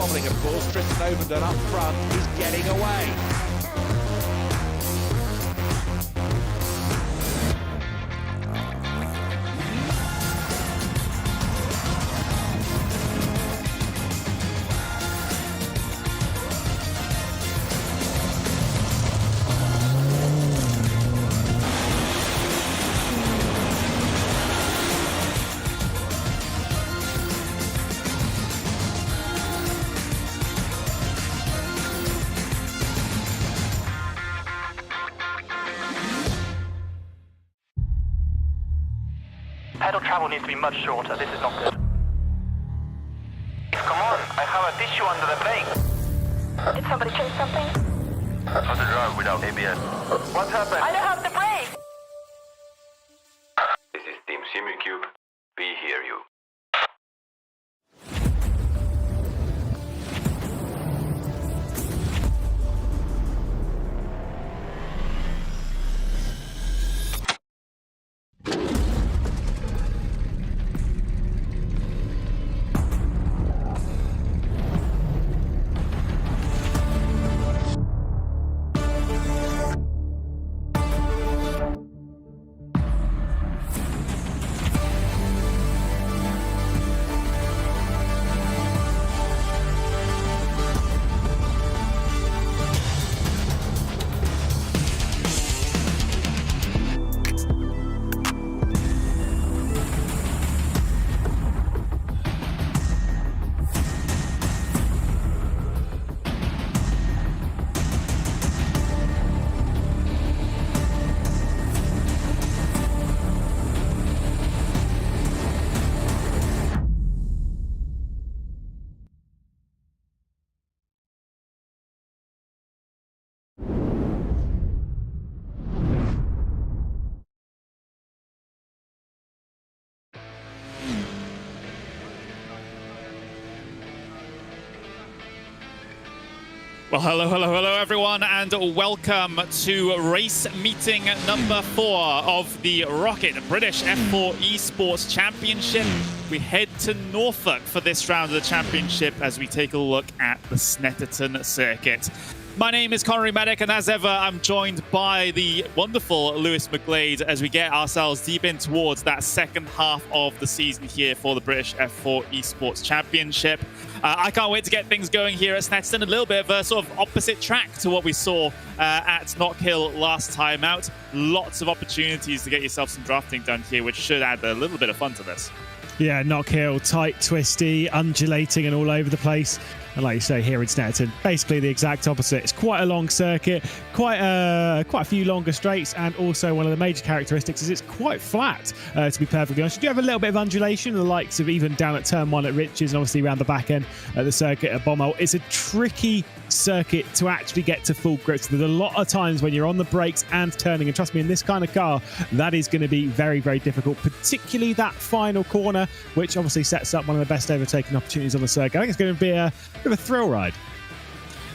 squabbling, of course. Tristan Ovenden up front is getting away. Pedal travel needs to be much shorter. This is not good. Come on, I have a tissue under the brake. Did somebody change something? How to drive without ABS? What happened? I don't have the brake! This is Team SimuCube. We hear you. Well, hello everyone, and welcome to race meeting number 4 of the ROKiT British F4 Esports Championship. We head to Norfolk for this round of the championship as we take a look at the Snetterton circuit. My name is Connery Medic, and as ever, I'm joined by the wonderful Lewis McGlade as we get ourselves deep in towards that second half of the season here for the British F4 Esports Championship. I can't wait to get things going here at Snetterton. A little bit of a sort of opposite track to what we saw at Knock Hill last time out. Lots of opportunities to get yourself some drafting done here, which should add a little bit of fun to this. Yeah, Knock Hill, tight, twisty, undulating and all over the place. And like you say, here in Snetterton, basically the exact opposite. It's quite a long circuit, quite a few longer straights, and also one of the major characteristics is it's quite flat, to be perfectly honest. You do have a little bit of undulation, the likes of even down at turn 1 at Riches, and obviously around the back end at the circuit at Bommel. It's a tricky circuit to actually get to full grips. There's a lot of times when you're on the brakes and turning, and trust me, in this kind of car, that is going to be very, very difficult, particularly that final corner, which obviously sets up one of the best overtaking opportunities on the circuit. I think it's going to be a bit of a thrill ride.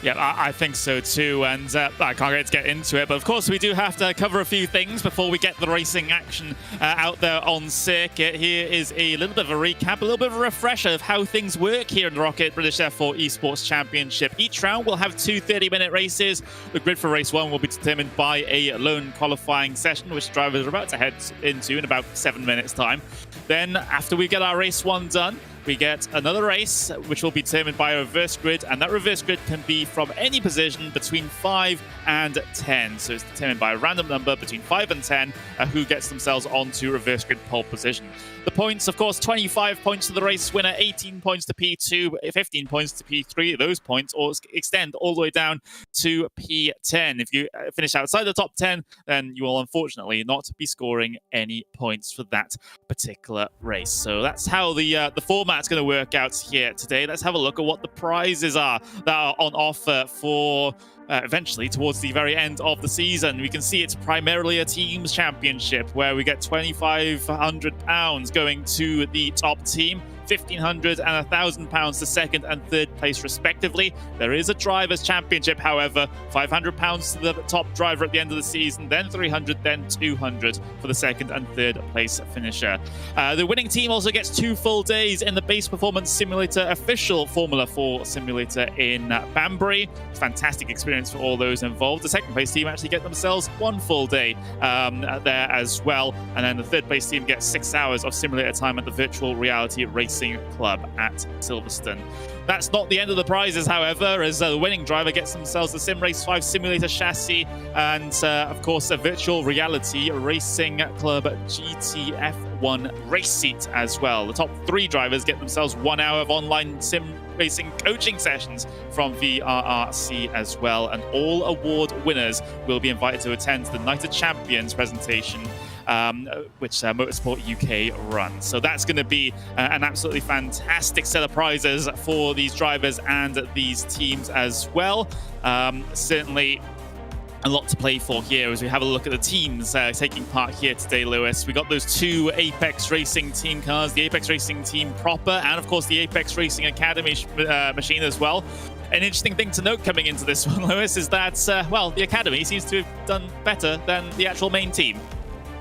Yeah, I think so too, and I can't wait to get into it. But of course, we do have to cover a few things before we get the racing action out there on circuit. Here is a little bit of a recap, a little bit of a refresher of how things work here in the ROKiT British F4 Esports Championship. Each round will have 2 30-minute races. The grid for race 1 will be determined by a lone qualifying session, which drivers are about to head into in about 7 minutes' time. Then, after we get our race 1 done, we get another race, which will be determined by a reverse grid, and that reverse grid can be from any position between 5 and 10. So it's determined by a random number between 5 and 10 who gets themselves onto reverse grid pole position. The points, of course, 25 points to the race winner, 18 points to P2, 15 points to P3. Those points extend all the way down to P10. If you finish outside the top 10, then you will unfortunately not be scoring any points for that particular race. So that's how the format's going to work out here today. Let's have a look at what the prizes are that are on offer for eventually towards the very end of the season. We can see it's primarily a teams championship where we get £2,500 going to the top team, £1,500 and £1,000 to second and third place respectively. There is a drivers championship, however, £500 to the top driver at the end of the season, then £300, then £200 for the second and third place finisher. The winning team also gets 2 full days in the Base Performance Simulator official Formula 4 simulator in Banbury. Fantastic experience for all those involved. The second place team actually get themselves 1 full day there as well, and then the third place team gets 6 hours of simulator time at the Virtual Reality Racing Club at Silverstone. That's not the end of the prizes, however, as the winning driver gets themselves the Sim Race 5 simulator chassis and, of course, a Virtual Reality Racing Club GTF1 race seat as well. The top 3 drivers get themselves 1 hour of online sim racing coaching sessions from VRRC as well, and all award winners will be invited to attend the Night of Champions presentation, which Motorsport UK runs. So that's going to be an absolutely fantastic set of prizes for these drivers and these teams as well. Certainly a lot to play for here as we have a look at the teams taking part here today, Lewis. We got those 2 Apex Racing team cars, the Apex Racing team proper, and of course the Apex Racing Academy machine as well. An interesting thing to note coming into this one, Lewis, is that, well, the Academy seems to have done better than the actual main team.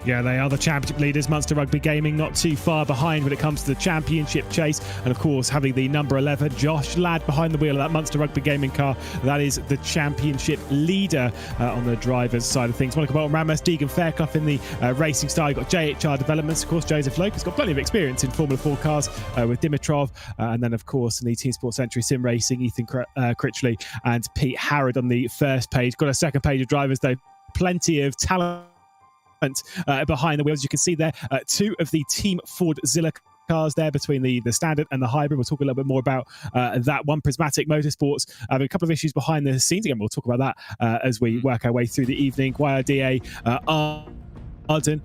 Yeah, they are the championship leaders. Munster Rugby Gaming not too far behind when it comes to the championship chase. And of course, having the number 11, Josh Ladd, behind the wheel of that Munster Rugby Gaming car. That is the championship leader on the driver's side of things. Monica Bolton Ramos, Deegan Fairclough in the racing style. You've got JHR Developments, of course, Joseph Loke has got plenty of experience in Formula 4 cars with Dimitrov. And then, of course, in the Team Sports Century Sim Racing, Ethan Critchley and Pete Harrod on the first page. Got a second page of drivers, though. Plenty of talent behind the wheels. You can see there 2 of the Team Ford Zilla cars there between the standard and the hybrid. We'll talk a little bit more about that one. Prismatic Motorsports having a couple of issues behind the scenes. Again, we'll talk about that as we work our way through the evening. YRDA Arden,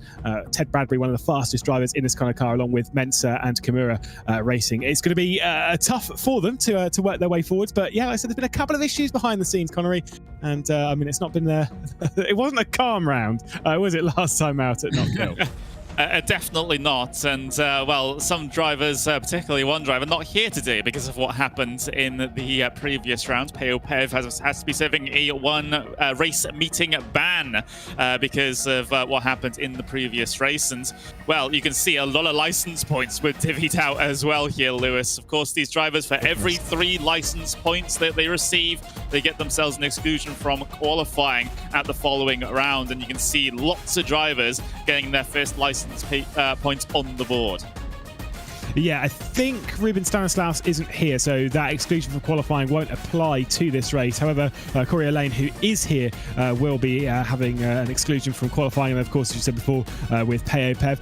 Ted Bradbury, one of the fastest drivers in this kind of car, along with Mensa and Kimura Racing. It's going to be tough for them to work their way forwards, but yeah, like I said, there's been a couple of issues behind the scenes, Connery, and I mean, it's not been it wasn't a calm round, was it, last time out at Knock Hill? Definitely not. And, well, some drivers, particularly one driver, not here today because of what happened in the previous round. Peopev has to be serving a race meeting ban because of what happened in the previous race. And, well, you can see a lot of license points were divvied out as well here, Lewis. Of course, these drivers, for every 3 license points that they receive, they get themselves an exclusion from qualifying at the following round. And you can see lots of drivers getting their first license points on the board. Yeah, I think Ruben Stanislaus isn't here, so that exclusion from qualifying won't apply to this race. However, Corey Lane, who is here, will be having an exclusion from qualifying. And of course, as you said before, with Peopev,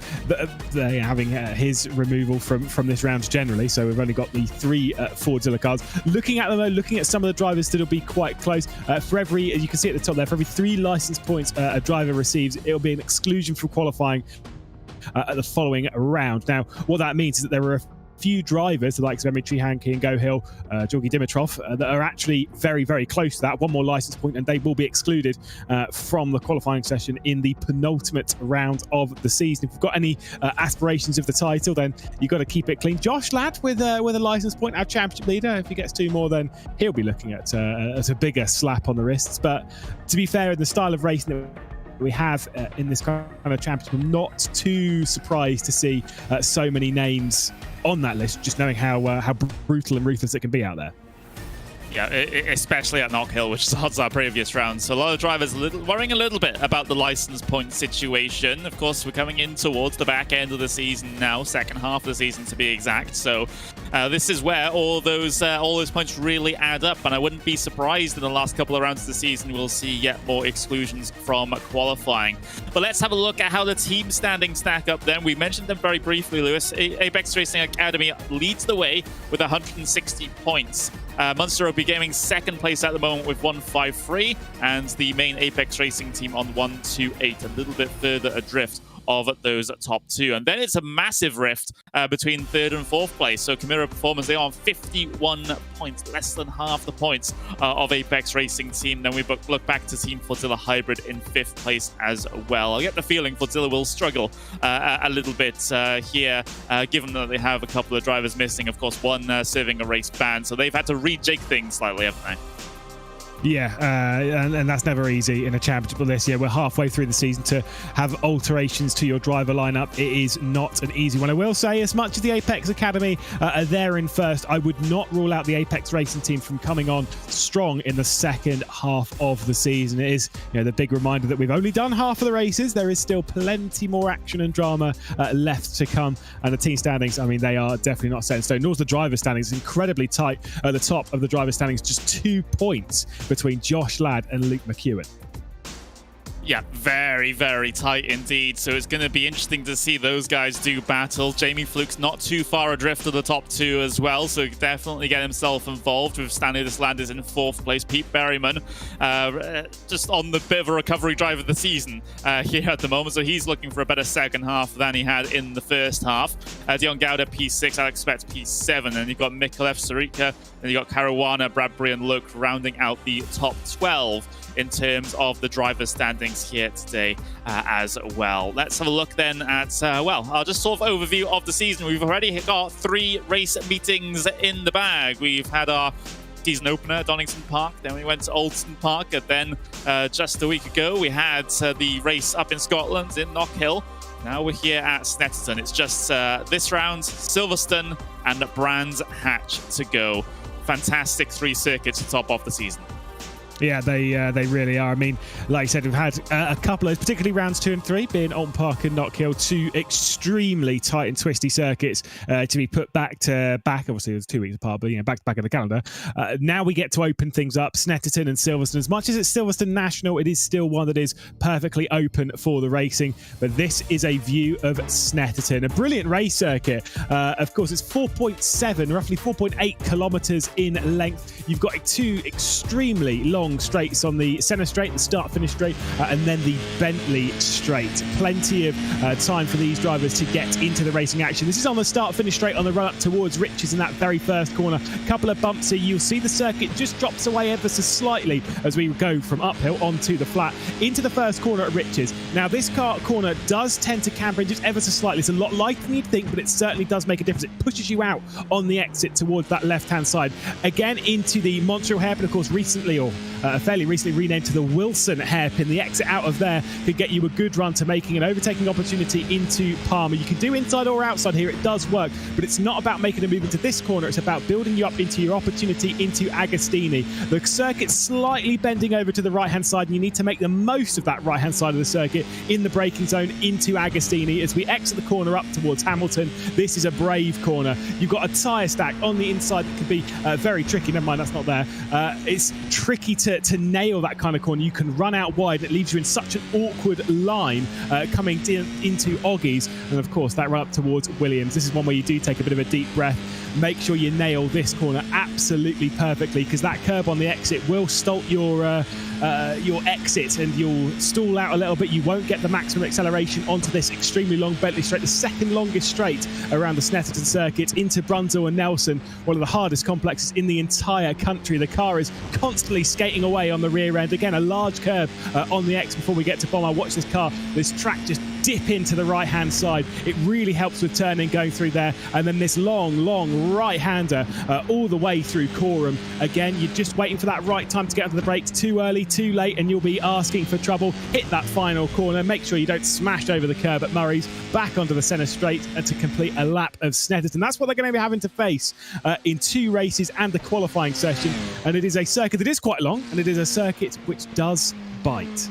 they're having his removal from this round generally. So we've only got the 3 Fordzilla cars. Looking at them, though, looking at some of the drivers that'll be quite close. For every, you can see at the top there, for every 3 license points a driver receives, it'll be an exclusion from qualifying at the following round. Now, what that means is that there are a few drivers, the likes of Dmitry Hanke and Gohill, Georgi Dimitrov, that are actually very, very close to that. 1 more license point and they will be excluded from the qualifying session in the penultimate round of the season. If you've got any aspirations of the title, then you've got to keep it clean. Josh Ladd with a license point, our championship leader. If he gets 2 more, then he'll be looking at a bigger slap on the wrists. But to be fair, in the style of racing that we have in this kind of championship, I'm not too surprised to see so many names on that list, just knowing how brutal and ruthless it can be out there. Yeah, especially at Knock Hill, which starts our previous round. So a lot of drivers worrying a little bit about the license point situation. Of course, we're coming in towards the back end of the season now, second half of the season to be exact. So this is where all those points really add up. And I wouldn't be surprised in the last couple of rounds of the season we'll see yet more exclusions from qualifying. But let's have a look at how the team standings stack up then. We mentioned them very briefly, Lewis. Apex Racing Academy leads the way with 160 points. Monster Rugby Gaming second place at the moment with 153, and the main Apex Racing team on 128, a little bit further adrift of those top 2. And then it's a massive rift between 3rd and 4th place. So Chimera Performance, they are on 51 points, less than half the points of Apex Racing team. Then we look back to Team Fordzilla Hybrid in 5th place as well. I get the feeling Fordzilla will struggle a little bit here, given that they have a couple of drivers missing. Of course, one serving a race ban, so they've had to rejig things slightly, haven't they? Yeah, and that's never easy in a championship like this. Yeah, we're halfway through the season. To have alterations to your driver lineup, it is not an easy one. I will say, as much as the Apex Academy are there in first, I would not rule out the Apex Racing team from coming on strong in the second half of the season. It is, the big reminder that we've only done half of the races. There is still plenty more action and drama left to come. And the team standings, I mean, they are definitely not set in stone. Nor's the driver standings, incredibly tight at the top of the driver standings, just 2 points between Josh Ladd and Luke McEwen. Yeah, very, very tight indeed. So it's going to be interesting to see those guys do battle. Jamie Fluke's not too far adrift of the top 2 as well, so definitely get himself involved with Stanislas Landis in 4th place. Pete Berryman just on the bit of a recovery drive of the season here at the moment, so he's looking for a better second half than he had in the first half. Dion Gowda P6, Alex Spetz P7, and you've got Mikolev Sarika, and you've got Caruana, Bradbury, and Luke rounding out the top 12 in terms of the driver standings here today as well. Let's have a look then at, I'll just sort of overview of the season. We've already got 3 race meetings in the bag. We've had our season opener at Donington Park, then we went to Alton Park, and then just a week ago we had the race up in Scotland in Knock Hill. Now we're here at Snetterton. It's just this round, Silverstone and Brands Hatch to go. Fantastic 3 circuits to top off the season. Yeah, they really are. I mean, like I said, we've had a couple of, particularly rounds 2 and 3, being Alton Park and Knock Hill, 2 extremely tight and twisty circuits to be put back to back. Obviously, it was 2 weeks apart, but back to back in the calendar. Now we get to open things up. Snetterton and Silverstone. As much as it's Silverstone National, it is still one that is perfectly open for the racing. But this is a view of Snetterton, a brilliant race circuit. Of course, it's 4.7, roughly 4.8 kilometers in length. You've got 2 extremely long long straights on the centre straight, the start-finish straight, and then the Bentley straight. Plenty of time for these drivers to get into the racing action. This is on the start-finish straight on the run up towards Riches in that very first corner. A couple of bumps here. You'll see the circuit just drops away ever so slightly as we go from uphill onto the flat into the first corner at Riches. Now, this corner does tend to camber in just ever so slightly. It's a lot lighter than you'd think, but it certainly does make a difference. It pushes you out on the exit towards that left-hand side. Again, into the Montreal hairpin, of course, recently or fairly recently renamed to the Wilson hairpin. The exit out of there could get you a good run to making an overtaking opportunity into Palmer. You can do inside or outside here. It does work, but it's not about making a move into this corner. It's about building you up into your opportunity into Agostini. The circuit's slightly bending over to the right-hand side, and you need to make the most of that right-hand side of the circuit in the braking zone into Agostini. As we exit the corner up towards Hamilton, this is a brave corner. You've got a tyre stack on the inside that can be very tricky. Never mind, that's not there. It's tricky to nail that kind of corner. You can run out wide. It leaves you in such an awkward line coming into Oggies. And of course, that run up towards Williams. This is one where you do take a bit of a deep breath. Make sure you nail this corner absolutely perfectly, because that curb on the exit will stall your exit and you'll stall out a little bit. You won't get the maximum acceleration onto this extremely long Bentley straight, the second longest straight around the Snetterton circuit into Brunswick and Nelson, one of the hardest complexes in the entire country. The car is constantly skating away on the rear end. Again, a large curve on the X before we get to Bomber. Watch this car, this track just dip into the right-hand side. It really helps with turning going through there. And then this long right-hander all the way through Coram. Again, you're just waiting for that right time to get onto the brakes. Too early, too late, and you'll be asking for trouble. Hit that final corner. Make sure you don't smash over the curb at Murray's. Back onto the centre straight and to complete a lap of Snetterton. That's what they're going to be having to face in 2 races and the qualifying session. And it is a circuit that is quite long, and it is a circuit which does bite.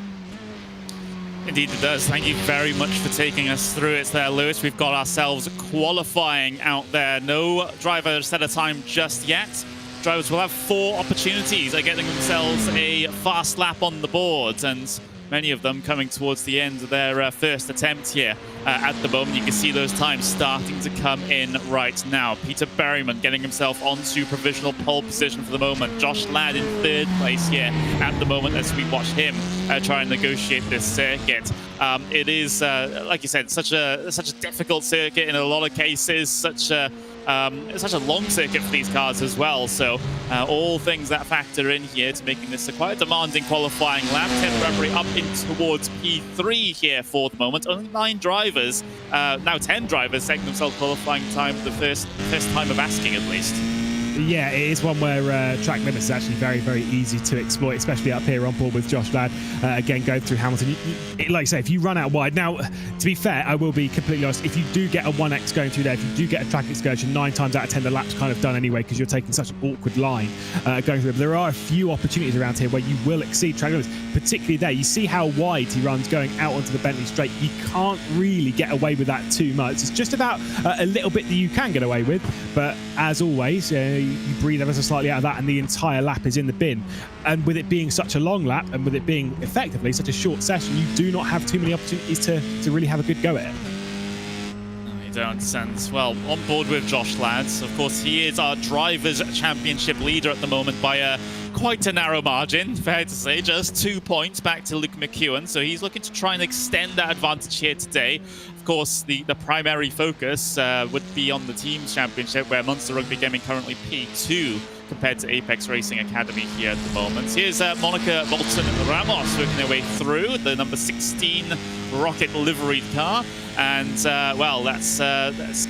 Indeed it does. Thank you very much for taking us through it there, Lewis. We've got ourselves qualifying out there. No driver set a time just yet. Drivers will have 4 opportunities at getting themselves a fast lap on the board, and many of them coming towards the end of their first attempt here. At the moment, you can see those times starting to come in right now. Peter Berryman getting himself onto provisional pole position for the moment. Josh Ladd in 3rd place here at the moment as we watch him try and negotiate this circuit. It is, like you said, such a difficult circuit in a lot of cases. Such a long circuit for these cars as well. So all things that factor in here to making this a quite demanding qualifying lap. Ted Bradbury up in towards P3 here for the moment. Only 9 drivers, now 10 drivers, taking themselves qualifying time for the first time of asking at least. Yeah, it is one where track limits is actually very easy to exploit, especially up here on board with Josh Ladd. Again, going through Hamilton. Like I say, if you run out wide. Now, to be fair, I will be completely honest. If you do get a 1X going through there, if you do get a track excursion, 9 times out of 10, the lap's kind of done anyway, because you're taking such an awkward line going through. But there are a few opportunities around here where you will exceed track limits, particularly there. You see how wide he runs going out onto the Bentley straight. You can't really get away with that too much. It's just about a little bit that you can get away with. But as always, you breathe ever so slightly out of that and the entire lap is in the bin. And with it being such a long lap and with it being effectively such a short session, you do not have too many opportunities to really have a good go at it. You don't. And, well, on board with Josh Ladd. Of course, he is our Drivers' Championship leader at the moment by quite a narrow margin, fair to say. Just 2 points back to Luke McEwen. So he's looking to try and extend that advantage here today. Of course, the primary focus would be on the Teams Championship, where Munster Rugby Gaming currently P2 compared to Apex Racing Academy here at the moment. Here's Monica Bolton and Ramos working their way through the number 16 ROKiT liveried car. And, well, let's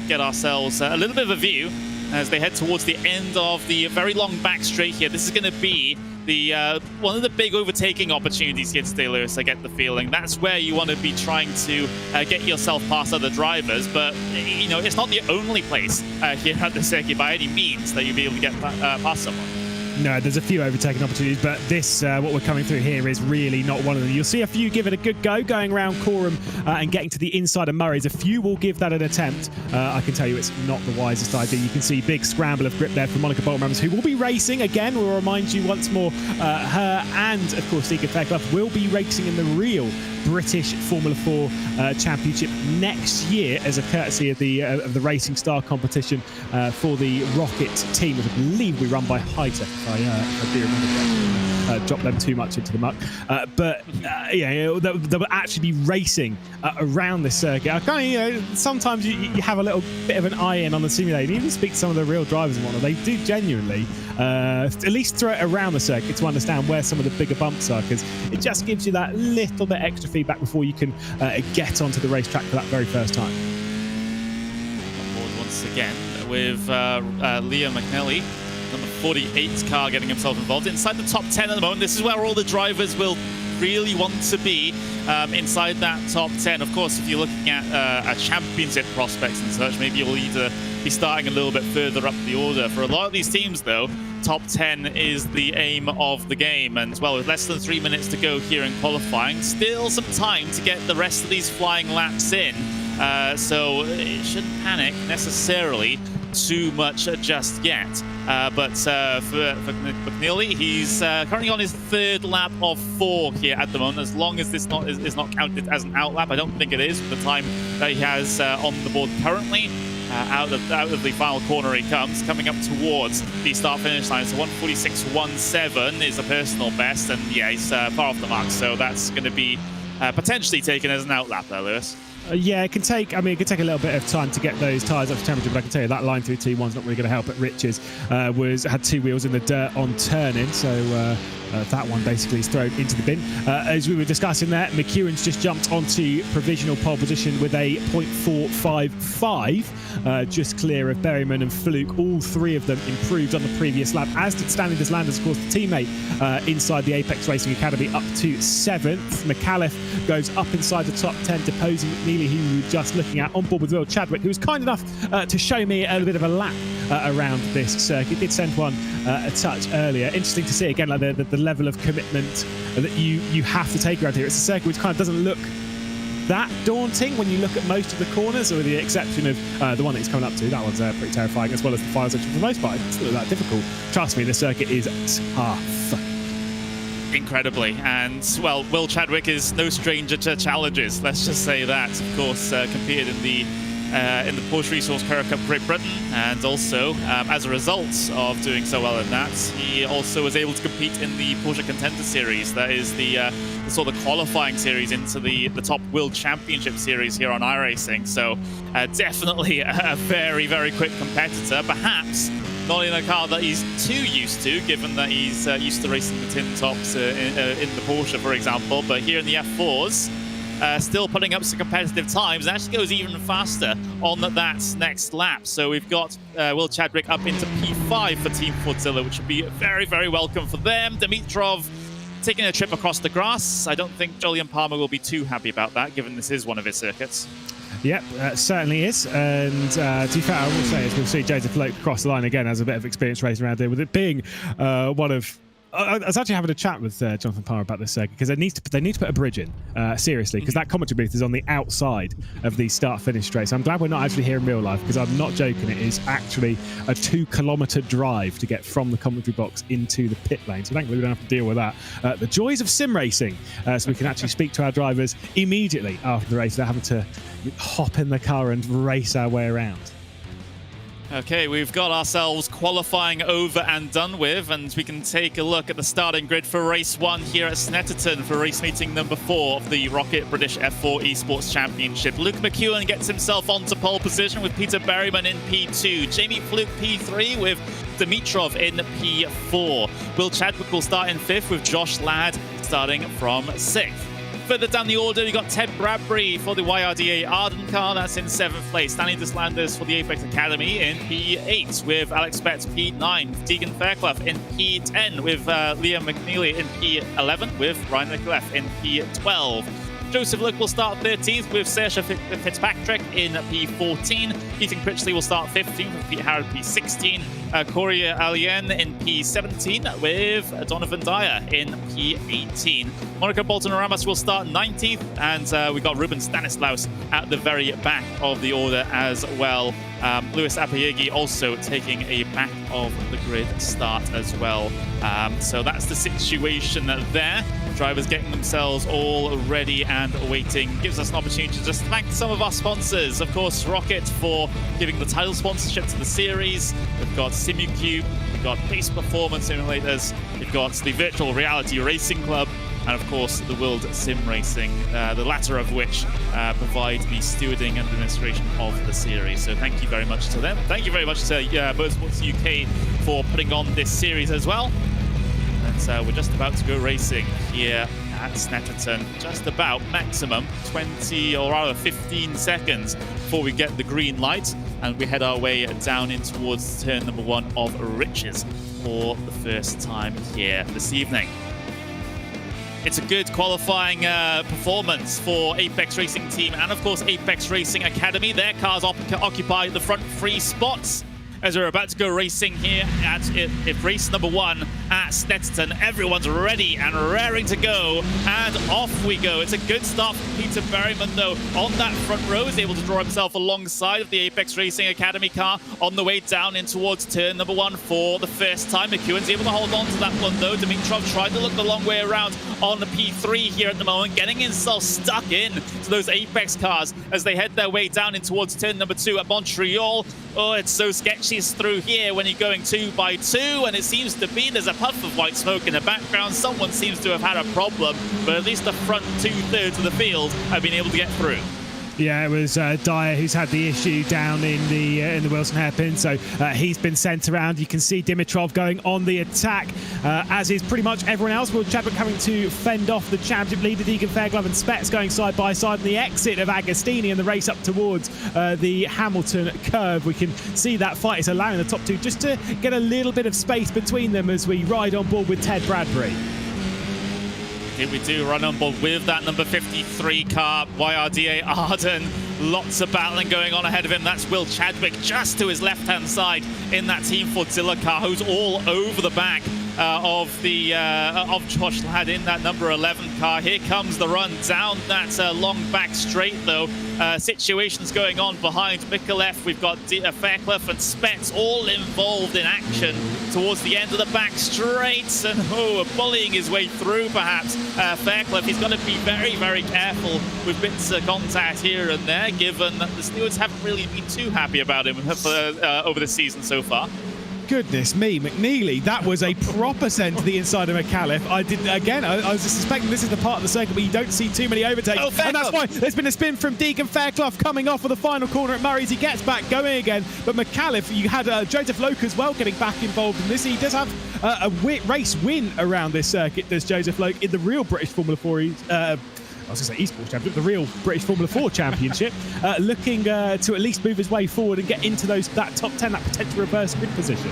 get ourselves a little bit of a view as they head towards the end of the very long back straight here. This is going to be the one of the big overtaking opportunities here today, Lewis. I get the feeling that's where you want to be trying to get yourself past other drivers, but you know, it's not the only place here at the circuit by any means that you'll be able to get past someone. No, there's a few overtaking opportunities, but this, what we're coming through here, is really not one of them. You'll see a few give it a good go, going around Coram and getting to the inside of Murray's. A few will give that an attempt. I can tell you it's not the wisest idea. You can see big scramble of grip there from Monica Bolton-Ramos, who will be racing. Again, we'll remind you once more, her and, of course, Egan Fairclough will be racing in the real British Formula 4 Championship next year as a courtesy of the Racing Star competition for the ROKiT team, which I believe will be run by Heiter. if I do remember correctly. Drop them too much into the muck. They'll actually be racing around this circuit. I kind of, sometimes you have a little bit of an eye in on the simulator. And even speak to some of the real drivers and whatnot. They do genuinely at least throw it around the circuit to understand where some of the bigger bumps are, because it just gives you that little bit extra feedback before you can get onto the racetrack for that very first time. On board once again with Liam McNally. Number 48's car getting himself involved inside the top 10 at the moment. This is where all the drivers will really want to be, inside that top 10. Of course, if you're looking at a championship prospects and such, maybe you'll either be starting a little bit further up the order. For a lot of these teams, though, top 10 is the aim of the game. And, well, with less than 3 minutes to go here in qualifying, still some time to get the rest of these flying laps in. So it shouldn't panic necessarily too much just yet. But for McNeely, he's currently on his third lap of 4 here at the moment. As long as this is not counted as an outlap, I don't think it is, for the time that he has on the board currently. Out of the final corner he comes, coming up towards the start-finish line. So 146.17 is a personal best, and yeah, he's far off the mark. So that's going to be potentially taken as an outlap there, Lewis. Yeah, it can take. I mean, it can take a little bit of time to get those tyres up to temperature, but I can tell you that line through T1's not really going to help. At Rich's had 2 wheels in the dirt on turn-in, so that one basically is thrown into the bin. As we were discussing there, McEwen's just jumped onto provisional pole position with a 0.455, just clear of Berryman and Fluke. All 3 of them improved on the previous lap, as did Stanley Deslanders, of course, the teammate inside the Apex Racing Academy, up to 7th. McAuliffe goes up inside the top 10, deposing McNeely, who we were just looking at, on board with Will Chadwick, who was kind enough to show me a bit of a lap around this circuit. Did send one a touch earlier. Interesting to see, again, like the level of commitment that you have to take around here. It's a circuit which kind of doesn't look that daunting when you look at most of the corners, with the exception of the one that he's coming up to. That one's pretty terrifying, as well as the final section. For the most part, it's not that difficult. Trust me, this circuit is tough. Incredibly. And, well, Will Chadwick is no stranger to challenges. Let's just say that. Of course, competed in the Porsche Resource Career Cup Great Britain, and also as a result of doing so well in that, he also was able to compete in the Porsche Contender Series. That is the sort of qualifying series into the Top World Championship Series here on iRacing. So definitely a very, very quick competitor. Perhaps not in a car that he's too used to, given that he's used to racing the tin tops in the Porsche, for example. But here in the F4s, still putting up some competitive times, and actually goes even faster on that next lap. So we've got Will Chadwick up into P5 for Team Fordzilla, which would be very, very welcome for them. Dimitrov taking a trip across the grass. I don't think Julian Palmer will be too happy about that, given this is one of his circuits. Yep, certainly is. And to be fair, I will say, as we'll see Joseph Loke cross the line again, has a bit of experience racing around here, with it being one of... I was actually having a chat with Jonathan Palmer about this circuit, because they need to put a bridge in, seriously, because that commentary booth is on the outside of the start-finish straight. So I'm glad we're not actually here in real life, because I'm not joking. It is actually a 2-kilometre drive to get from the commentary box into the pit lane. So thankfully we don't have to deal with that. The joys of sim racing, so we can actually speak to our drivers immediately after the race without having to hop in the car and race our way around. Okay, we've got ourselves qualifying over and done with, and we can take a look at the starting grid for race 1 here at Snetterton for race meeting number 4 of the ROKiT British F4 Esports Championship. Luke McEwen gets himself onto pole position with Peter Berryman in P2, Jamie Fluke P3 with Dimitrov in P4. Will Chadwick will start in 5th with Josh Ladd starting from 6th. Further down the order, we got Ted Bradbury for the YRDA Arden car, that's in 7th place. Stanley Deslanders for the Apex Academy in P8, with Alex Betts P9, Deegan Fairclough in P10, with Liam McNeely in P11, with Ryan McAuliffe in P12. Joseph Look will start 13th with Saoirse Fitzpatrick in P14. Ethan Critchley will start 15th with Pete Harrod P16. Corey Alien in P17 with Donovan Dyer in P18. Monica Bolton-Ramos will start 19th, and we got Ruben Stanislaus at the very back of the order as well. Lewis Apayegi also taking a back of the grid start as well. So that's the situation there. Drivers getting themselves all ready and waiting. Gives us an opportunity to just thank some of our sponsors. Of course, ROKiT for giving the title sponsorship to the series. We've got SimuCube, we've got Pace Performance Simulators, we've got the Virtual Reality Racing Club, and of course the World Sim Racing, the latter of which provide the stewarding and administration of the series. So thank you very much to them. Thank you very much to Motorsports UK for putting on this series as well. And we're just about to go racing here at Snetterton. Just about maximum 20 or rather 15 seconds before we get the green light, and we head our way down in towards turn number 1 of Riches for the first time here this evening. It's a good qualifying performance for Apex Racing Team and, of course, Apex Racing Academy. Their cars occupy the front 3 spots as we're about to go racing here at race number 1 at Snetterton. Everyone's ready and raring to go, and off we go. It's a good start for Peter Berryman, though, on that front row. Is able to draw himself alongside of the Apex Racing Academy car on the way down in towards turn number 1 for the first time. McEwen's able to hold on to that one, though. Dimitrov tried to look the long way around on the P3 here at the moment, getting himself stuck in to those Apex cars as they head their way down in towards turn number 2 at Montreal. Oh, it's so sketchy through here when you're going 2 by 2, and it seems to be there's a puff of white smoke in the background. Someone seems to have had a problem, but at least the front 2/3 of the field have been able to get through. Yeah, it was Dyer who's had the issue down in the Wilson hairpin, so he's been sent around. You can see Dimitrov going on the attack, as is pretty much everyone else. Will Chadwick having to fend off the championship leader, Deegan Fairglove and Spets going side by side. And the exit of Agostini and the race up towards the Hamilton curve. We can see that fight is allowing the top 2 just to get a little bit of space between them as we ride on board with Ted Bradbury. We do run on board with that number 53 car, YRDA Arden. Lots of battling going on ahead of him. That's Will Chadwick just to his left-hand side in that Team Fordzilla car, who's all over the back of Josh Ladd in that number 11 car. Here comes the run down that long back straight, though. Situations going on behind Mikulev. We've got Fairclough and Spets all involved in action towards the end of the back straight, and bullying his way through perhaps. Fairclough, he's got to be very, very careful with bits of contact here and there, given that the stewards haven't really been too happy about him over the season so far. Goodness me, McNeely, that was a proper send to the inside of McAuliffe. I was suspecting this is the part of the circuit where you don't see too many overtakes. Oh, and that's why there's been a spin from Deegan Fairclough coming off of the final corner at Murray's. He gets back going again. But McAuliffe, you had Joseph Loke as well getting back involved in this. He does have a race win around this circuit, does Joseph Loke, in the real British Formula 4. I was going to say Esports Championship, the real British Formula 4 Championship, looking to at least move his way forward and get into that top 10, that potential reverse grid position.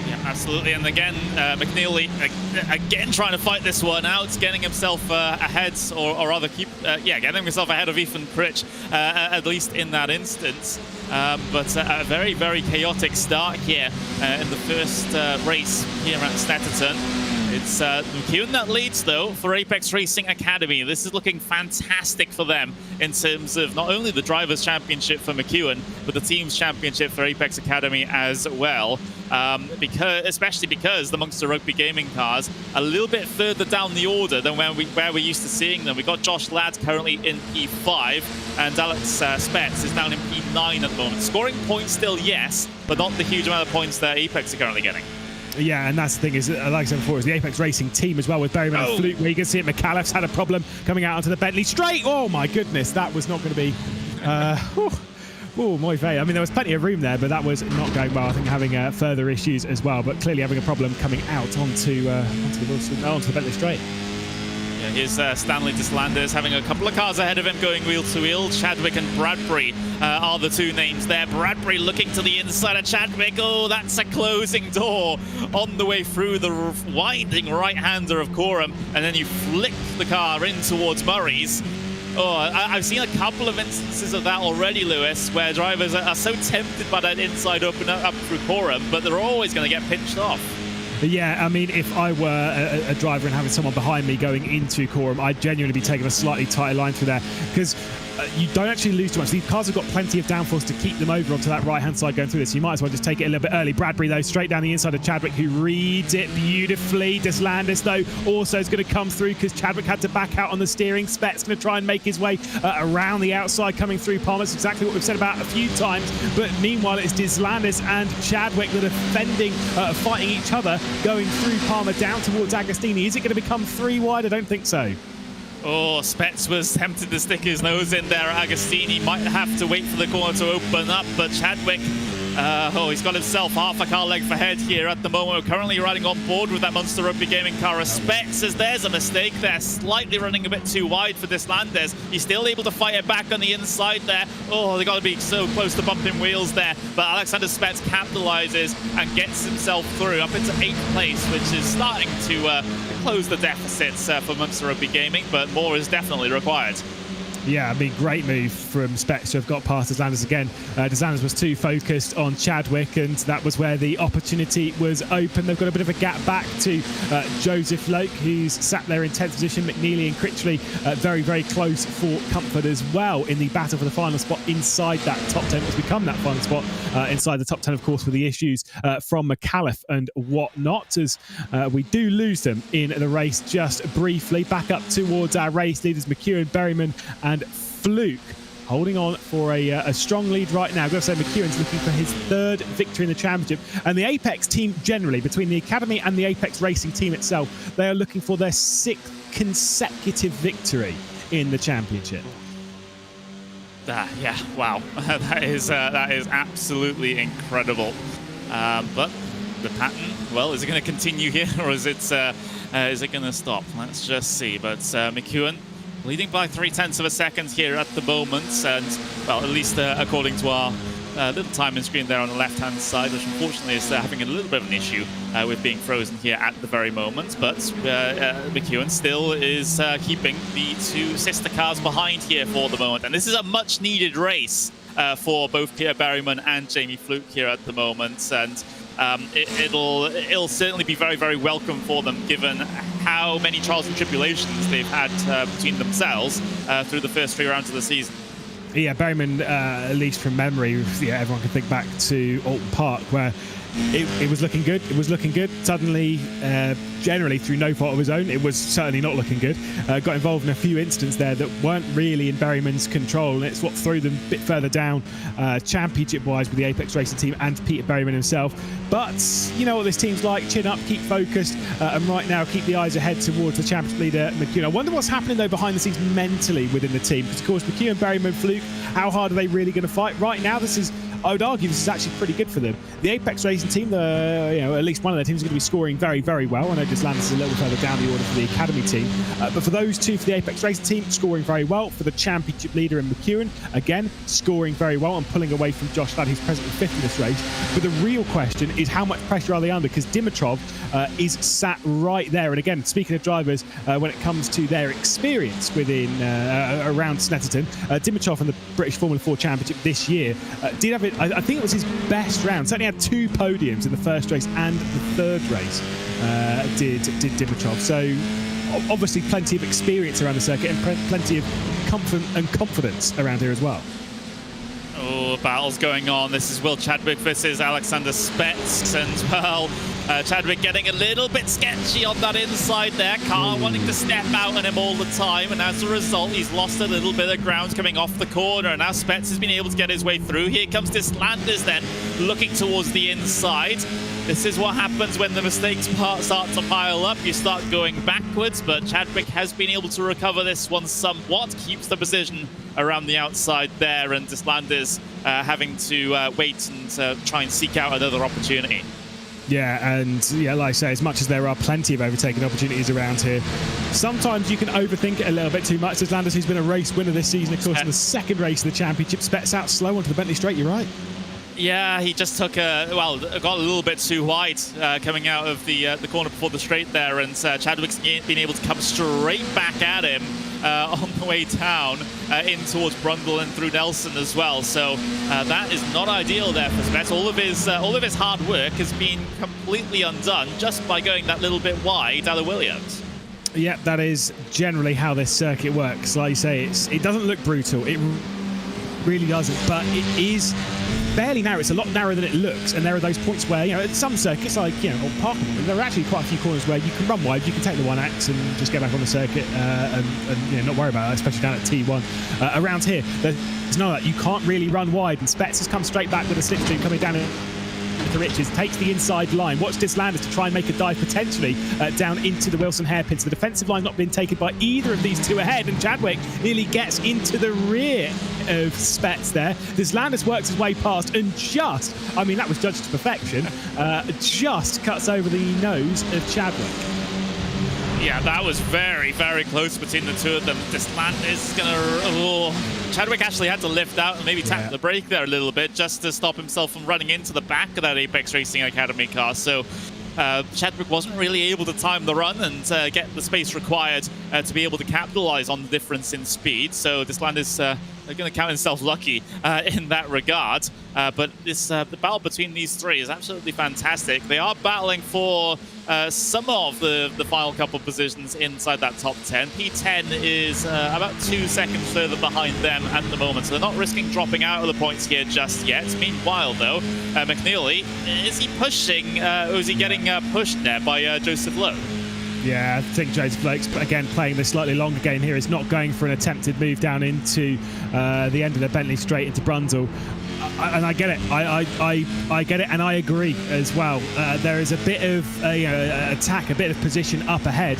Yeah, absolutely. And again, McNeely again trying to fight this one out, getting himself ahead, or rather getting himself ahead of Ethan Pritch, at least in that instance. But a very, very chaotic start here in the first race here at Snetterton. It's McEwen that leads, though, for Apex Racing Academy. This is looking fantastic for them in terms of not only the Drivers' Championship for McEwen, but the Teams' Championship for Apex Academy as well. Especially because the Monster Rugby Gaming cars a little bit further down the order than where we're used to seeing them. We've got Josh Ladd currently in P5, and Alex Spets is down in P9 at the moment. Scoring points still, yes, but not the huge amount of points that Apex are currently getting. Yeah, and that's the thing is, like I said before, is the Apex Racing Team as well with Berryman and Fluke, where you can see it. McAuliffe's had a problem coming out onto the Bentley straight. Oh my goodness, that was not going to be. My vey. I mean, there was plenty of room there, but that was not going well. I think having further issues as well, but clearly having a problem coming out onto the Bentley straight. Yeah, here's Stanley Dislanders having a couple of cars ahead of him going wheel to wheel. Chadwick and Bradbury are the two names there. Bradbury looking to the inside of Chadwick. Oh, that's a closing door on the way through the winding right-hander of Coram, and then you flick the car in towards Murray's. Oh, I've seen a couple of instances of that already, Lewis, where drivers are so tempted by that inside open up through Coram, but they're always going to get pinched off. Yeah, I mean, if I were a driver and having someone behind me going into Coram, I'd genuinely be taking a slightly tighter line through there, because you don't actually lose too much. These cars have got plenty of downforce to keep them over onto that right-hand side going through this. You might as well just take it a little bit early. Bradbury, though, straight down the inside of Chadwick, who reads it beautifully. Deslandis, though, also is going to come through because Chadwick had to back out on the steering. Spet's going to try and make his way around the outside, coming through Palmer. That's exactly what we've said about a few times. But meanwhile, it's Deslandis and Chadwick that are fending, fighting each other, going through Palmer down towards Agostini. Is it going to become 3 wide? I don't think so. Oh, Spets was tempted to stick his nose in there. Agostini might have to wait for the corner to open up, but Chadwick, he's got himself half a car length ahead here at the moment. We're currently riding on board with that Monster Rugby Gaming car. Spets says there's a mistake there, slightly running a bit too wide for Deslandis. He's still able to fight it back on the inside there. Oh, they got to be so close to bumping wheels there. But Alexander Spets capitalizes and gets himself through up into 8th place, which is starting to close the deficits for Monster Rugby Gaming, but more is definitely required. Yeah, I mean, great move from Spets to have got past Deslandis again. Deslandis was too focused on Chadwick, and that was where the opportunity was open. They've got a bit of a gap back to Joseph Loke, who's sat there in 10th position. McNeely and Critchley very, very close for comfort as well in the battle for the final spot inside that top 10. What's become that final spot inside the top 10, of course, with the issues from McAuliffe and whatnot, as we do lose them in the race just briefly. Back up towards our race leaders, McEwen, Berryman and Fluke, holding on for a strong lead right now. I've got to say, McEwen's looking for his 3rd victory in the championship. And the Apex team generally, between the Academy and the Apex Racing team itself, they are looking for their 6th consecutive victory in the championship. Yeah, wow. that is absolutely incredible. But the pattern, well, is it going to continue here, or is it going to stop? Let's just see. But McEwen leading by 0.3 of a second here at the moment, and, well, at least according to our little timing screen there on the left-hand side, which unfortunately is having a little bit of an issue with being frozen here at the very moment. But McEwen still is keeping the 2 sister cars behind here for the moment, and this is a much-needed race for both Pierre Berryman and Jamie Fluke here at the moment, and it'll certainly be very, very welcome for them, given how many trials and tribulations they've had between themselves through the first 3 rounds of the season. Yeah, Berryman, at least from memory, everyone can think back to Alton Park, where it was looking good. It was looking good. Suddenly, generally through no fault of his own, it was certainly not looking good. Got involved in a few incidents there that weren't really in Berryman's control, and it's what threw them a bit further down championship-wise with the Apex Racing team and Peter Berryman himself. But you know what this team's like. Chin up, keep focused, and right now keep the eyes ahead towards the championship leader, McEwen. I wonder what's happening, though, behind the scenes mentally within the team, because, of course, McEwen, Berryman, Fluke, how hard are they really going to fight? Right now, I would argue this is actually pretty good for them. The Apex Racing team, at least one of their teams is going to be scoring very, very well. I know Deslandis is a little further down the order for the Academy team. But for those 2 for the Apex Racing team, scoring very well. For the championship leader in McEwen, again, scoring very well and pulling away from Josh Ladd, who's presently 5th in this race. But the real question is how much pressure are they under? Because Dimitrov is sat right there. And again, speaking of drivers, when it comes to their experience within around Snetterton, Dimitrov in the British Formula 4 Championship this year did have it. I think it was his best round. Certainly had 2 podiums in the first race and the 3rd race. Did Dimitrov. So obviously plenty of experience around the circuit and plenty of comfort and confidence around here as well. Oh, battles going on. This is Will Chadwick versus Alexander Spets, and, well, Chadwick getting a little bit sketchy on that inside there. Car wanting to step out on him all the time, and as a result, he's lost a little bit of ground coming off the corner, and now Spets has been able to get his way through. Here comes Deslandis then, looking towards the inside. This is what happens when the mistakes start to pile up. You start going backwards, but Chadwick has been able to recover this one somewhat, keeps the position around the outside there, and Deslandis having to wait and try and seek out another opportunity. Yeah, and yeah, like I say, as much as there are plenty of overtaking opportunities around here, sometimes you can overthink it a little bit too much. Deslandis, who's been a race winner this season, of course, in the 2nd race of the championship, Spets out slow onto the Bentley Straight, you're right. Yeah, he just took got a little bit too wide coming out of the corner before the straight there, and Chadwick's been able to come straight back at him on the way down in towards Brundle and through Nelson as well. So that is not ideal there for Spets. All of his hard work has been completely undone just by going that little bit wide out of Williams. Yeah, that is generally how this circuit works. Like you say, it doesn't look brutal. It really doesn't, but it is fairly narrow. It's a lot narrower than it looks, and there are those points where, at some circuits, like, or Park, there are actually quite a few corners where you can run wide, you can take the 1-ax and just get back on the circuit and not worry about it, especially down at T1. Around here, there's none of that. You can't really run wide, and Spets has come straight back with a slipstream coming down to Riches, takes the inside line. Watch this Landers to try and make a dive potentially down into the Wilson hairpin. So the defensive line not being taken by either of these two ahead, and Chadwick nearly gets into the rear of Spets there. This Landers works his way past and that was judged to perfection, just cuts over the nose of Chadwick. Yeah, that was very, very close between the two of them. This Landers is going to... Chadwick actually had to lift out and maybe tap the brake there a little bit just to stop himself from running into the back of that Apex Racing Academy car. So Chadwick wasn't really able to time the run and get the space required to be able to capitalize on the difference in speed. So this Landers going to count himself lucky in that regard. But this the battle between these three is absolutely fantastic. They are battling for some of the final couple positions inside that top 10. P10 is about 2 seconds further behind them at the moment, so they're not risking dropping out of the points here just yet. Meanwhile, though, McNeely, is he pushing, or is he getting pushed there by Joseph Lowe? Yeah, I think Joseph Lowe's, again, playing the slightly longer game here, is not going for an attempted move down into the end of the Bentley straight into Brundle. And I get it. I get it, and I agree as well. There is a bit of attack, a bit of position up ahead,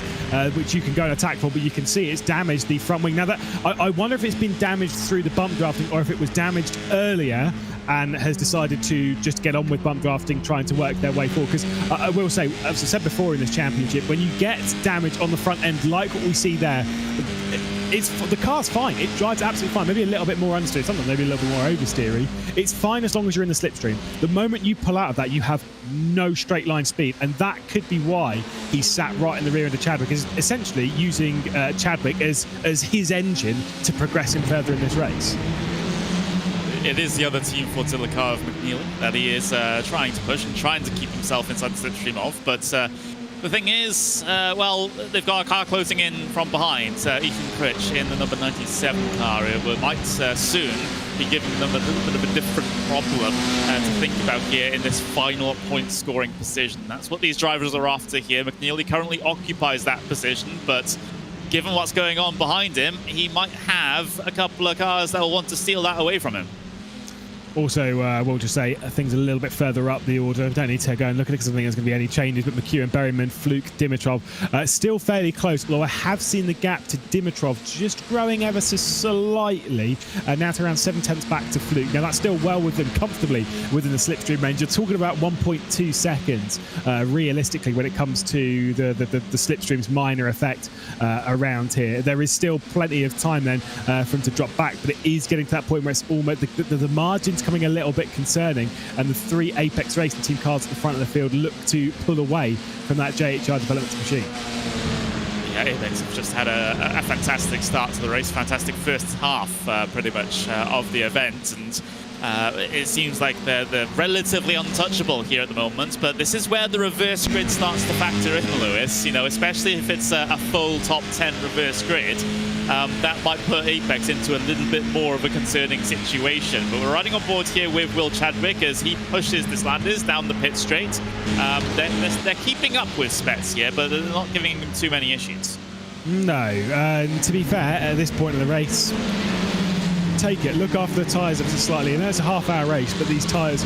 which you can go and attack for, but you can see it's damaged the front wing. Now, that I wonder if it's been damaged through the bump drafting or if it was damaged earlier and has decided to just get on with bump drafting, trying to work their way forward. Because I will say, as I said before in this championship, when you get damage on the front end, like what we see there, the car's fine. It drives absolutely fine. Maybe a little bit more understeer, sometimes maybe a little bit more oversteery. It's fine as long as you're in the slipstream. The moment you pull out of that, you have no straight line speed, and that could be why he sat right in the rear end of Chadwick, is essentially using Chadwick as his engine to progress him further in this race. It is the other team Fortilla car of McNeely that he is trying to push and trying to keep himself inside the slipstream of, but the thing is, well, they've got a car closing in from behind. Ethan Critch in the number 97 car. It might soon be giving them a little bit of a different problem to think about here in this final point-scoring position. That's what these drivers are after here. McNeely currently occupies that position, but given what's going on behind him, he might have a couple of cars that will want to steal that away from him. Also, we'll just say things a little bit further up the order. We don't need to go and look at it because I don't think there's going to be any changes, but McEwen, Berryman, Fluke, Dimitrov, still fairly close, although I have seen the gap to Dimitrov just growing ever so slightly, now to around 7/10 back to Fluke. Now, that's still well within, comfortably within the slipstream range. You're talking about 1.2 seconds, realistically, when it comes to the slipstream's minor effect around here. There is still plenty of time then for him to drop back, but it is getting to that point where it's almost the margins coming a little bit concerning, and the three Apex Racing Team cars at the front of the field look to pull away from that JHR development machine. Yeah, Apex have just had a fantastic start to the race, fantastic first half pretty much of the event, and it seems like they're relatively untouchable here at the moment, but this is where the reverse grid starts to factor in, Lewis, especially if it's a full top 10 reverse grid. That might put Apex into a little bit more of a concerning situation. But we're riding on board here with Will Chadwick as he pushes this Landers down the pit straight. They're keeping up with Spets here, but they're not giving him too many issues. No, to be fair, at this point of the race, take it, look after the tyres ever so slightly. And it's a half-hour race, but these tyres,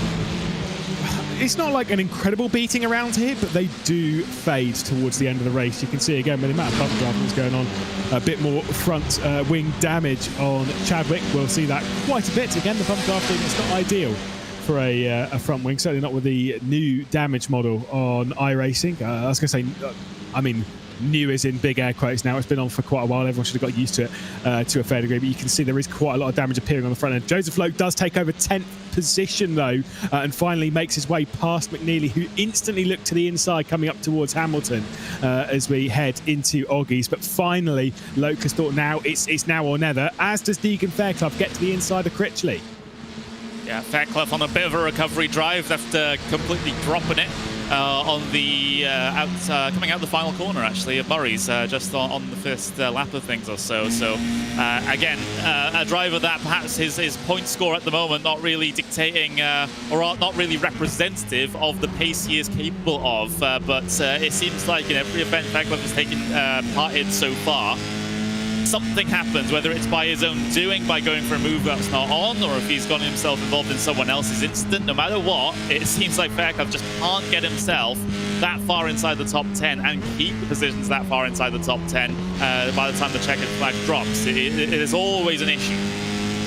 it's not like an incredible beating around here, but they do fade towards the end of the race. You can see again with the amount of bump drafting that's going on, a bit more front wing damage on Chadwick. We'll see that quite a bit. Again, the bump drafting is not ideal for a front wing, certainly not with the new damage model on iRacing. I was going to say, I mean, new is in big air quotes now. It's been on for quite a while. Everyone should have got used to it to a fair degree, but you can see there is quite a lot of damage appearing on the front end. Joseph Lowe does take over 10th position though, and finally makes his way past McNeely, who instantly looked to the inside coming up towards Hamilton as we head into Oggies. But finally, Lowe has thought now it's now or never, as does Deegan Fairclough get to the inside of Critchley. Yeah, Fairclough on a bit of a recovery drive after completely dropping it on the coming out the final corner, actually, of Murray's, just on the first lap of things or so. So again, a driver that perhaps his point score at the moment not really dictating or not really representative of the pace he is capable of. But it seems like in every event FairClub has taken part in so far, something happens, whether it's by his own doing, by going for a move that's not on, or if he's gotten himself involved in someone else's incident. No matter what, it seems like FairClub just can't get himself that far inside the top 10 and keep the positions that far inside the top 10 by the time the checkered flag drops. It is always an issue.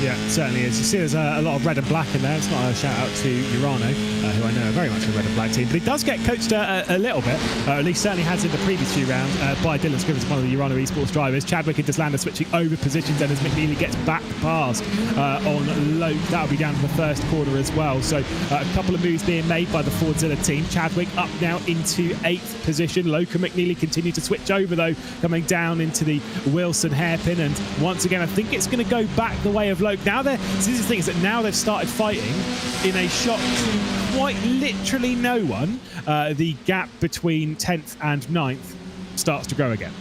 Yeah, it certainly is. You see there's a lot of red and black in there. It's not a shout out to Urano, who I know are very much a red and black team, but he does get coached a little bit, or at least certainly has in the previous few rounds, by Dylan Scrivens, one of the Urano Esports drivers. Chadwick and Deslander switching over positions, and as McNeely gets back past on Loke, that'll be down to the first corner as well. So a couple of moves being made by the Fordzilla team. Chadwick up now into 8th position. Loke and McNeely continue to switch over though, coming down into the Wilson hairpin, and once again I think it's going to go back the way of Loke. Now this is the thing, is that now they've started fighting in a shot to quite literally no one. The gap between 10th and 9th starts to grow again.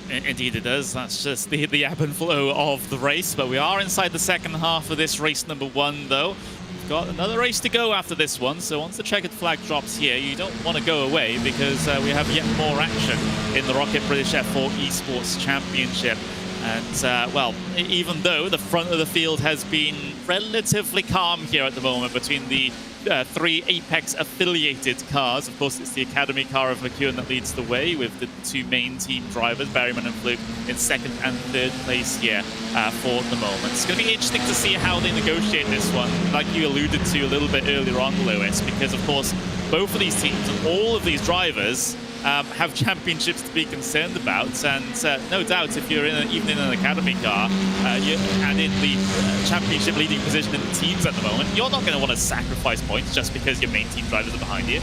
Indeed it does. That's just the ebb and flow of the race. But we are inside the second half of this race number 1 though. We've got another race to go after this one. So once the checkered flag drops here, you don't want to go away, because we have yet more action in the ROKiT British F4 Esports Championship. And, well, even though the front of the field has been relatively calm here at the moment between the 3 Apex-affiliated cars. Of course, it's the Academy car of McEwen that leads the way, with the 2 main team drivers, Berryman and Fluke, in 2nd and 3rd place here for the moment. It's going to be interesting to see how they negotiate this one, like you alluded to a little bit earlier on, Lewis, because, of course, both of these teams and all of these drivers have championships to be concerned about, and no doubt if you're even in an Academy car and in the championship leading position in the teams at the moment, you're not going to want to sacrifice points just because your main team drivers are behind you.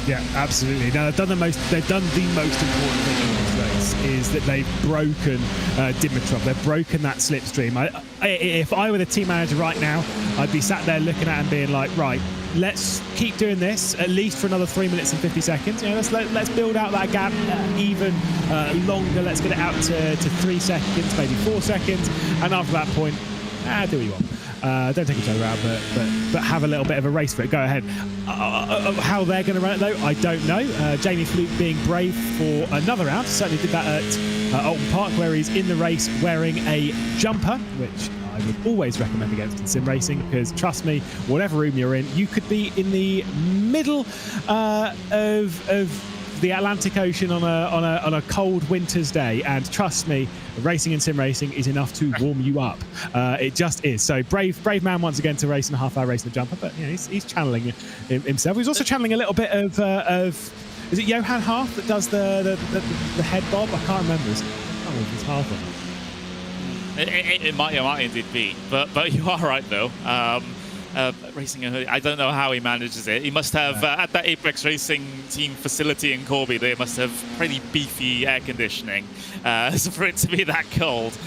Yeah, absolutely. Now they've done the most important thing in this race, is that they've broken Dimitrov. They've broken that slipstream. If I were the team manager right now, I'd be sat there looking at him being like, right, let's keep doing this at least for another 3 minutes and 50 seconds. You know, let's build out that gap even longer. Let's get it out to 3 seconds, maybe 4 seconds, and after that point, do what you want. Don't take each other out, but have a little bit of a race for it. Go ahead. How they're going to run it though, I don't know. Jamie Fluke being brave for another round. Certainly did that at Alton Park, where he's in the race wearing a jumper, which I would always recommend against in sim racing, because trust me, whatever room you're in, you could be in the middle of the Atlantic Ocean on a cold winter's day, and trust me, racing in sim racing is enough to warm you up. It just is. So brave man once again to race in a half-hour race in the jumper, but you know, he's channeling himself. He's also channeling a little bit of is it Johan Half that does the head bob? I can't remember. I can't remember if it's Half or not. It might indeed be, but you are right though. Racing a hoodie, I don't know how he manages it. He must have at that Apex Racing team facility in Corby, they must have pretty beefy air conditioning so for it to be that cold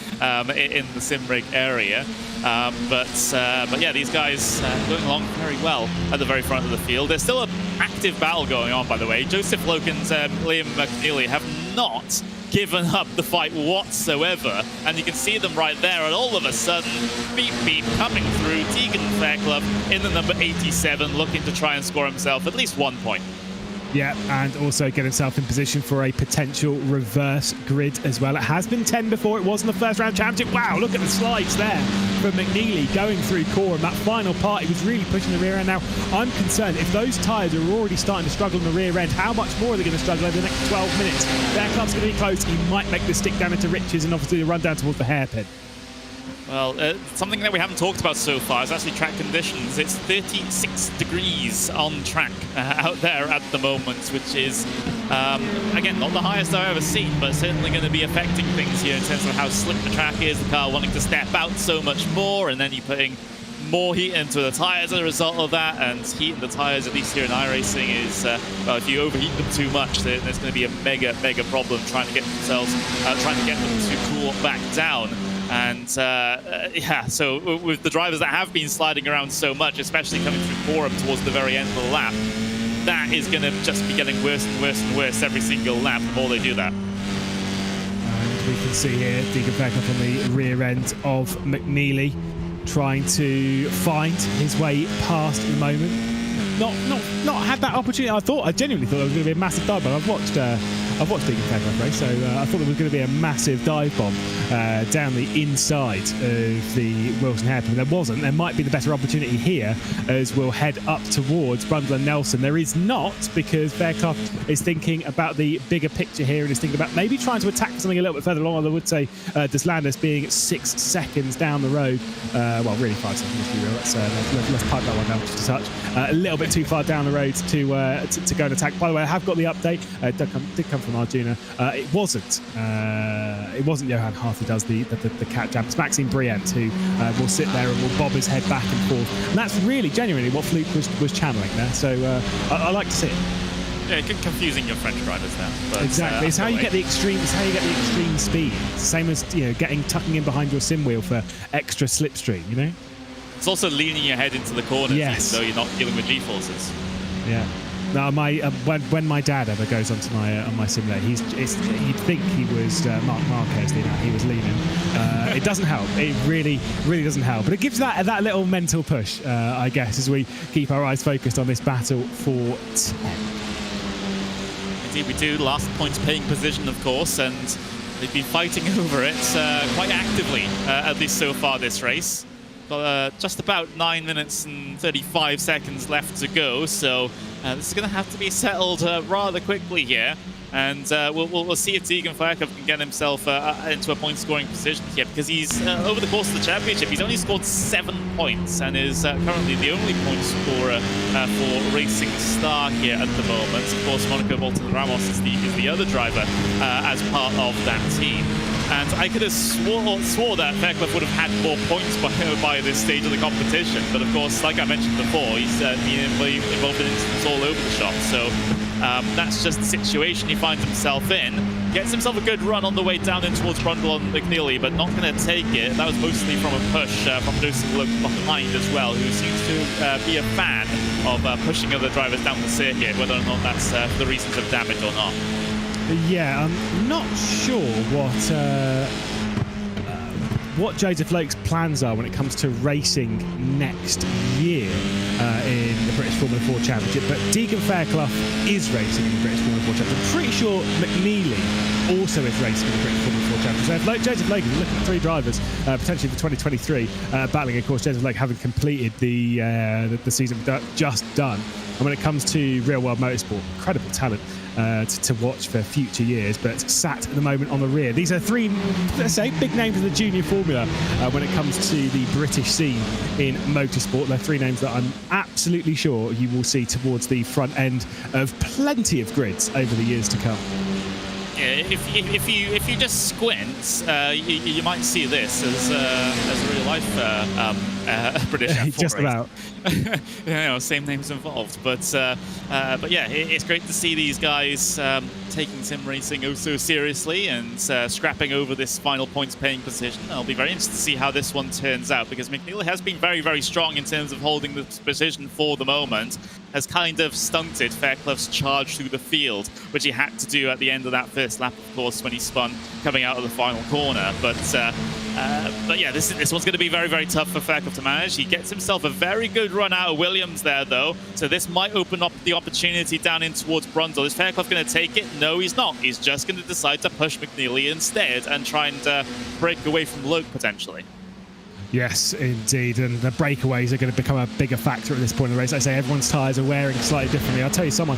in the sim rig area. But yeah, these guys going along very well at the very front of the field. There's still an active battle going on, by the way. Joseph Lokens and Liam McNeely have not given up the fight whatsoever, and you can see them right there, and all of a sudden, beep beep coming through. Tegan FairClub in the number 87, looking to try and score himself at least 1 point. Yeah, and also get himself in position for a potential reverse grid as well. It has been 10 before, it was in the first round championship. Wow, look at the slides there from McNeely going through core, and that final part, he was really pushing the rear end. Now, I'm concerned, if those tyres are already starting to struggle in the rear end, how much more are they going to struggle over the next 12 minutes? FairClub's going to be close. He might make the stick down into Riches, and obviously the run down towards the hairpin. Well, something that we haven't talked about so far is actually track conditions. It's 36 degrees on track out there at the moment, which is, again, not the highest I've ever seen, but certainly going to be affecting things here in terms of how slick the track is, the car wanting to step out so much more, and then you're putting more heat into the tyres as a result of that, and heat in the tyres, at least here in iRacing, is, well, if you overheat them too much, then there's going to be a mega problem trying to get them to cool back down. And yeah, so with the drivers that have been sliding around so much, especially coming through Forum towards the very end of the lap, that is going to just be getting worse and worse and worse every single lap the more they do that. And we can see here Deegan Fairclough on the rear end of McNeely, trying to find his way past at the moment. Not had that opportunity. I genuinely thought there was going to be a massive dive bomb. I've watched Deegan Fairclough race, so I thought there was going to be a massive dive bomb down the inside of the Wilson hairpin. There wasn't. There might be the better opportunity here as we'll head up towards Brundle and Nelson. There is not, because Fairclough is thinking about the bigger picture here and is thinking about maybe trying to attack something a little bit further along. I would say Deslandis being 6 seconds down the road. Well, really 5 seconds, if you will. Let's pipe that one down just a touch. A little bit too far down the road to go and attack. By the way, I have got the update. Did come from Arjuna. It wasn't Johan Hart who does the cat jump. It's Maxime Briant who will sit there and will bob his head back and forth. And that's really genuinely what Fluke was channeling there. So I like to see it. Yeah, confusing your French drivers now. But, exactly. It's how you get the extreme. It's how you get the extreme speed. It's the same as tucking in behind your sim wheel for extra slipstream. You know. It's also leaning your head into the corners, yes, even though you're not dealing with G-forces. Yeah. No, when my dad ever goes onto my simulator, you'd think he was Mark Marquez. He was leaning. It doesn't help. It really doesn't help. But it gives that little mental push, I guess, as we keep our eyes focused on this battle for 10. Indeed, we do. Last points paying position, of course, and they've been fighting over it quite actively, at least so far this race. Got just about 9 minutes and 35 seconds left to go, so this is going to have to be settled rather quickly here. And we'll see if Deegan Fairclough can get himself into a point-scoring position here, because he's over the course of the championship, he's only scored 7 points and is currently the only point scorer for Racing Star here at the moment. Of course, Monaco Bolton Ramos is the other driver as part of that team. And I could have swore that Fairclough would have had more points by this stage of the competition. But of course, like I mentioned before, he's been involved in incidents all over the shop. So that's just the situation he finds himself in. Gets himself a good run on the way down in towards Brundle and McNeely, but not going to take it. That was mostly from a push from Dosing Look behind as well, who seems to be a fan of pushing other drivers down the circuit, whether or not that's for the reasons of damage or not. Yeah, I'm not sure what Joseph Loke's plans are when it comes to racing next year in the British Formula 4 Championship, but Deegan Fairclough is racing in the British Formula 4 Championship. I'm pretty sure McNeely also is racing in the British Formula 4 Championship. So if Joseph Loke is looking at 3 drivers potentially for 2023, battling, of course, Joseph Loke having completed the season just done. And when it comes to real-world motorsport, incredible talent to watch for future years, but sat at the moment on the rear. These are 3, let's say, big names in the junior formula when it comes to the British scene in motorsport. They're 3 names that I'm absolutely sure you will see towards the front end of plenty of grids over the years to come. Yeah, if you just squint, you might see this as a real life British F4 just race. About. Same names involved, but yeah, it's great to see these guys taking sim racing oh so seriously and scrapping over this final points paying position. I'll be very interested to see how this one turns out, because McNeely has been very strong in terms of holding the position for the moment. Has kind of stunted Fairclough's charge through the field, which he had to do at the end of that first lap, of course, when he spun coming out of the final corner. But yeah, this one's going to be very tough for Fairclough to manage. He gets himself a very good run out of Williams there, though, so this might open up the opportunity down in towards Brundle. Is Fairclough going to take it? No, he's not. He's just going to decide to push McNeely instead and try and break away from Loke potentially. Yes, indeed, and the breakaways are going to become a bigger factor at this point in the race. Like I say, everyone's tyres are wearing slightly differently. I'll tell you someone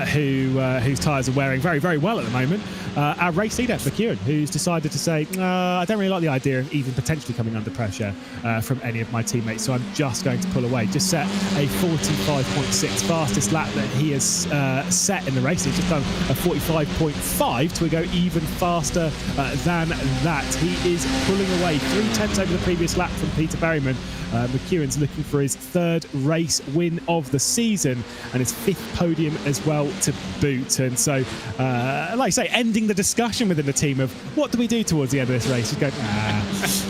whose tyres are wearing very well at the moment. Our race leader, McEwen, who's decided to say, I don't really like the idea of even potentially coming under pressure from any of my teammates, so I'm just going to pull away. Just set a 45.6 fastest lap that he has set in the race. He's just done a 45.5 to go even faster than that. He is pulling away 3/10 over the previous lap from Peter Berryman. McEwen's looking for his 3rd race win of the season and his 5th podium as well to boot. And so, like I say, ending the discussion within the team of what do we do towards the end of this race? Just go,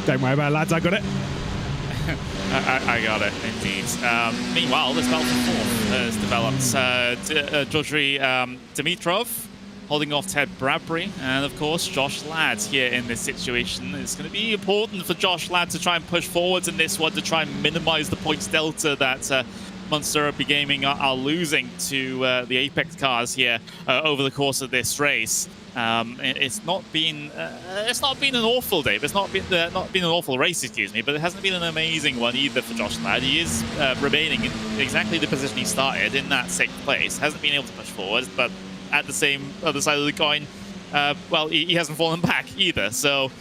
don't worry about it, lads, I got it. I got it, indeed. Meanwhile, this battle for fourth has developed. Dodri Dimitrov holding off Ted Bradbury, and of course Josh Ladd here in this situation. It's going to be important for Josh Ladd to try and push forwards in this one to try and minimize the points delta that Monster Rugby Gaming are losing to the Apex cars here over the course of this race. It's not been an awful day. It's not been an awful race, excuse me, but it hasn't been an amazing one either for Josh Ladd. He is remaining in exactly the position he started in that 6th place. Hasn't been able to push forward, but at the same other side of the coin, well, he hasn't fallen back either. So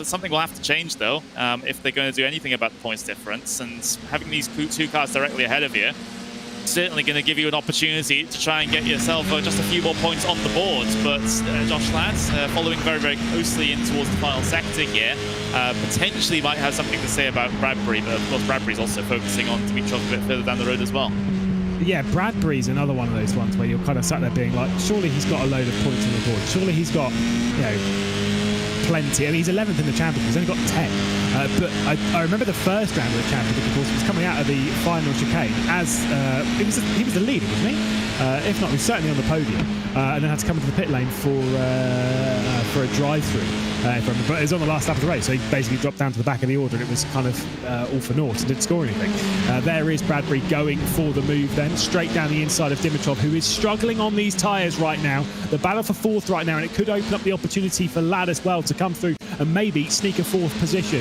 something will have to change though if they're going to do anything about the points difference. And having these two cars directly ahead of you certainly going to give you an opportunity to try and get yourself just a few more points on the board. But Josh Ladd following very, very closely in towards the final sector here, potentially might have something to say about Bradbury, but of course Bradbury's also focusing on Dimitrov a bit further down the road as well. Yeah, Bradbury's another one of those ones where you're kind of sat there being like, surely he's got a load of points on the board. Surely he's got, you know, plenty. I mean, he's 11th in the championship. He's only got 10. But I remember the first round of the championship, of course, was coming out of the final chicane as he was the leader, wasn't he? If not, he was certainly on the podium, and then had to come into the pit lane for a drive-through. But it was on the last lap of the race, so he basically dropped down to the back of the order, and it was kind of all for naught and didn't score anything. There is Bradbury going for the move then, straight down the inside of Dimitrov, who is struggling on these tyres right now. The battle for fourth right now, and it could open up the opportunity for Ladd as well to come through and maybe sneak a fourth position.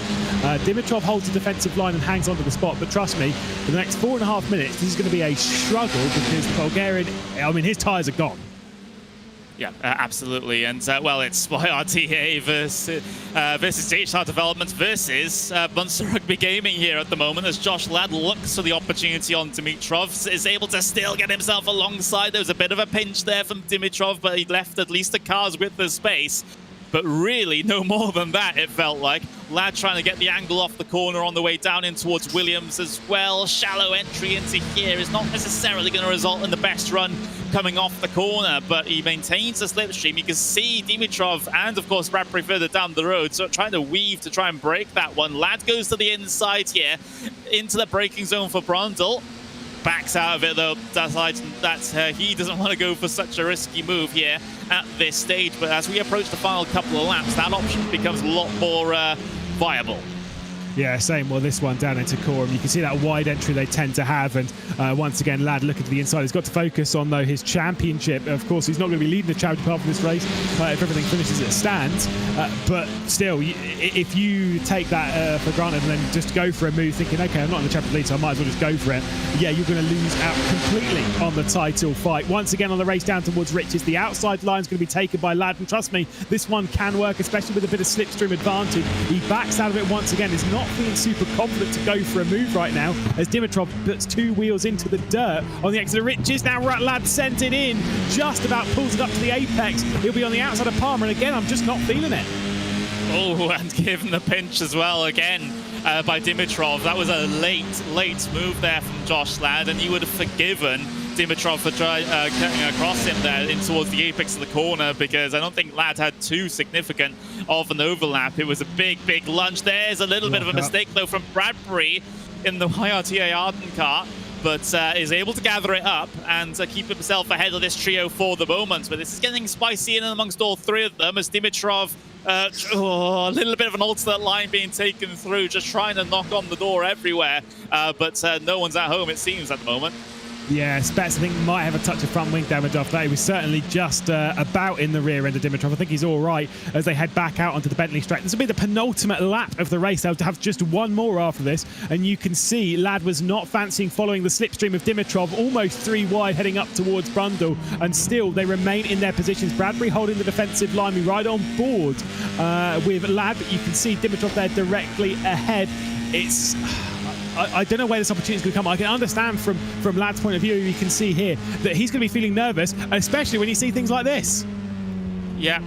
Dimitrov holds the defensive line and hangs onto the spot, but trust me, for the next 4.5 minutes, this is going to be a struggle because Bulgarian, I mean, his tyres are gone. Yeah, absolutely. And, well, it's YRTA versus DHR Development versus Monster Rugby Gaming here at the moment, as Josh Ladd looks for the opportunity on Dimitrov, is able to still get himself alongside. There was a bit of a pinch there from Dimitrov, but he left at least the cars with the space. But really, no more than that, it felt like. Ladd trying to get the angle off the corner on the way down in towards Williams as well. Shallow entry into here is not necessarily going to result in the best run coming off the corner, but he maintains the slipstream. You can see Dimitrov and, of course, Bradbury further down the road, so trying to weave to try and break that one. Ladd goes to the inside here, into the braking zone for Brundle. Backs out of it though, decides that he doesn't want to go for such a risky move here at this stage. But as we approach the final couple of laps, that option becomes a lot more viable. Yeah, same. Well, this one down into Coram, you can see that wide entry they tend to have, and once again, Ladd looking to the inside. He's got to focus on, though, his championship. Of course, he's not going to be leading the championship after this race if everything finishes as it stands. But still, if you take that for granted and then just go for a move thinking, okay, I'm not in the championship lead, so I might as well just go for it, yeah, you're going to lose out completely on the title fight. Once again, on the race down towards Riches, the outside line is going to be taken by Ladd, and trust me, this one can work, especially with a bit of slipstream advantage. He backs out of it once again. Is not feeling super confident to go for a move right now as Dimitrov puts 2 wheels into the dirt on the exit of Riches. Now Ladd sent it in, just about pulls it up to the apex. He'll be on the outside of Palmer, and again, I'm just not feeling it. Oh, and given the pinch as well again by Dimitrov. That was a late move there from Josh Ladd, and you would have forgiven Dimitrov for cutting across him there in towards the apex of the corner, because I don't think Ladd had too significant of an overlap. It was a big lunge. There's a little bit of a mistake though from Bradbury in the YRTA Arden car, but is able to gather it up and keep himself ahead of this trio for the moment. But this is getting spicy in amongst all 3 of them as Dimitrov, a little bit of an alternate line being taken through, just trying to knock on the door everywhere, but no one's at home, it seems, at the moment. Yeah, Spets, I think, might have a touch of front wing damage after that. He was certainly just about in the rear end of Dimitrov. I think he's all right as they head back out onto the Bentley straight. This will be the penultimate lap of the race. They'll have just one more after this, and you can see Ladd was not fancying following the slipstream of Dimitrov, almost 3 wide heading up towards Brundle, and still they remain in their positions. Bradbury holding the defensive line. We ride on board with Ladd, but you can see Dimitrov there directly ahead. It's... I don't know where this opportunity is going to come. I can understand from Ladd's point of view, you can see here that he's going to be feeling nervous, especially when you see things like this. Yeah,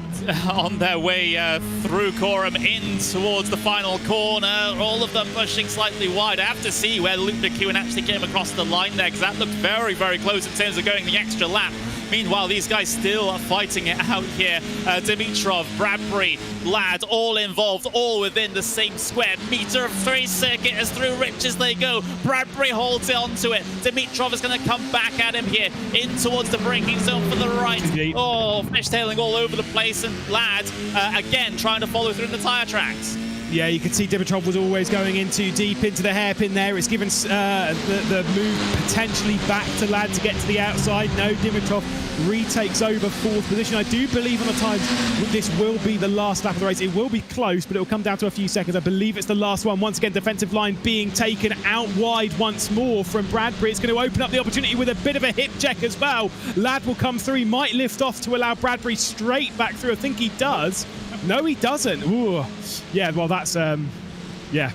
on their way through Coram in towards the final corner, all of them pushing slightly wide. I have to see where Luke McEwen actually came across the line there, because that looked very close in terms of going the extra lap. Meanwhile, these guys still are fighting it out here. Dimitrov, Bradbury, Lad, all involved, all within the same square meter of 3 circuit as through Rich as they go. Bradbury holds it onto it. Dimitrov is going to come back at him here, in towards the braking zone for the right. Oh, fishtailing all over the place, and Lad again trying to follow through the tire tracks. Yeah, you can see Dimitrov was always going in too deep into the hairpin there. It's given the move potentially back to Lad to get to the outside. No, Dimitrov retakes over 4th position. I do believe on the times this will be the last lap of the race. It will be close, but it will come down to a few seconds. I believe it's the last one. Once again, defensive line being taken out wide once more from Bradbury. It's going to open up the opportunity with a bit of a hip check as well. Lad will come through. He might lift off to allow Bradbury straight back through. I think he does. No, he doesn't. Ooh. Yeah, well, that's, yeah.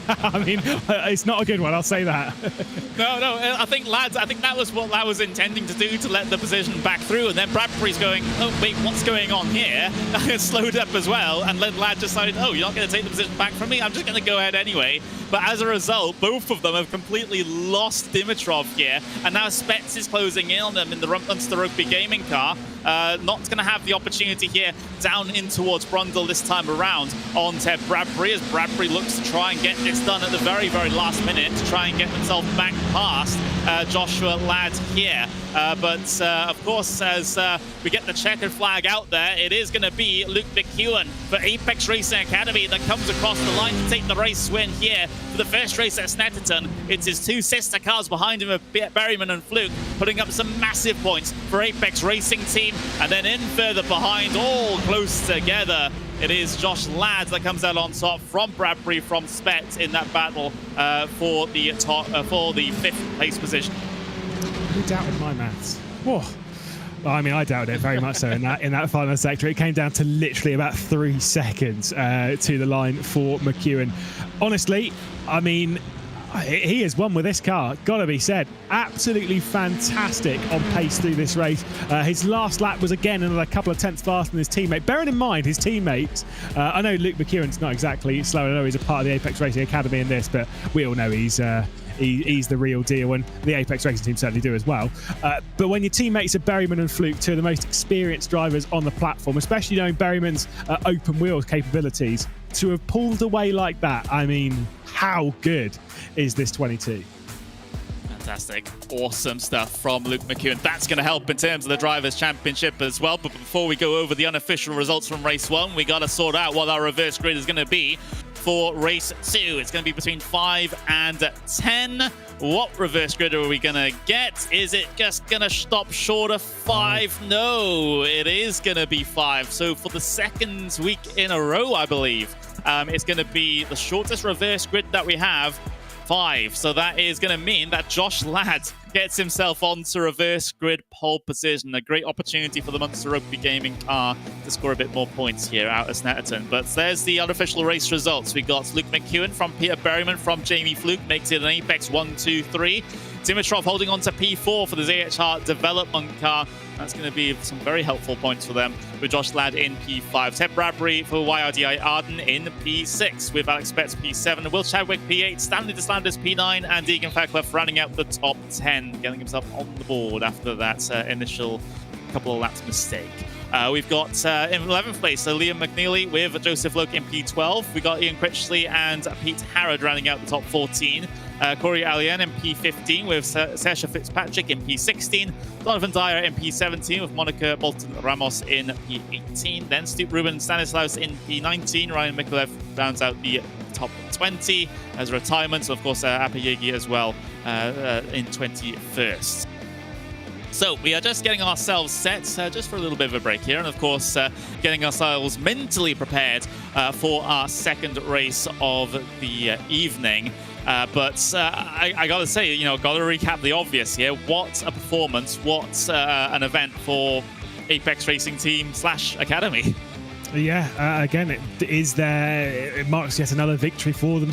I mean, it's not a good one, I'll say that. No, I think that was what Lad was intending to do, to let the position back through, and then Bradbury's going, oh, wait, what's going on here? It slowed up as well, and then Lad decided, oh, you're not going to take the position back from me? I'm just going to go ahead anyway. But as a result, both of them have completely lost Dimitrov here, and now Spets is closing in on them in the Munster Rugby Gaming car. Not going to have the opportunity here down in towards Brundle this time around on Ted Bradbury, as Bradbury looks to try and get this done at the very, very last minute to try and get himself back past Joshua Ladd here. But of course, as we get the checkered flag out there, it is going to be Luke McEwen for Apex Racing Academy that comes across the line to take the race win here for the first race at Snetterton. It's his 2 sister cars behind him of Berryman and Fluke, putting up some massive points for Apex Racing Team. And then in further behind, all close together, it is Josh Ladd that comes out on top from Bradbury from Spet in that battle for the top, for the 5th place position. Who doubted my maths? Whoa. Well, I mean, I doubted it very much so in that final sector. It came down to literally about 3 seconds to the line for McEwen. Honestly, I mean, he has won with this car, gotta be said. Absolutely fantastic on pace through this race. His last lap was again another couple of tenths faster than his teammate. Bearing in mind his teammates, I know Luke McEwen's not exactly slow. I know he's a part of the Apex Racing Academy in this, but we all know he's the real deal, and the Apex Racing team certainly do as well. But when your teammates are Berryman and Fluke, 2 of the most experienced drivers on the platform, especially knowing Berryman's open wheels capabilities, to have pulled away like that, I mean, how good is this 22? Fantastic. Awesome stuff from Luke McEwen. That's going to help in terms of the Drivers' Championship as well. But before we go over the unofficial results from Race 1, we got to sort out what our reverse grid is going to be for Race 2. It's going to be between 5 and 10. What reverse grid are we going to get? Is it just going to stop short of 5? No, it is going to be 5. So for the 2nd week in a row, I believe, it's going to be the shortest reverse grid that we have, 5. So that is going to mean that Josh Ladd gets himself onto reverse grid pole position. A great opportunity for the Munster Rugby Gaming car to score a bit more points here out of Snetterton. But there's the unofficial race results. We got Luke McEwen from Peter Berryman from Jamie Fluke, makes it an Apex 1, 2, 3. Dimitrov holding on to P4 for the ZHR development car. That's going to be some very helpful points for them, with Josh Ladd in P5. Ted Bradbury for YRDI Arden in P6, with Alex Betts P7, Will Chadwick P8, Stanley DeSlanders P9, and Deegan Fairclough rounding out the top 10, getting himself on the board after that initial couple of laps mistake. We've got in 11th place, so Liam McNeely with Joseph Loke in P12. We got Ian Critchley and Pete Harrod rounding out the top 14. Corey Alien in P15 with Sasha Fitzpatrick in P16. Donovan Dyer in P17 with Monica Bolton Ramos in P18. Then Stoop Ruben Stanislaus in P19. Ryan Mikulev rounds out the top 20 as a retirement. So, of course, Apayegi as well in 21st. So we are just getting ourselves set just for a little bit of a break here, and of course getting ourselves mentally prepared for our 2nd race of the evening. But I gotta say, you know, gotta recap the obvious here. What a performance! What an event for Apex Racing Team / Academy. Yeah, again, it marks yet another victory for them.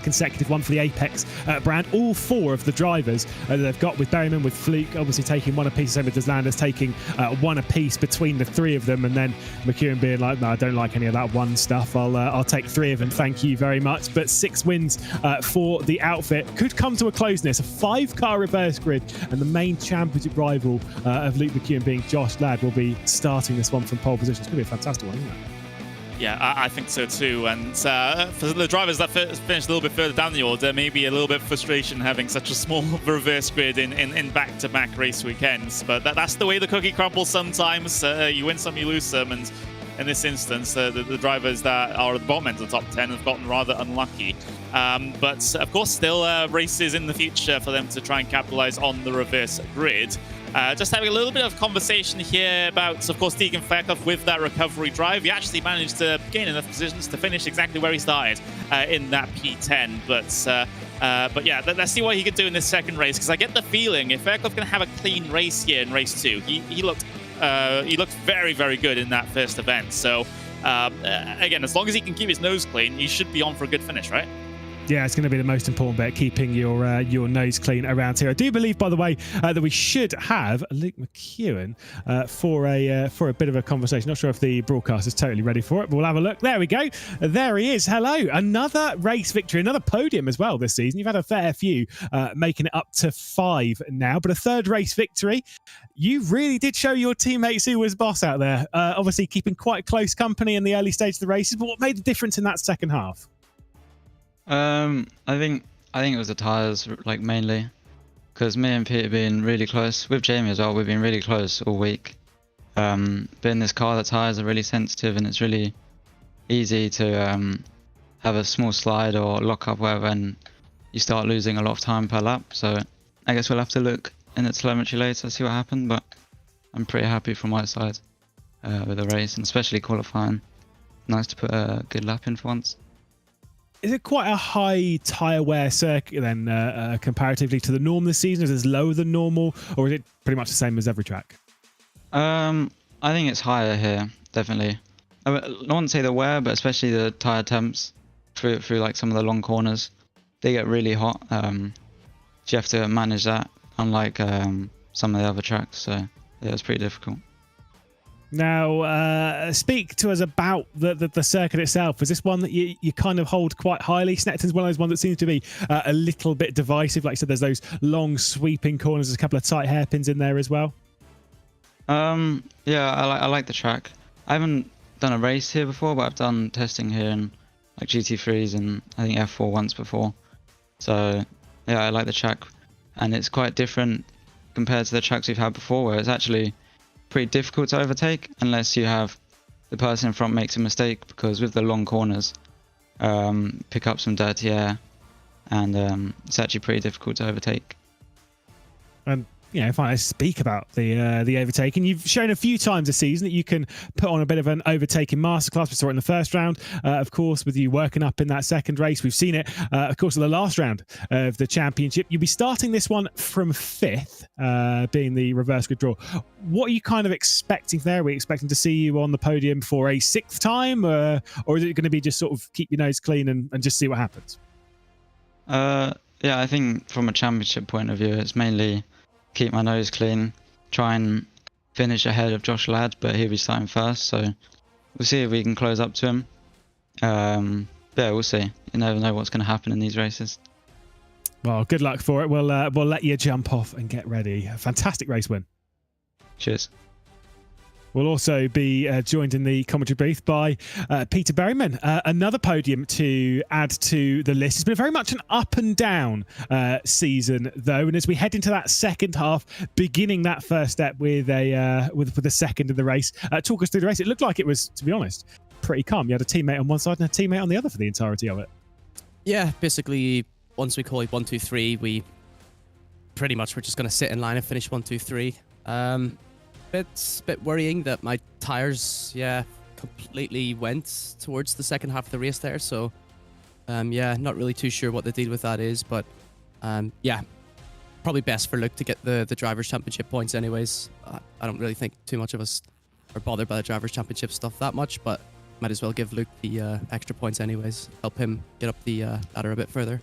consecutive one for the Apex brand. All 4 of the drivers that they've got, with Berryman, with Fluke, obviously taking 1 apiece, same with Deslanders taking 1 apiece between the 3 of them, and then McEwen being like, no, I don't like any of that 1 stuff. I'll take 3 of them, thank you very much. But 6 wins for the outfit. Could come to a closeness. A 5-car reverse grid, and the main championship rival of Luke McEwen being Josh Ladd will be starting this one from pole position. It's going to be a fantastic one, isn't it? Yeah, I think so too. And for the drivers that finished a little bit further down the order, maybe a little bit of frustration having such a small reverse grid in back-to-back race weekends. But that's the way the cookie crumbles sometimes. You win some, you lose some. And in this instance, the drivers that are at the bottom end of the top 10 have gotten rather unlucky. But of course, still races in the future for them to try and capitalize on the reverse grid. Just having a little bit of conversation here about, of course, Deegan Fairclough with that recovery drive. He actually managed to gain enough positions to finish exactly where he started in that P10. But yeah, let's see what he can do in this second race, because I get the feeling if Fairclough can have a clean race here in race 2, he looked very, very good in that first event. So again, as long as he can keep his nose clean, you should be on for a good finish, right? Yeah, it's going to be the most important bit, keeping your nose clean around here. I do believe, by the way, that we should have Luke McEwen for a bit of a conversation. Not sure if the broadcast is totally ready for it, but we'll have a look. There we go. There he is. Hello. Another race victory, another podium as well this season. You've had a fair few, making it up to 5 now, but a 3rd race victory. You really did show your teammates who was boss out there. Obviously keeping quite close company in the early stage of the races, but what made the difference in that second half? I think it was the tyres, like, mainly, because me and Pete have been really close. With Jamie as well, we've been really close all week. But in this car, the tyres are really sensitive, and it's really easy to have a small slide or lock up wherever, and you start losing a lot of time per lap. So I guess we'll have to look in the telemetry later, see what happened. But I'm pretty happy from my side with the race, and especially qualifying. Nice to put a good lap in for once. Is it quite a high tyre wear circuit then, comparatively to the norm this season? Is it lower than normal, or is it pretty much the same as every track? I think it's higher here, definitely. I wouldn't say the wear, but especially the tyre temps through like some of the long corners. They get really hot. So you have to manage that, unlike some of the other tracks. So yeah, it's pretty difficult. Now, speak to us about the circuit itself. Is this one that you kind of hold quite highly? Snetterton's one of those ones that seems to be a little bit divisive. Like I said, there's those long sweeping corners. There's a couple of tight hairpins in there as well. Yeah, I like the track. I haven't done a race here before, but I've done testing here in like GT3s and I think F4 once before. So yeah, I like the track, and it's quite different compared to the tracks we've had before, where it's actually pretty difficult to overtake unless you have the person in front makes a mistake, because with the long corners pick up some dirty air, and it's actually pretty difficult to overtake. And if I speak about the overtaking, you've shown a few times this season that you can put on a bit of an overtaking masterclass. We saw it in the first round, of course, with you working up in that second race. We've seen it, of course, in the last round of the championship. You'll be starting this one from 5th, being the reverse grid draw. What are you kind of expecting there? Are we expecting to see you on the podium for a 6th time, or is it going to be just sort of keep your nose clean and just see what happens? Yeah, I think from a championship point of view, it's mainly keep my nose clean, try and finish ahead of Josh Ladd, but he'll be starting first, so we'll see if we can close up to him. Yeah, we'll see. You never know what's going to happen in these races. Well, good luck for it. We'll let you jump off and get ready. A fantastic race win. Cheers. We'll also be joined in the commentary booth by Peter Berryman. Another podium to add to the list. It's been very much an up and down season, though. And as we head into that second half, beginning that first step with the second in the race, talk us through the race. It looked like it was, to be honest, pretty calm. You had a teammate on one side and a teammate on the other for the entirety of it. Yeah, basically, once we call it 1, 2, 3, we pretty much were just going to sit in line and finish 1, 2, 3. It's a bit worrying that my tires, completely went towards the second half of the race there. So, not really too sure what the deal with that is. But, probably best for Luke to get the Drivers' Championship points anyways. I don't really think too much of us are bothered by the Drivers' Championship stuff that much. But might as well give Luke the extra points anyways. Help him get up the ladder a bit further.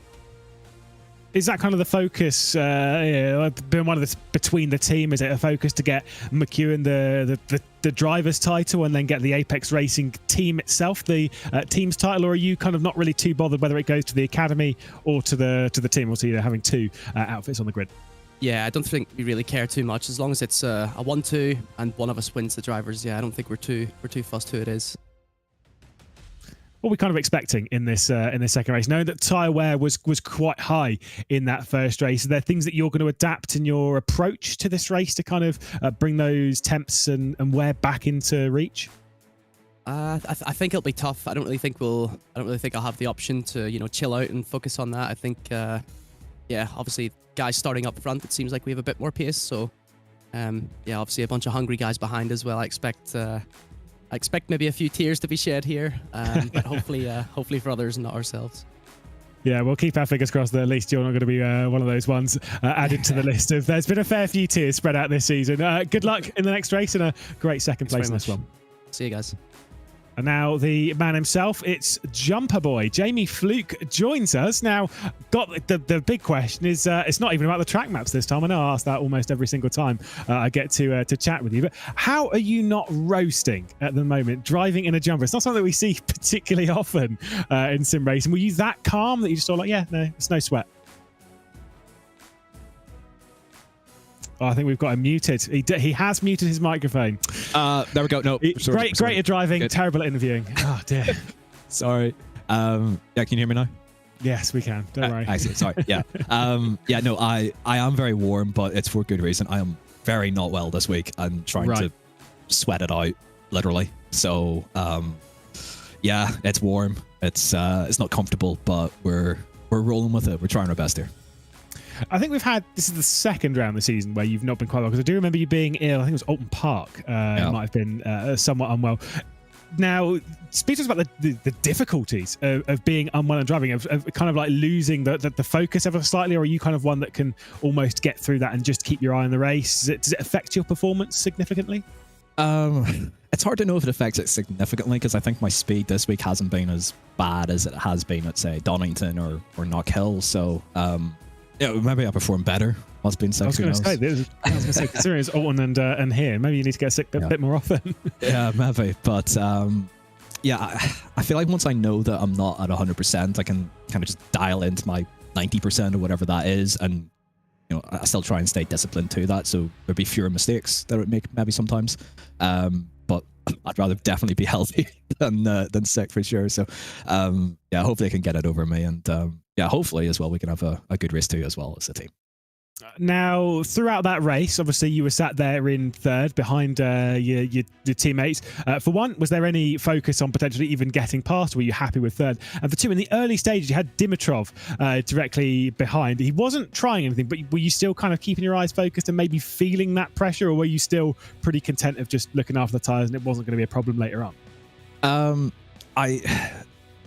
Is that kind of the focus? Been one of the between the team. Is it a focus to get McEwen the driver's title and then get the Apex Racing team itself the team's title, or are you kind of not really too bothered whether it goes to the academy or to the team? Also, having two outfits on the grid. Yeah, I don't think we really care too much as long as it's a 1-2 and one of us wins the drivers. Yeah, I don't think we're too fussed who it is. What are we kind of expecting in this second race, knowing that tyre wear was quite high in that first race? Are there things that you're going to adapt in your approach to this race to kind of bring those temps and wear back into reach? I think it'll be tough. I don't really think I'll have the option to chill out and focus on that. I think yeah, obviously guys starting up front, it seems like we have a bit more pace. So yeah, obviously a bunch of hungry guys behind as well. I expect maybe a few tears to be shed here, but hopefully for others and not ourselves. Yeah, we'll keep our fingers crossed that at least you're not going to be one of those ones added to the list. There's been a fair few tears spread out this season. Good luck in the next race and a great second place in this one. See you guys. And now the man himself, it's Jumper Boy. Jamie Fluke joins us. Now, got the big question is, it's not even about the track maps this time. I know I ask that almost every single time I get to chat with you. But how are you not roasting at the moment, driving in a jumper? It's not something that we see particularly often in sim racing. Were you that calm that you just thought, like, yeah, no, it's no sweat? Oh, I think we've got him muted. He has muted his microphone. There we go. No, sorry. Great at driving, good. Terrible at interviewing. Oh dear. Sorry. Yeah, can you hear me now? Yes, we can. Don't worry. Excellent. Sorry. Yeah. Yeah. No, I am very warm, but it's for good reason. I am very not well this week. I'm trying to sweat it out, literally. So, yeah, it's warm. It's not comfortable, but we're rolling with it. We're trying our best here. I think this is the second round of the season where you've not been quite well, because I do remember you being ill. I think it was Alton Park. Yeah. It might have been somewhat unwell. Now, speak to us about the difficulties of being unwell and driving, of kind of like losing the focus ever slightly, or are you kind of one that can almost get through that and just keep your eye on the race? Does it affect your performance significantly? It's hard to know if it affects it significantly, because I think my speed this week hasn't been as bad as it has been at, say, Donington or Knock Hill. So, yeah, maybe I perform better. What's been said? I was going to say, considering it's Alton and here, maybe you need to get sick a bit more often. Yeah, maybe. But yeah, I feel like once I know that I'm not at 100%, I can kind of just dial into my 90% or whatever that is, and I still try and stay disciplined to that. So there'd be fewer mistakes that I would make maybe sometimes. But I'd rather definitely be healthy than sick for sure. So yeah, hopefully I can get it over me, and yeah, hopefully as well we can have a good race too as well as a team. Now, throughout that race, obviously you were sat there in third behind your teammates. For one, was there any focus on potentially even getting past? Or were you happy with third? And for two, in the early stages, you had Dimitrov directly behind. He wasn't trying anything, but were you still kind of keeping your eyes focused and maybe feeling that pressure, or were you still pretty content of just looking after the tyres and it wasn't going to be a problem later on?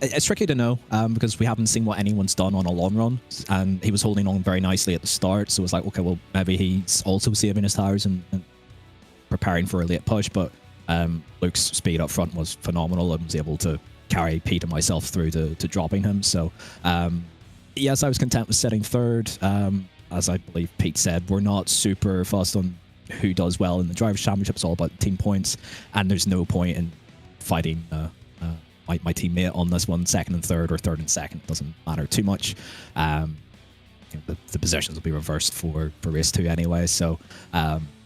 It's tricky to know because we haven't seen what anyone's done on a long run, and he was holding on very nicely at the start, so it's like, okay, well, maybe he's also saving his tires and preparing for a late push. But Luke's speed up front was phenomenal and was able to carry Pete and myself through to dropping him. So yes, I was content with sitting third. As I believe Pete said, we're not super fussed on who does well in the Drivers' Championship. It's all about team points, and there's no point in fighting my teammate on this one, second and third or third and second. It doesn't matter too much. The positions will be reversed for race 2 anyway. So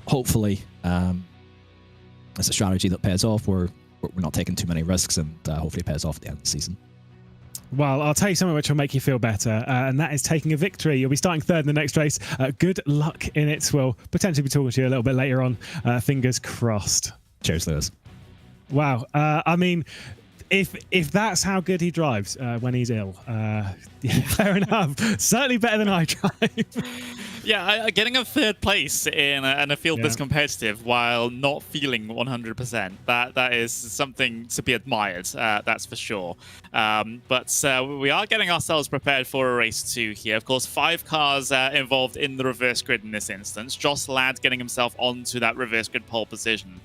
hopefully it's a strategy that pays off. We're not taking too many risks, and hopefully it pays off at the end of the season. Well, I'll tell you something which will make you feel better, and that is taking a victory. You'll be starting third in the next race. Good luck in it. We'll potentially be talking to you a little bit later on. Fingers crossed. Cheers, Lewis. Wow. I mean, if that's how good he drives when he's ill, yeah, fair enough. Certainly better than I drive. Yeah, getting a third place in a field that's competitive while not feeling 100%, that is something to be admired, that's for sure. But we are getting ourselves prepared for a race 2 here. Of course, 5 cars involved in the reverse grid in this instance. Josh Ladd getting himself onto that reverse grid pole position.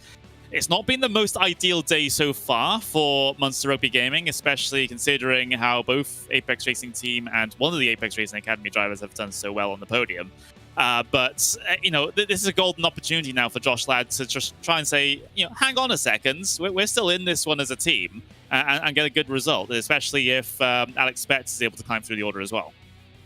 it's not been the most ideal day so far for Munster Rugby Gaming, especially considering how both Apex Racing Team and one of the Apex Racing Academy drivers have done so well on the podium. But you know, this is a golden opportunity now for Josh Ladd to just try and say, you know, hang on a second, we're still in this one as a team, and get a good result, especially if Alex Betts is able to climb through the order as well.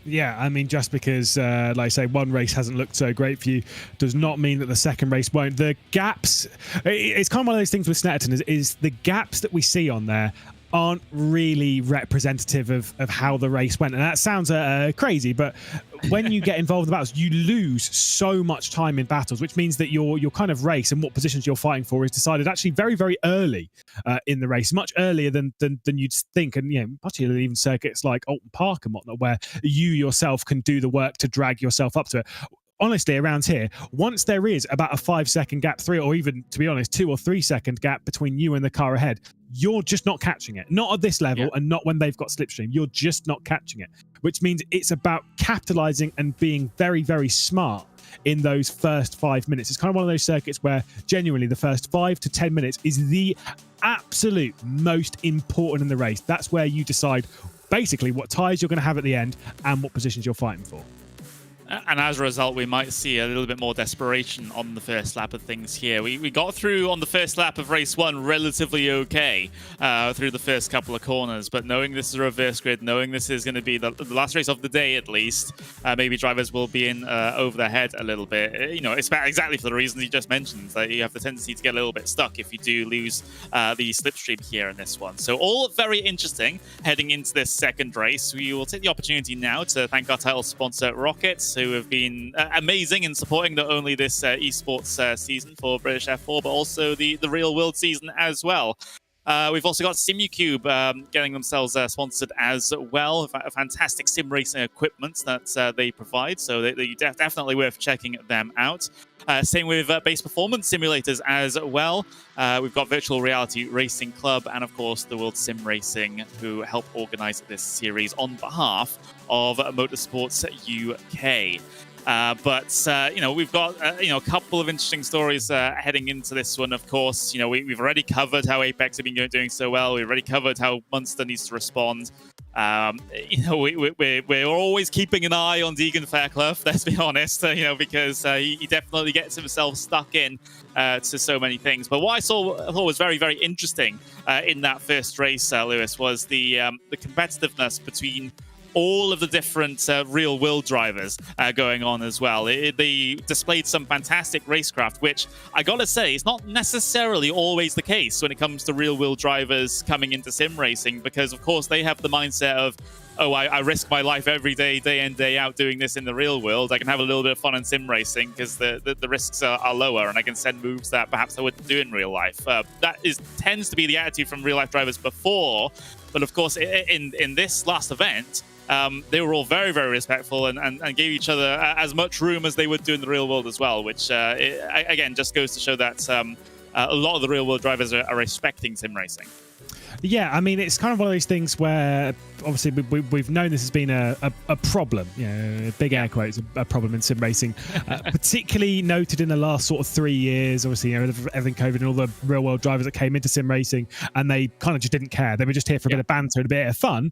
Yeah, I mean, just because, like I say, one race hasn't looked so great for you does not mean that the second race won't. The gaps, it's kind of one of those things with Snetterton, is the gaps that we see on there aren't really representative of how the race went. And that sounds crazy, but when you get involved in battles, you lose so much time in battles, which means that your kind of race and what positions you're fighting for is decided actually very, very early in the race, much earlier than you'd think. And, you know, particularly even circuits like Alton Park and whatnot, where you yourself can do the work to drag yourself up to it. Honestly, around here, once there is about a 5-second gap, 3 or even, to be honest, 2 or 3 second gap between you and the car ahead, you're just not catching it. Not at this level, and not when they've got slipstream. You're just not catching it, which means it's about capitalizing and being very, very smart in those first 5 minutes. It's kind of one of those circuits where genuinely the first 5 to 10 minutes is the absolute most important in the race. That's where you decide basically what tyres you're going to have at the end and what positions you're fighting for. And as a result, we might see a little bit more desperation on the first lap of things here. We got through on the first lap of race 1 relatively okay through the first couple of corners, but knowing this is a reverse grid, knowing this is going to be the last race of the day at least, maybe drivers will be in over their head a little bit. You know, it's exactly for the reasons you just mentioned, that you have the tendency to get a little bit stuck if you do lose the slipstream here in this one. So all very interesting heading into this second race. We will take the opportunity now to thank our title sponsor, ROKiT, who have been amazing in supporting not only this esports season for British F4, but also the real world season as well. We've also got SimuCube getting themselves sponsored as well. Fantastic sim racing equipment that they provide, so they're definitely worth checking them out. Same with base performance simulators as well. We've got Virtual Reality Racing Club and, of course, the World Sim Racing, who help organise this series on behalf of Motorsports UK. But you know, we've got you know, a couple of interesting stories heading into this one. Of course, you know, we've already covered how Apex have been doing so well. We've already covered how Munster needs to respond. You know, we're always keeping an eye on Deegan Fairclough, let's be honest, you know, because he definitely gets himself stuck in to so many things. But what I thought was very, very interesting in that first race, Lewis, was the competitiveness between all of the different real-world drivers going on as well. They displayed some fantastic racecraft, which I gotta say is not necessarily always the case when it comes to real-world drivers coming into sim racing, because of course they have the mindset of, oh, I risk my life every day, day in, day out doing this in the real world. I can have a little bit of fun in sim racing because the risks are lower, and I can send moves that perhaps I wouldn't do in real life. That tends to be the attitude from real-life drivers before, but of course in this last event, they were all very, very respectful and gave each other as much room as they would do in the real world as well, which, again, just goes to show that a lot of the real world drivers are respecting sim racing. Yeah, I mean, it's kind of one of those things where obviously we've known this has been a problem, you know, big air quotes, a problem in sim racing, particularly noted in the last sort of 3 years. Obviously, you know, everything COVID and all the real world drivers that came into sim racing, and they kind of just didn't care. They were just here for a bit of banter and a bit of fun,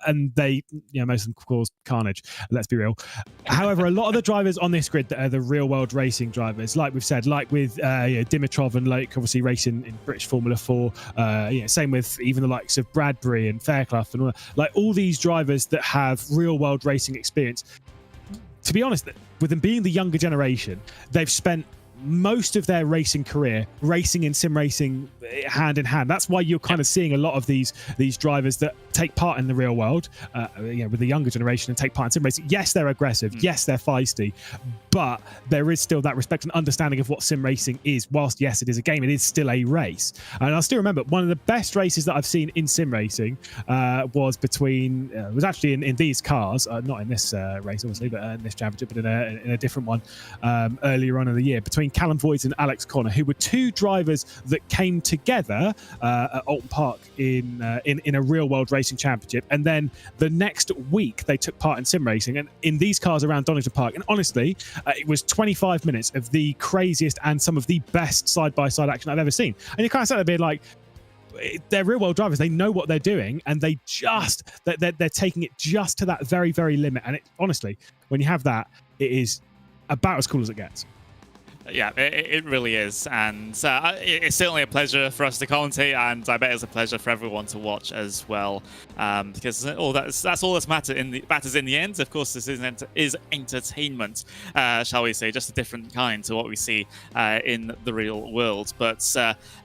and they, you know, most of them caused carnage. Let's be real. However, a lot of the drivers on this grid that are the real world racing drivers, like we've said, like with you know, Dimitrov and Loke, obviously racing in British Formula 4. You know, same with even the likes of Bradbury and Fairclough and all that. Like all these drivers that have real world racing experience, to be honest, with them being the younger generation, they've spent most of their racing career racing in sim racing hand in hand. That's why you're kind of seeing a lot of these drivers that take part in the real world, you know, with the younger generation and take part in sim racing. Yes, they're aggressive. Yes, they're feisty, but there is still that respect and understanding of what sim racing is. Whilst yes, it is a game, it is still a race. And I still remember one of the best races that I've seen in sim racing was between was actually in these cars, not in this race obviously, but in this championship, but in a different one earlier on in the year, between Callum Voigt and Alex Connor, who were two drivers that came together at Alton Park in a real world race Racing Championship, and then the next week they took part in sim racing and in these cars around Donington Park. And honestly, it was 25 minutes of the craziest and some of the best side-by-side action I've ever seen. And you kind of sat there being like, they're real-world drivers. They know what they're doing, and they're taking it just to that very, very limit. And honestly, when you have that, it is about as cool as it gets. Yeah, it really is, and it's certainly a pleasure for us to commentate, and I bet it's a pleasure for everyone to watch as well, because that's all that matters in the end. Of course, this is entertainment, shall we say, just a different kind to what we see in the real world. But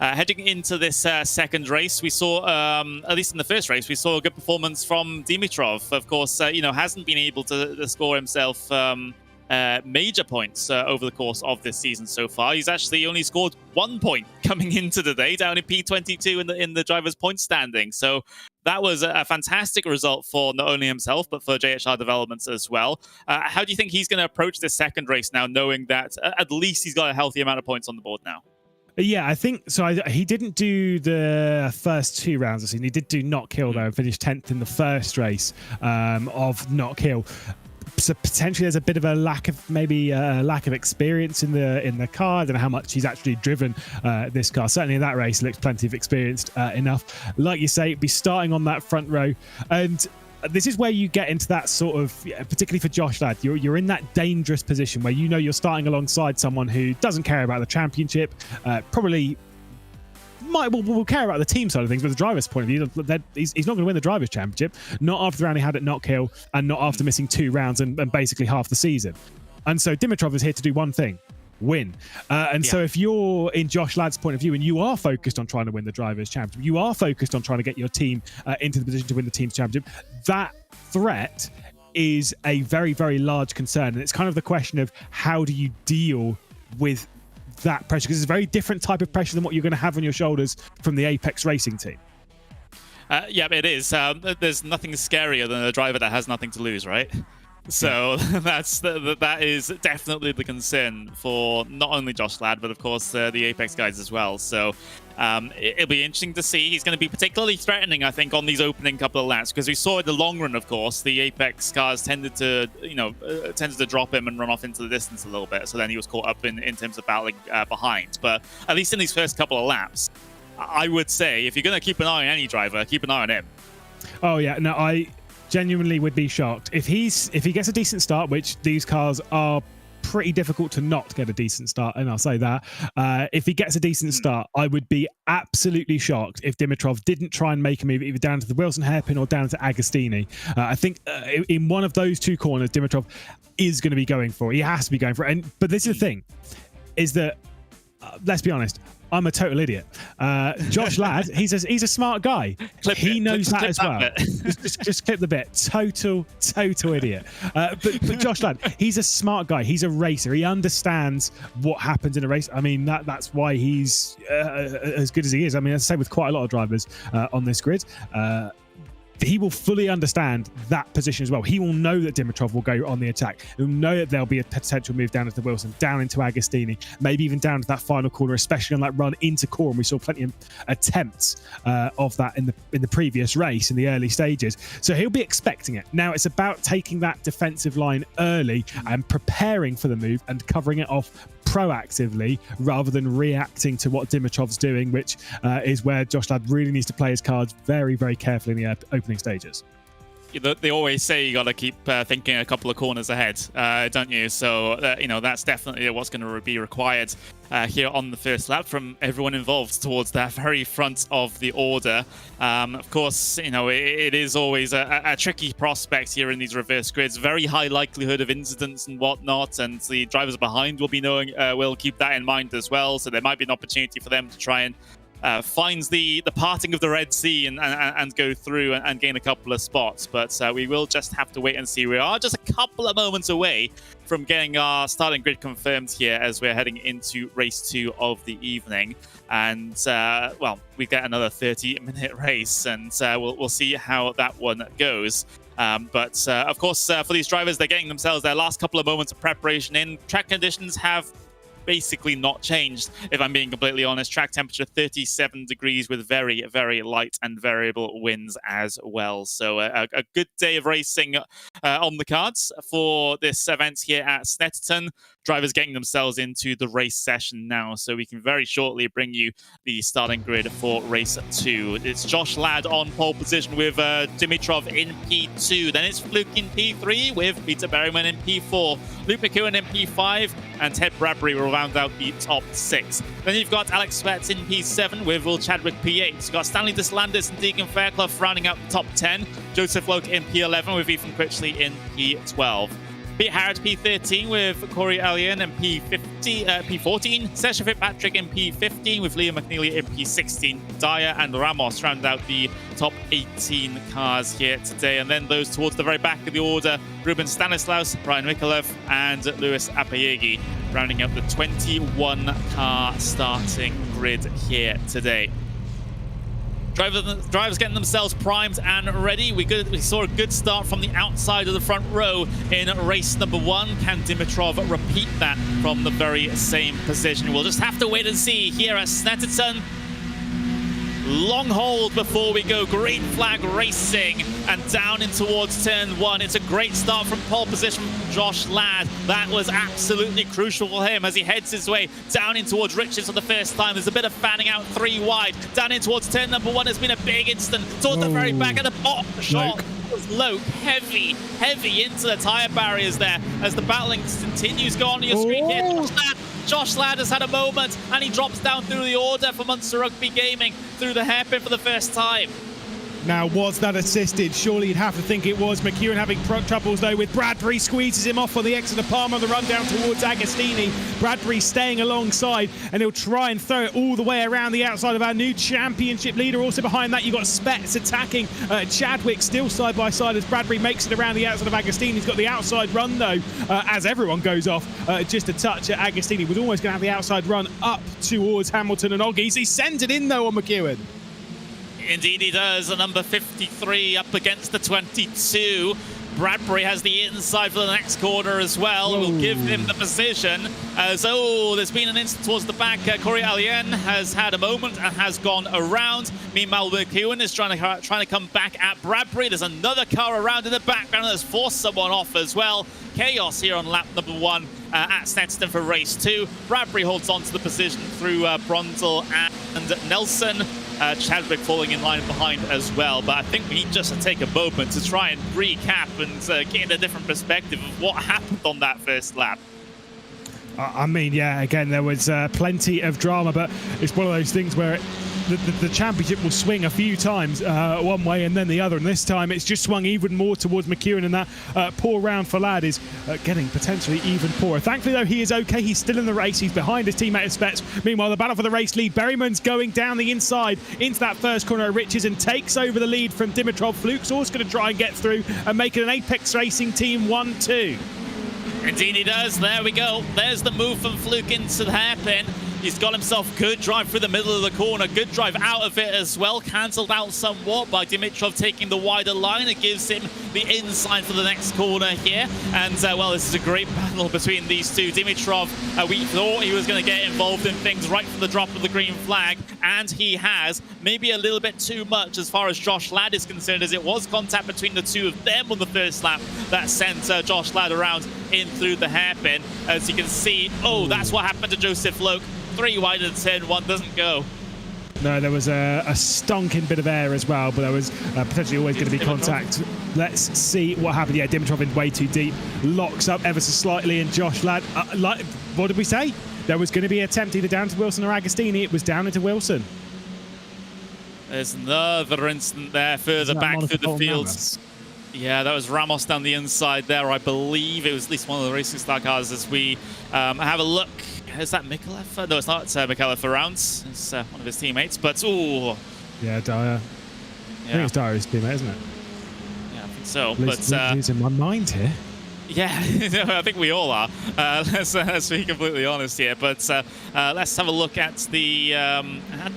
heading into this second race, we saw, at least in the first race, we saw a good performance from Dimitrov. Of course, hasn't been able to score himself major points over the course of this season so far. He's actually only scored 1 point coming into the day, down in P22 in the drivers' point standing. So that was a fantastic result for not only himself, but for JHR Developments as well. How do you think he's going to approach this second race now, knowing that at least he's got a healthy amount of points on the board now? Yeah, I think so. He didn't do the first 2 rounds of the season. He did do not kill though, and finished 10th in the first race of not kill. So potentially there's a bit of a lack of experience in the car. I don't know how much he's actually driven this car. Certainly in that race, he looks plenty of experienced enough. Like you say, be starting on that front row, and this is where you get into that sort of, particularly for Josh Ladd, you're in that dangerous position where you're starting alongside someone who doesn't care about the championship, probably will care about the team side of things, but the driver's point of view, he's not going to win the drivers' championship, not after the round he had at not kill, and not after missing 2 rounds and basically half the season. And so Dimitrov is here to do one thing: win. So if you're in Josh Ladd's point of view and you are focused on trying to win the drivers' championship, you are focused on trying to get your team into the position to win the team's championship, that threat is a very, very large concern. And it's kind of the question of how do you deal with that pressure, because it's a very different type of pressure than what you're going to have on your shoulders from the Apex Racing team. Yeah, it is. There's nothing scarier than a driver that has nothing to lose, right? So that is definitely the concern for not only Josh Ladd, but of course the Apex guys as well. So it'll be interesting to see. He's going to be particularly threatening, I think, on these opening couple of laps, because we saw in the long run, of course, the Apex cars tended to drop him and run off into the distance a little bit. So then he was caught up in terms of battling behind. But at least in these first couple of laps, I would say if you're going to keep an eye on any driver, keep an eye on him. Oh yeah, no, I genuinely would be shocked if he gets a decent start, which these cars are pretty difficult to not get a decent start, and I'll say that. If he gets a decent start, I would be absolutely shocked if Dimitrov didn't try and make a move either down to the Wilson hairpin or down to Agostini. I think in one of those 2 corners, Dimitrov is going to be going for it. He has to be going for it. But this is the thing, is that let's be honest, I'm a total idiot. Josh Ladd, he's a smart guy. He knows that as well. just clip the bit. Total idiot. But Josh Ladd, he's a smart guy. He's a racer. He understands what happens in a race. I mean, that's why he's as good as he is. I mean, as I say, with quite a lot of drivers on this grid. He will fully understand that position as well. He will know that Dimitrov will go on the attack. He'll know that there'll be a potential move down into Wilson, down into Agostini, maybe even down to that final corner, especially on that run into core. And we saw plenty of attempts of that in the previous race in the early stages. So he'll be expecting it. Now it's about taking that defensive line early and preparing for the move and covering it off proactively rather than reacting to what Dimitrov's doing, which is where Josh Ladd really needs to play his cards very, very carefully in the opening stages. They always say you got to keep thinking a couple of corners ahead, don't you? So, that's definitely what's going to be required here on the first lap from everyone involved towards that very front of the order. Of course, it is always a tricky prospect here in these reverse grids. Very high likelihood of incidents and whatnot, and the drivers behind will keep that in mind as well. So there might be an opportunity for them to try and finds the parting of the Red Sea and go through and gain a couple of spots. But we will just have to wait and see. We are just a couple of moments away from getting our starting grid confirmed here as we're heading into race 2 of the evening. And, we get another 30-minute race, and we'll see how that one goes. But of course, for these drivers, they're getting themselves their last couple of moments of preparation in. Track conditions have basically not changed, if I'm being completely honest. Track temperature 37 degrees with very, very light and variable winds as well. So a good day of racing on the cards for this event here at Snetterton. Drivers getting themselves into the race session now, so we can very shortly bring you the starting grid for race 2. It's Josh Ladd on pole position with Dimitrov in P2. Then it's Fluke in P3 with Peter Berryman in P4, Luke McEwen in P5, and Ted Bradbury will round out the top 6. Then you've got Alex Spets in P7 with Will Chadwick P8. You've got Stanley Deslandis and Deegan Fairclough rounding out the top 10. Joseph Loke in P11 with Ethan Critchley in P12. Pete Harrod P13 with Corey Allian in P14. Sesha Fitzpatrick in P15 with Liam McNeely in P16. Dyer and Ramos round out the top 18 cars here today. And then those towards the very back of the order, Ruben Stanislaus, Ryan Mikolev, and Lewis Apayegi rounding out the 21 car starting grid here today. Drivers getting themselves primed and ready. We saw a good start from the outside of the front row in race number 1. Can Dimitrov repeat that from the very same position? We'll just have to wait and see here at Snetterton. Long hold before we go. Green flag racing and down in towards turn 1. It's a great start from pole position from Josh Ladd. That was absolutely crucial for him as he heads his way down in towards Richards for the first time. There's a bit of fanning out 3 wide. Down in towards turn number 1 has been a big instant. Towards the very back of the bottom shot. Loke heavy into the tyre barriers there as the battling continues. Go on your screen here. Josh Ladd has had a moment and he drops down through the order for Munster Rugby Gaming through the hairpin for the first time. Now, was that assisted? Surely you'd have to think it was. McEwen having troubles, though, with Bradbury. Squeezes him off on the exit of Palmer on the run down towards Agostini. Bradbury staying alongside, and he'll try and throw it all the way around the outside of our new championship leader. Also behind that, you've got Spets attacking Chadwick, still side by side as Bradbury makes it around the outside of Agostini. He's got the outside run, though, as everyone goes off just a touch. Agostini was almost going to have the outside run up towards Hamilton and Oggies. He sends it in, though, on McEwen. Indeed he does. The number 53 up against the 22. Bradbury has the inside for the next corner as well. We'll give him the position. There's been an instant towards the back. Corey Allian has had a moment and has gone around. Meanwhile, McEwen is trying to come back at Bradbury. There's another car around in the background that's forced someone off as well. Chaos here on lap number 1 at Snetterton for race 2. Bradbury holds on to the position through Brundle and Nelson. Chadwick falling in line behind as well, but I think we need just to take a moment to try and recap and get a different perspective of what happened on that first lap. I mean, yeah, again, there was plenty of drama, but it's one of those things where the championship will swing a few times one way and then the other, and this time it's just swung even more towards McEwen, and that poor round for Ladd is getting potentially even poorer. Thankfully, though, he is okay. He's still in the race. He's behind his teammate Spets. Meanwhile, the battle for the race lead. Berryman's going down the inside into that first corner of Riches and takes over the lead from Dimitrov. Fluke's also going to try and get through and make it an Apex Racing team 1-2. Indeed he does. There we go. There's the move from Fluke into the hairpin. He's got himself good drive through the middle of the corner. Good drive out of it as well. Cancelled out somewhat by Dimitrov taking the wider line. It gives him the inside for the next corner here. And, well, this is a great battle between these two. Dimitrov, we thought he was going to get involved in things right from the drop of the green flag. And he has. Maybe a little bit too much as far as Josh Ladd is concerned, as it was contact between the two of them on the first lap that sent Josh Ladd around in through the hairpin. As you can see, that's what happened to Joseph Loke. 3 wide and turn 1 doesn't go. No, there was a stonking bit of air as well, but there was potentially always going to be contact. Let's see what happened. Yeah, Dimitrov in way too deep. Locks up ever so slightly, and Josh Ladd, what did we say? There was going to be an attempt either down to Wilson or Agostini. It was down into Wilson. There's another instant there further back through the fields. Yeah, that was Ramos down the inside there. I believe it was at least one of the Racing Star cars as we have a look. Is that Mikolev? No, it's not. It's Mikolev around. It's one of his teammates. But, yeah, Dyer. I think it's Dyer's teammate, isn't it? Yeah, I think so. Losing my mind here. Yeah, I think we all are. Let's be completely honest here. But let's have a look at the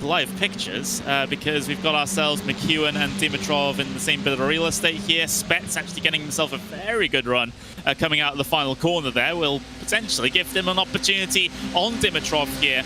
live pictures because we've got ourselves McEwen and Dimitrov in the same bit of real estate here. Spets actually getting himself a very good run coming out of the final corner there will potentially give them an opportunity on Dimitrov here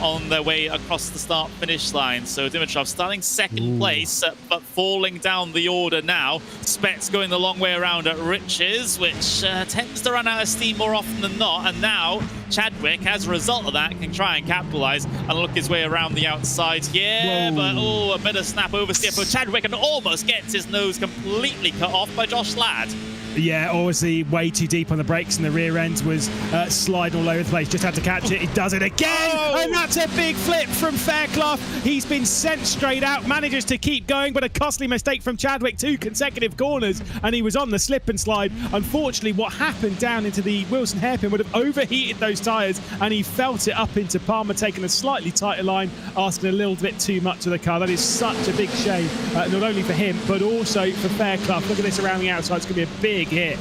on their way across the start-finish line. So Dimitrov starting second place, but falling down the order now. Spets going the long way around at Riches, which tends to run out of steam more often than not. And now Chadwick, as a result of that, can try and capitalize and look his way around the outside here. But a bit of snap oversteer for Chadwick, and almost gets his nose completely cut off by Josh Ladd. Yeah, obviously way too deep on the brakes, and the rear end was sliding all over the place. Just had to catch it. He does it again, and that's a big flip from Fairclough. He's been sent straight out, manages to keep going, but a costly mistake from Chadwick. 2 consecutive corners, and he was on the slip and slide. Unfortunately, what happened down into the Wilson hairpin would have overheated those tyres, and he felt it up into Palmer, taking a slightly tighter line, asking a little bit too much of the car. That is such a big shame, not only for him, but also for Fairclough. Look at this around the outside. It's going to be a big hit.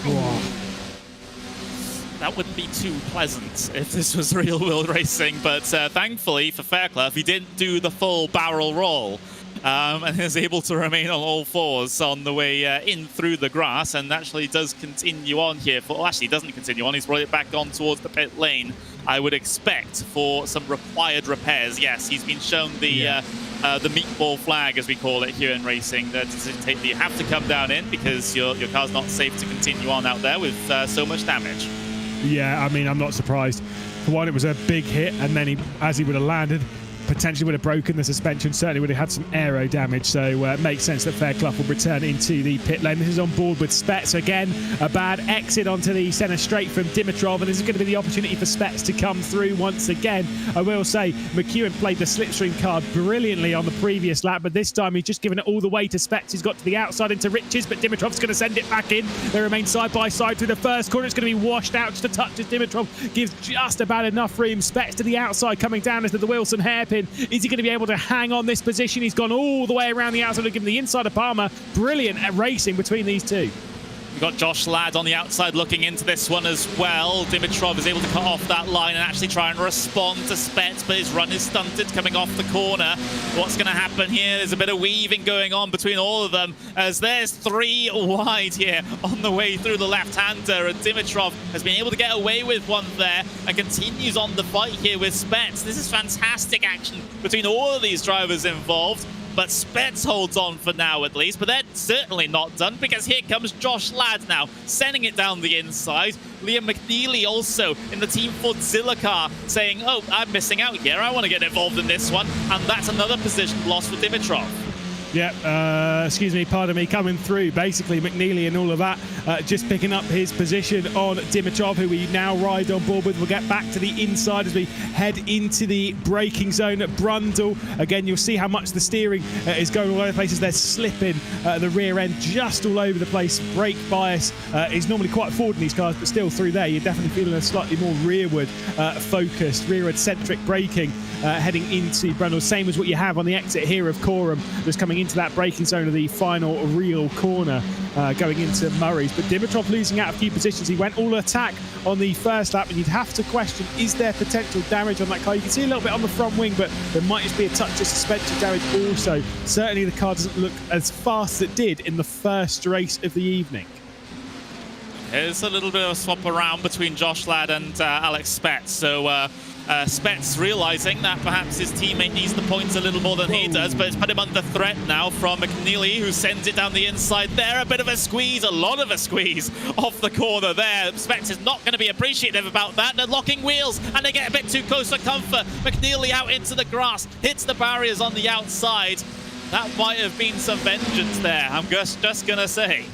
Whoa. That wouldn't be too pleasant if this was real world racing, but thankfully for Fairclough, he didn't do the full barrel roll. And is able to remain on all fours on the way in through the grass, and actually does continue on here. Well, actually, doesn't continue on. He's brought it back on towards the pit lane, I would expect, for some required repairs. Yes, he's been shown the meatball flag, as we call it here in racing, that you have to come down in because your car's not safe to continue on out there with so much damage. Yeah, I mean, I'm not surprised. For one, it was a big hit, and then as he would have landed, potentially would have broken the suspension, certainly would have had some aero damage, so it makes sense that Fairclough will return into the pit lane. This is on board with Spets. Again, a bad exit onto the centre straight from Dimitrov, and this is going to be the opportunity for Spets to come through once again. I will say, McEwen played the slipstream card brilliantly on the previous lap, but this time he's just given it all the way to Spets. He's got to the outside into Riches, but Dimitrov's going to send it back in. They remain side by side through the first corner. It's going to be washed out just a touch as Dimitrov gives just about enough room. Spets to the outside, coming down into the Wilson hairpin. Is he going to be able to hang on this position? He's gone all the way around the outside and given the inside of Palmer. Brilliant at racing between these two. We've got Josh Ladd on the outside looking into this one as well. Dimitrov is able to cut off that line and actually try and respond to Spets, but his run is stunted coming off the corner. What's going to happen here? There's a bit of weaving going on between all of them, as there's 3 wide here on the way through the left-hander, and Dimitrov has been able to get away with one there and continues on the fight here with Spets. This is fantastic action between all of these drivers involved. But Spets holds on for now at least, but they're certainly not done, because here comes Josh Ladd now, sending it down the inside. Liam McNeely also in the Team Fordzilla car saying, oh, I'm missing out here, I want to get involved in this one, and that's another position lost for Dimitrov. Yeah, excuse me, pardon me, coming through. Basically, McNeely and all of that, just picking up his position on Dimitrov, who we now ride on board with. We'll get back to the inside as we head into the braking zone at Brundle. Again, you'll see how much the steering is going all over the place as they're slipping the rear end just all over the place. Brake bias is normally quite forward in these cars, but still through there, you're definitely feeling a slightly more rearward focused, rearward centric braking heading into Brundle. Same as what you have on the exit here of Coram, just coming into that braking zone of the final real corner going into Murray's. But Dimitrov losing out a few positions. He went all attack on the first lap, and you'd have to question, is there potential damage on that car? You can see a little bit on the front wing, but there might just be a touch of suspension damage also. Certainly the car doesn't look as fast as it did in the first race of the evening. There's a little bit of a swap around between Josh Ladd and Alex Spets. So Spets realizing that perhaps his teammate needs the points a little more than he does, but it's put him under threat now from McNeely, who sends it down the inside there. A bit of a squeeze, a lot of a squeeze off the corner there. Spets is not going to be appreciative about that. They're locking wheels and they get a bit too close for comfort. McNeely out into the grass, hits the barriers on the outside. That might have been some vengeance there, I'm just going to say.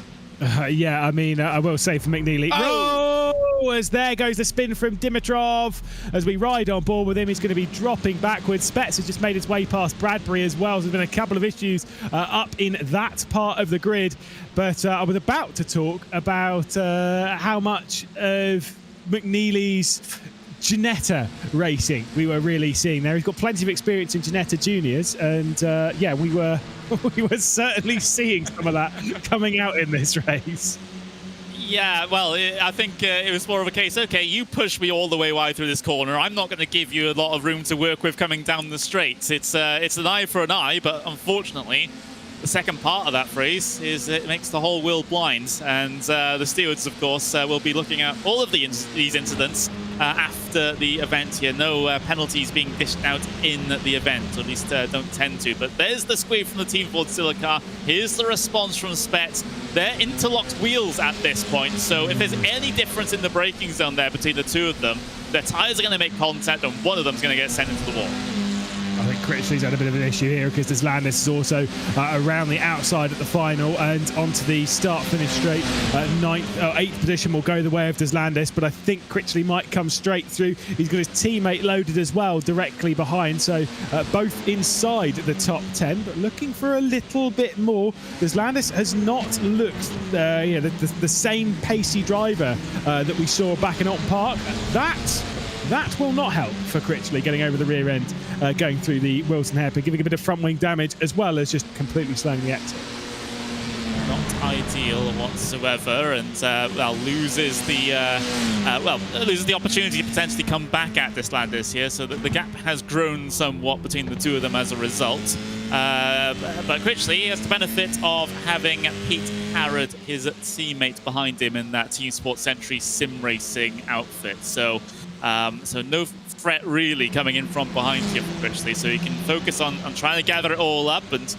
Yeah, I mean, I will say for McNeely. Oh, as there goes the spin from Dimitrov. As we ride on board with him, he's going to be dropping backwards. Spets has just made his way past Bradbury as well. So there's been a couple of issues up in that part of the grid. But I was about to talk about how much of McNeely's Ginetta racing we were really seeing there. He's got plenty of experience in Ginetta Juniors, and yeah, we were certainly seeing some of that coming out in this race. Yeah, well, I think it was more of a case, okay, you push me all the way wide through this corner. I'm not going to give you a lot of room to work with coming down the straight. It's an eye for an eye, but unfortunately, the second part of that phrase is it makes the whole world blind, and the stewards, of course, will be looking at all of these incidents after the event here. No penalties being dished out in the event, or at least don't tend to. But there's the squeak from the Team Fordzilla car. Here's the response from Spets. They're interlocked wheels at this point, so if there's any difference in the braking zone there between the two of them, their tyres are going to make contact, and one of them's going to get sent into the wall. I think Critchley's had a bit of an issue here because Deslandis is also around the outside at the final and onto the start-finish straight. 8th position will go the way of Deslandis, but I think Critchley might come straight through. He's got his teammate loaded as well, directly behind, so both inside the top 10, but looking for a little bit more. Deslandis has not looked the same pacey driver that we saw back in Alton Park. That will not help for Critchley getting over the rear end, going through the Wilson hairpin, giving a bit of front wing damage as well as just completely slowing the exit. Not ideal whatsoever, and loses the opportunity to potentially come back at this Landis here, so that the gap has grown somewhat between the two of them as a result. But Critchley has the benefit of having Pete Harrod, his teammate, behind him in that Team Sports Century sim racing outfit. So no threat really coming in from behind here for Critchley, so he can focus on trying to gather it all up and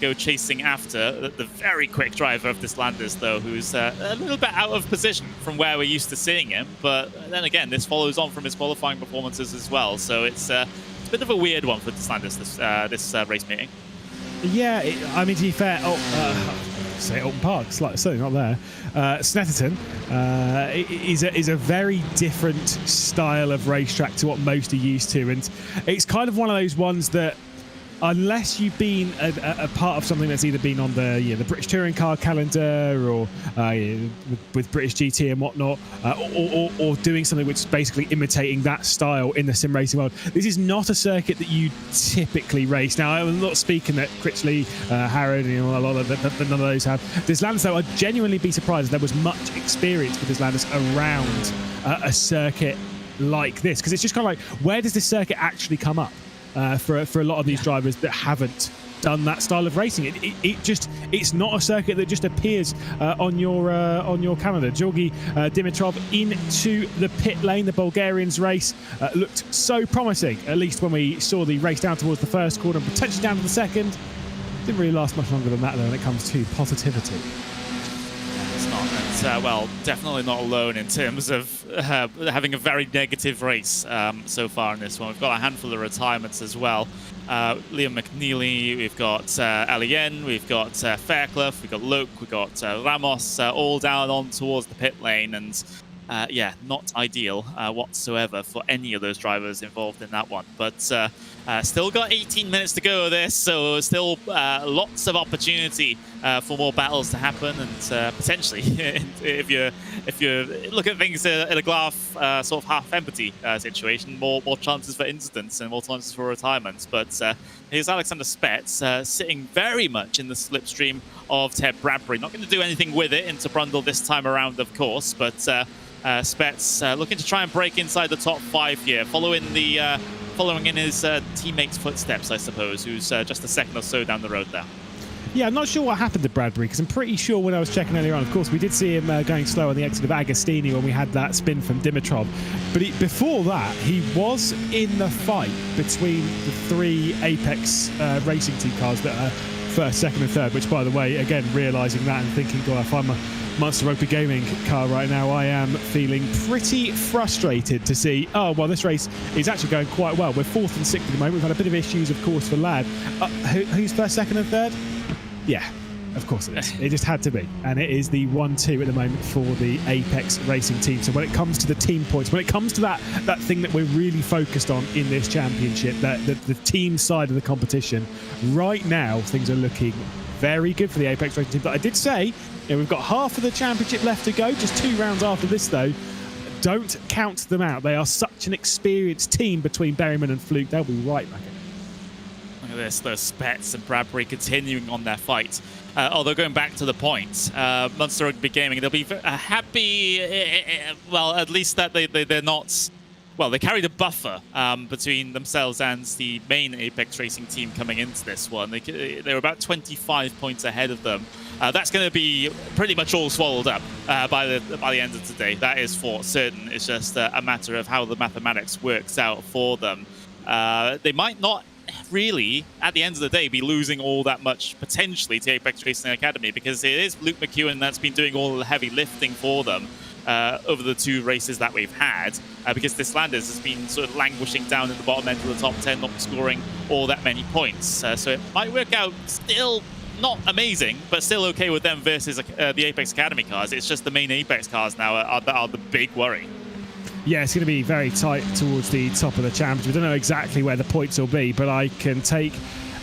go chasing after the very quick driver of this Landis, though, who's a little bit out of position from where we're used to seeing him. But then again, this follows on from his qualifying performances as well, so it's a bit of a weird one for this Landis, this race meeting. Yeah, I mean, to be fair, say Alton Park, certainly not there. Snetterton is a very different style of racetrack to what most are used to, and it's kind of one of those ones that, unless you've been a part of something that's either been on the British Touring Car calendar or with British GT and whatnot, or doing something which is basically imitating that style in the sim racing world, this is not a circuit that you typically race. Now, I'm not speaking that Critchley, Harrod, a lot of none of those have. Deslandis, though, I'd genuinely be surprised if there was much experience with Deslandis around a circuit like this, because it's just kind of like, where does this circuit actually come up? For a lot of these drivers that haven't done that style of racing, it's not a circuit that just appears on your calendar. Georgi Dimitrov into the pit lane. The Bulgarians race looked so promising, at least when we saw the race down towards the first corner and potentially down to the second. Didn't really last much longer than that, though, when it comes to positivity. It's not. Well, definitely not alone in terms of having a very negative race so far in this one. We've got a handful of retirements as well. Liam McNeely, we've got Alien, we've got Fairclough, we've got Luke, we've got Ramos, all down on towards the pit lane, and yeah, not ideal whatsoever for any of those drivers involved in that one. But still got 18 minutes to go of this, so still lots of opportunity for more battles to happen, and potentially, if you look at things in a glass sort of half-empty situation, more chances for incidents and more chances for retirements. But here's Alexander Spets sitting very much in the slipstream of Ted Bradbury. Not going to do anything with it into Brundle this time around, of course, but Spets looking to try and break inside the top 5 here, following in his teammate's footsteps, I suppose, who's just a second or so down the road there. Yeah, I'm not sure what happened to Bradbury, because I'm pretty sure when I was checking earlier on, of course, we did see him going slow on the exit of Agostini when we had that spin from Dimitrov. But before that, he was in the fight between the 3 Apex racing team cars that are first, second and third, which, by the way, again, realising that and thinking, God, if I'm a Monster Rugby Gaming car right now, I am feeling pretty frustrated to see, oh, well, this race is actually going quite well. We're 4th and 6th at the moment. We've had a bit of issues, of course, for Lad. Who's first, second and third? Yeah, of course it is. It just had to be. And it is the 1-2 at the moment for the Apex Racing team. So when it comes to the team points, when it comes to that thing that we're really focused on in this championship, the team side of the competition, right now things are looking very good for the Apex Racing team. But I did say, we've got half of the championship left to go, just 2 rounds after this, though. Don't count them out. They are such an experienced team between Berryman and Fluke. They'll be right back in. Look at this, those Spets and Bradbury continuing on their fight. Although going back to the point, Monster Rugby Gaming, they'll be happy, well, at least that they're not well, they carried a buffer between themselves and the main Apex Racing team coming into this one. They were about 25 points ahead of them. That's going to be pretty much all swallowed up by the end of today. That is for certain. It's just a matter of how the mathematics works out for them. They might not really, at the end of the day, be losing all that much potentially to Apex Racing Academy, because it is Luke McEwen that's been doing all the heavy lifting for them over the 2 races that we've had, because this Landers has been sort of languishing down in the bottom end of the top 10, not scoring all that many points. So it might work out still not amazing, but still okay with them versus the Apex Academy cars. It's just the main Apex cars now are the big worry. Yeah, it's going to be very tight towards the top of the championship. We don't know exactly where the points will be, but I can take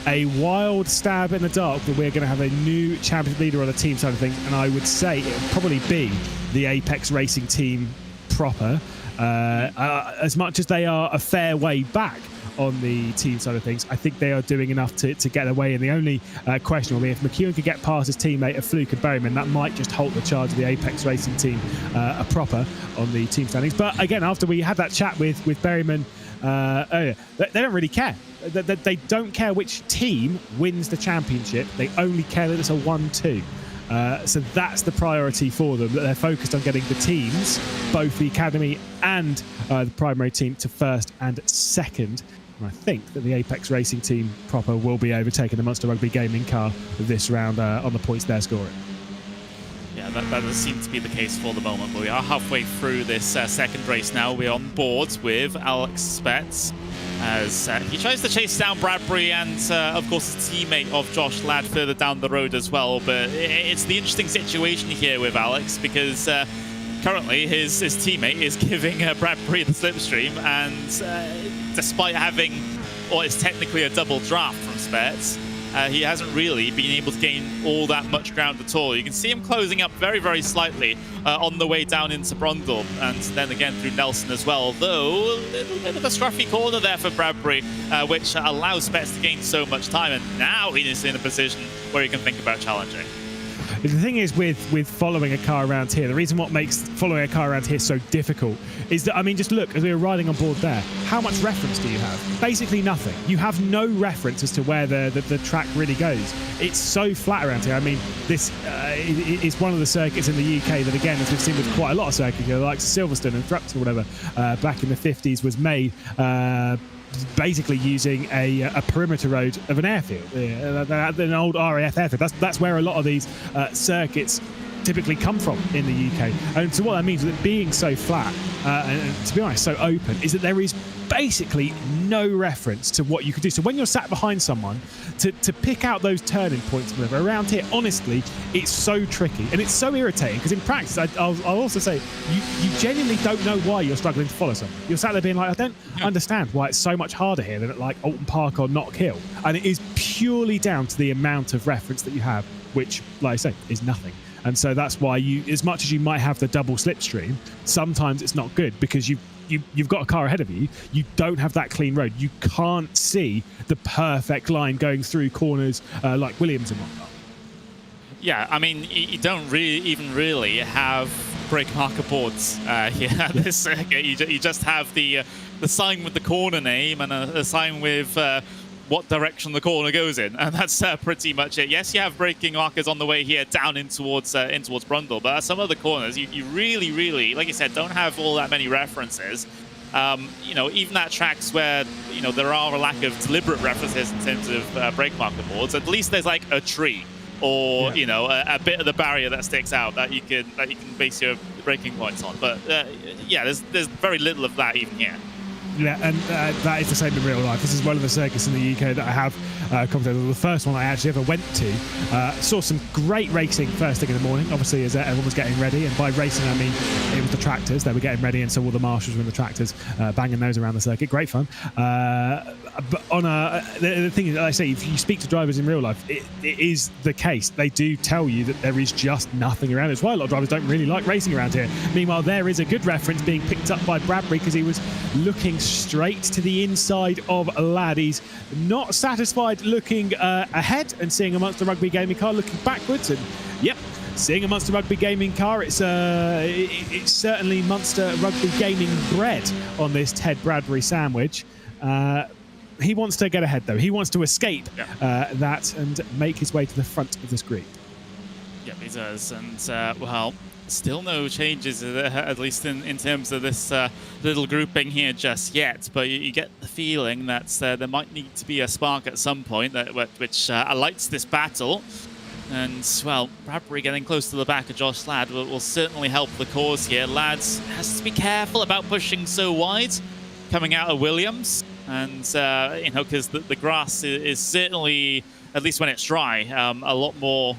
a wild stab in the dark that we're going to have a new championship leader on the team side of things, and I would say it would probably be the Apex Racing team proper, as much as they are a fair way back on the team side of things. I think they are doing enough to get away, and the only question will be if McEwen could get past his teammate of Fluke and Berryman, that might just halt the charge of the Apex Racing team proper on the team standings. But again, after we had that chat with Berryman earlier, they don't really care. They don't care which team wins the championship. They only care that it's a 1-2. So that's the priority for them, that they're focused on getting the teams, both the academy and the primary team, to first and second. And I think that the Apex Racing team proper will be overtaking the Monster Rugby Gaming car this round on the points they're scoring. Yeah, that does seem to be the case for the moment, but we are halfway through this second race now. We're on board with Alex Spetz as he tries to chase down Bradbury and, of course, his teammate of Josh Ladd further down the road as well. But it's the interesting situation here with Alex, because currently his teammate is giving Bradbury the slipstream, and despite having what is technically a double draft from Spetz, he hasn't really been able to gain all that much ground at all. You can see him closing up very, very slightly on the way down into Brundle, and then again through Nelson as well, though a little bit of a scruffy corner there for Bradbury, which allows Spetz to gain so much time, and now he is in a position where he can think about challenging. The thing is with following a car around here, the reason what makes following a car around here so difficult is that, I mean, just look, as we were riding on board there, how much reference do you have? Basically nothing. You have no reference as to where the track really goes. It's so flat around here. I mean, this is one of the circuits in the UK that, again, as we've seen with quite a lot of circuits, like Silverstone and Thrups or whatever, back in the 50s, was made basically using a perimeter road of an airfield, an old RAF airfield. That's where a lot of these circuits typically come from in the UK. And so what that means is that being so flat and to be honest so open is that there is basically no reference to what you could do. So when you're sat behind someone to pick out those turning points around here, honestly, it's so tricky and it's so irritating, because in practice I'll also say you genuinely don't know why you're struggling to follow someone. You're sat there being like, I don't understand why it's so much harder here than at like Alton Park or Knock Hill, and it is purely down to the amount of reference that you have, which, like I say, is nothing. And so that's why you, as much as you might have the double slipstream, sometimes it's not good, because you've got a car ahead of you. You don't have that clean road. You can't see the perfect line going through corners like Williams and whatnot. Yeah, I mean, you don't really have brake marker boards here at this circuit. You just have the sign with the corner name and a sign with what direction the corner goes in, and that's pretty much it. Yes, you have braking markers on the way here down in towards Brundle, but at some other corners you really, like you said, don't have all that many references. You know, even at tracks where, you know, there are a lack of deliberate references in terms of brake marker boards, at least there's like a tree or you know, a bit of the barrier that sticks out that you can base your braking points on. But yeah, there's very little of that even here. Yeah, and that is the same in real life. This is one of the circuits in the UK that I have commentated on. The first one I actually ever went to. Saw some great racing first thing in the morning, obviously, as everyone was getting ready. And by racing, I mean it was the tractors. They were getting ready, and so all the marshals were in the tractors, banging those around the circuit. Great fun. But on the thing is, like I say, if you speak to drivers in real life, it is the case. They do tell you that there is just nothing around. It's why a lot of drivers don't really like racing around here. Meanwhile, there is a good reference being picked up by Bradbury, because he was looking straight to the inside of Ladd. He's not satisfied looking ahead and seeing a Monster Rugby Gaming car looking backwards, and yep, seeing a Munster Rugby Gaming car, it's certainly Munster Rugby Gaming bread on this Ted Bradbury sandwich. He wants to get ahead, though. He wants to escape that and make his way to the front of the screen. Yeah, he does. And, well, still no changes, at least in terms of this little grouping here just yet. But you get the feeling that there might need to be a spark at some point which alights this battle. And, well, Bradbury getting close to the back of Josh Ladd will certainly help the cause here. Lads has to be careful about pushing so wide coming out of Williams. And, you know, because the grass is certainly, at least when it's dry, a lot more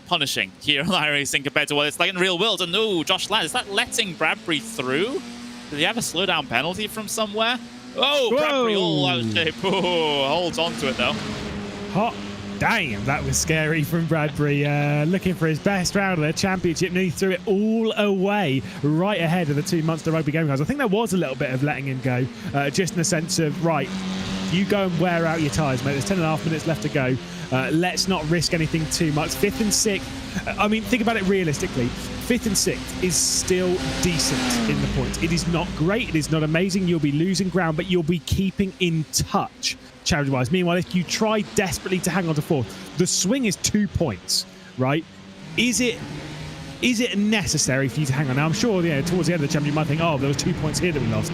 punishing here on iRacing compared to what it's like in the real world. And no, Josh Ladd, is that letting Bradbury through? Did he have a slowdown penalty from somewhere? Oh, Whoa. Bradbury all out of shape. Oh, holds on to it though. Hot damn, that was scary from Bradbury. Looking for his best round of the championship, and he threw it all away right ahead of the two Munster Rugby Gaming cars. I think there was a little bit of letting him go, just in the sense of, right, you go and wear out your tyres, mate. There's 10.5 minutes left to go. Let's not risk anything too much. 5th and 6th, I mean, think about it realistically. 5th and 6th is still decent in the points. It is not great. It is not amazing. You'll be losing ground, but you'll be keeping in touch challenge-wise. Meanwhile, if you try desperately to hang on to 4th, the swing is 2 points, right? Is it necessary for you to hang on? Now, I'm sure, you know, towards the end of the championship, you might think, oh, there was 2 points here that we lost.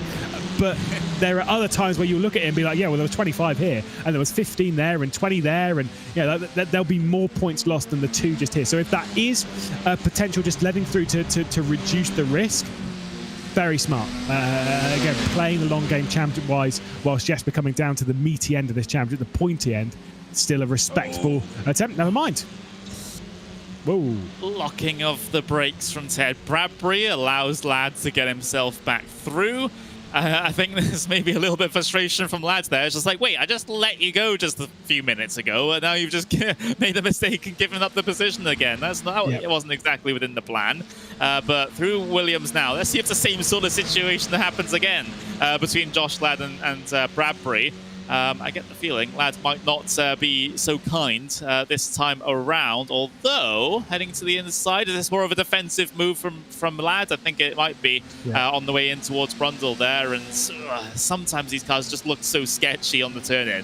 But there are other times where you look at it and be like, yeah, well, there was 25 here, and there was 15 there, and 20 there, and yeah, there'll be more points lost than the 2 just here. So if that is a potential just letting through to reduce the risk, very smart. Again, playing the long game championship-wise, whilst Jesper coming down to the meaty end of this championship, the pointy end, still a respectable attempt. Never mind. Whoa. Locking of the brakes from Ted Bradbury allows Ladd to get himself back through. I think there's maybe a little bit of frustration from Lads there. It's just like, wait, I just let you go just a few minutes ago, and now you've just made a mistake and given up the position again. That's not. It wasn't exactly within the plan. But through Williams now, let's see if the same sort of situation happens again between Josh Ladd and Bradbury. I get the feeling Ladd might not be so kind this time around, although heading to the inside, is this more of a defensive move from Ladd? I think it might be on the way in towards Brundle there, and sometimes these cars just look so sketchy on the turn-in.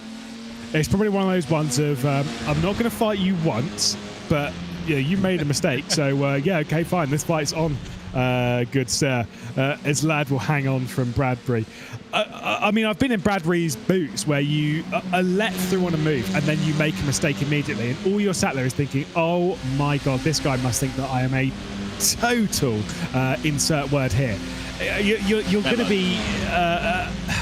It's probably one of those ones of, I'm not going to fight you once, but yeah, you made a mistake, so yeah, okay, fine, this fight's on, good sir, as Ladd will hang on from Bradbury. I mean, I've been in Bradbury's boots where you are let through on a move and then you make a mistake immediately, and all you're sat there is thinking, oh my god, this guy must think that I am a total insert word here. You're going to be,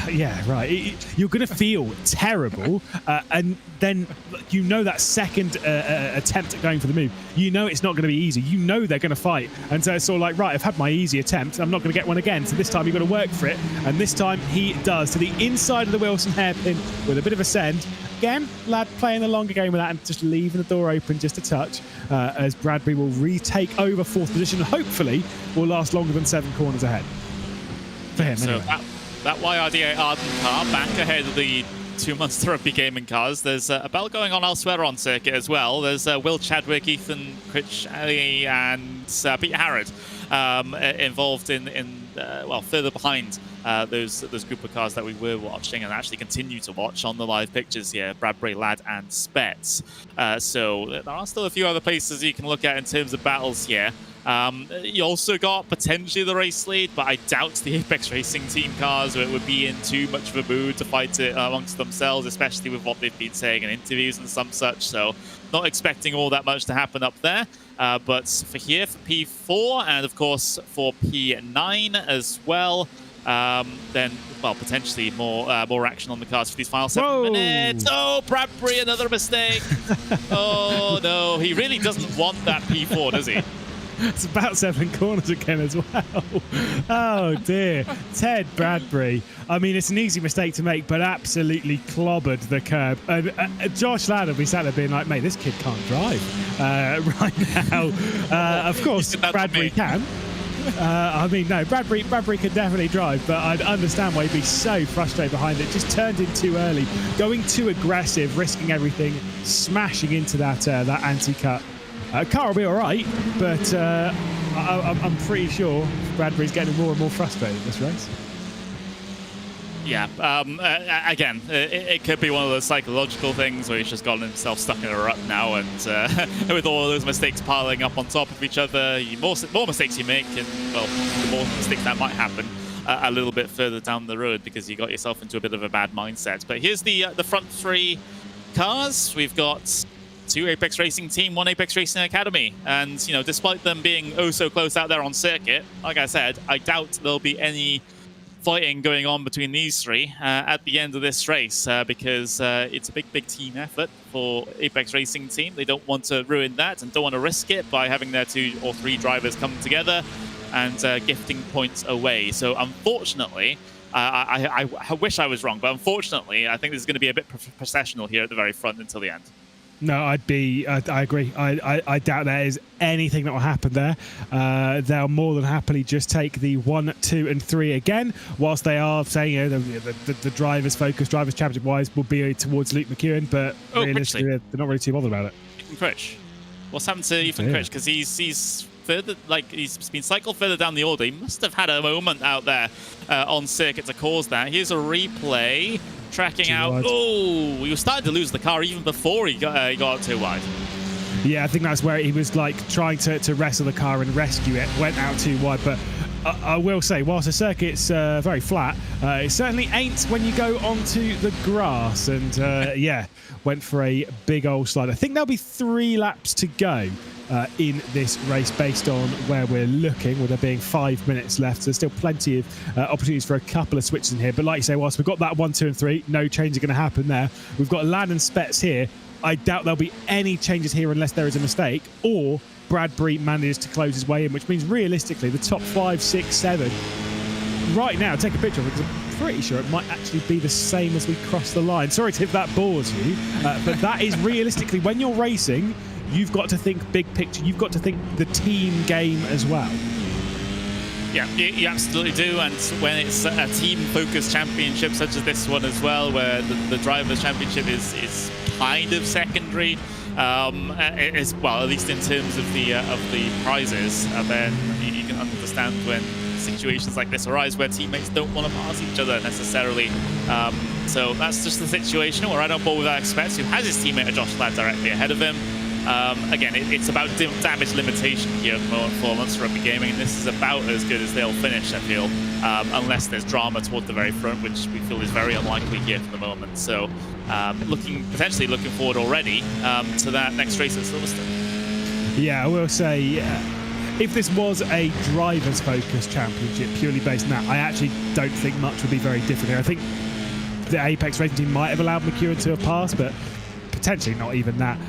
yeah, right. You're going to feel terrible, and then you know that second attempt at going for the move, you know it's not going to be easy. You know they're going to fight, and so it's all like, right, I've had my easy attempt, I'm not going to get one again. So this time you've got to work for it, and this time he does to the inside of the Wilson hairpin with a bit of a send. Again, Ladd playing the longer game with that and just leaving the door open just a touch, as Bradbury will retake over 4th position and hopefully will last longer than 7 corners ahead. For him, so anyway. that YRDA Arden car back ahead of the 2 Munster Rugby Gaming cars. There's a battle going on elsewhere on circuit as well. There's Will Chadwick, Ethan Critchley, and Peter Harrod involved in well, further behind those group of cars that we were watching and actually continue to watch on the live pictures here, Bradbury, Ladd, and Spets. So there are still a few other places you can look at in terms of battles here. You also got potentially the race lead, but I doubt the Apex Racing team cars would be in too much of a mood to fight it amongst themselves, especially with what they've been saying in interviews and some such. So not expecting all that much to happen up there. But for here, for P4 and of course for P9 as well, then, well, potentially more action on the cars for these final 7 minutes. Oh, Bradbury, another mistake. Oh, no. He really doesn't want that P4, does he? It's about 7 corners again as well. Oh, dear. Ted Bradbury. I mean, it's an easy mistake to make, but absolutely clobbered the curb. And Josh Ladd will be sat there being like, mate, this kid can't drive right now. Of course, Bradbury can. I mean, no, Bradbury could definitely drive, but I'd understand why he'd be so frustrated behind it. Just turned in too early, going too aggressive, risking everything, smashing into that anti-cut. Car will be all right, but I'm pretty sure Bradbury's getting more and more frustrated in this race. Yeah, again, it could be one of those psychological things where he's just gotten himself stuck in a rut now, and with all those mistakes piling up on top of each other, the more mistakes you make, and well, the more mistakes that might happen a little bit further down the road because you got yourself into a bit of a bad mindset. But here's the front three cars. We've got 2 Apex Racing Team, 1 Apex Racing Academy, and you know, despite them being oh so close out there on circuit, like I said, I doubt there'll be any fighting going on between these three at the end of this race because it's a big team effort for Apex Racing Team. They don't want to ruin that and don't want to risk it by having their 2 or 3 drivers come together and gifting points away. So unfortunately, I wish I was wrong, but unfortunately, I think this is going to be a bit processional here at the very front until the end. No, I agree. I doubt there is anything that will happen there. They'll more than happily just take the 1, 2, and 3 again, whilst they are saying, you know, the drivers' focus, drivers' championship-wise, will be towards Luke McEwen, but realistically, they're not really too bothered about it. Ethan Critch. What's happened to Ethan Critch? Because he's further, like, he's been cycled further down the order. He must have had a moment out there on circuit to cause that. Here's a replay. Tracking out. Oh, he was starting to lose the car even before he got too wide. Yeah, I think that's where he was like trying to wrestle the car and rescue it. Went out too wide, but I will say, whilst the circuit's very flat, it certainly ain't when you go onto the grass. And yeah, went for a big old slide. I think there'll be 3 laps to go in this race based on where we're looking, with there being 5 minutes left. So there's still plenty of opportunities for a couple of switches in here. But like you say, whilst we've got that 1, 2, and 3, no change are going to happen there. We've got Lan and Spets here. I doubt there'll be any changes here unless there is a mistake, or Bradbury manages to close his way in, which means realistically the top 5, 6, 7 right now, take a picture of it because I'm pretty sure it might actually be the same as we cross the line. Sorry if that bores you, but that is realistically, when you're racing, you've got to think big picture. You've got to think the team game as well. Yeah, you absolutely do. And when it's a team-focused championship such as this one as well, where the Drivers' Championship is kind of secondary, as well, at least in terms of the prizes, then you can understand when situations like this arise where teammates don't want to pass each other necessarily. So that's just the situation. We're right on board with Alex Spets, who has his teammate Josh Ladd directly ahead of him. Again, it's about damage limitation here at the moment for Monster Rugby Gaming, and this is about as good as they'll finish, I feel, unless there's drama toward the very front, which we feel is very unlikely here for the moment. So potentially looking forward already to that next race at Silverstone. Yeah, I will say, if this was a drivers focused championship purely based on that, I actually don't think much would be very different here. I think the Apex Racing Team might have allowed McEwen to have passed, but potentially not even that.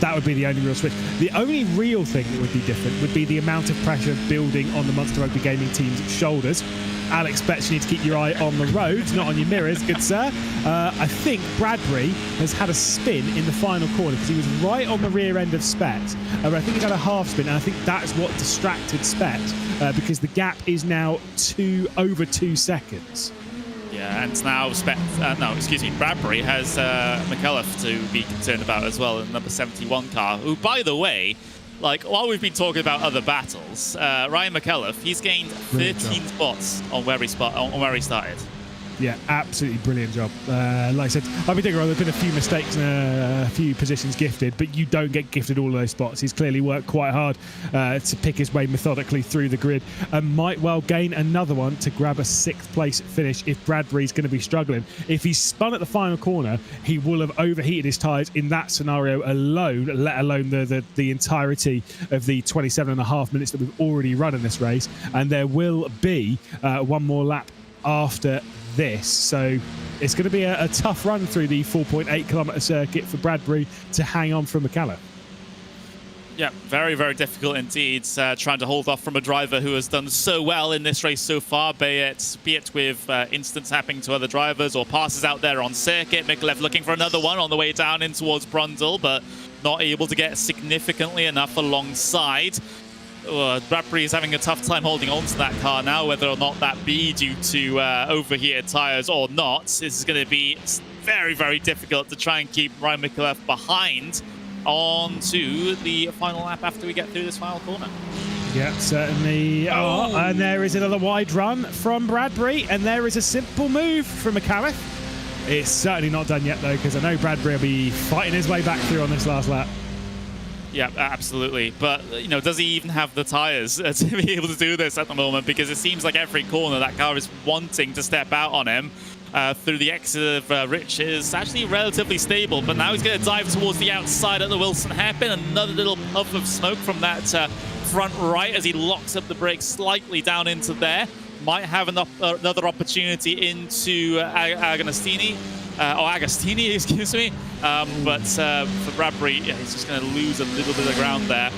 That would be the only real switch. The only real thing that would be different would be the amount of pressure building on the Monster Rugby Gaming team's shoulders. Alex Betts, you need to keep your eye on the road, not on your mirrors, good sir. I think Bradbury has had a spin in the final corner because he was right on the rear end of Spets. I think he had a half spin, and I think that's what distracted Spets because the gap is now over 2 seconds. Yeah, and now Bradbury has McAuliffe to be concerned about as well in the number 71 car, who, by the way, like, while we've been talking about other battles, Ryan McAuliffe, he's gained 13 spots on where he started. Yeah, absolutely brilliant job. Like I said, I've been thinking, there's been a few mistakes and a few positions gifted, but you don't get gifted all of those spots. He's clearly worked quite hard to pick his way methodically through the grid and might well gain another one to grab a 6th place finish if Bradbury's going to be struggling. If he's spun at the final corner, he will have overheated his tyres in that scenario alone, let alone the entirety of the 27.5 minutes that we've already run in this race. And there will be one more lap after this, so it's going to be a tough run through the 4.8 kilometre circuit for Bradbury to hang on from McAuliffe. Yeah, very, very difficult indeed, trying to hold off from a driver who has done so well in this race so far, be it with incidents happening to other drivers or passes out there on circuit. McAuliffe looking for another one on the way down in towards Brundle, but not able to get significantly enough alongside. Bradbury is having a tough time holding on to that car now, whether or not that be due to overheated tyres or not. This is going to be very, very difficult to try and keep Ryan McAuliffe behind on to the final lap after we get through this final corner. Yeah, certainly. Oh, and there is another wide run from Bradbury, and there is a simple move from McAuliffe. It's certainly not done yet, though, because I know Bradbury will be fighting his way back through on this last lap. Yeah, absolutely. But, you know, does he even have the tyres to be able to do this at the moment? Because it seems like every corner that car is wanting to step out on him. Through the exit of Rich is actually relatively stable, but now he's going to dive towards the outside at the Wilson hairpin. Another little puff of smoke from that front right as he locks up the brakes slightly down into there. Might have another opportunity into Agostini, excuse me. But for Bradbury, yeah, he's just going to lose a little bit of ground there.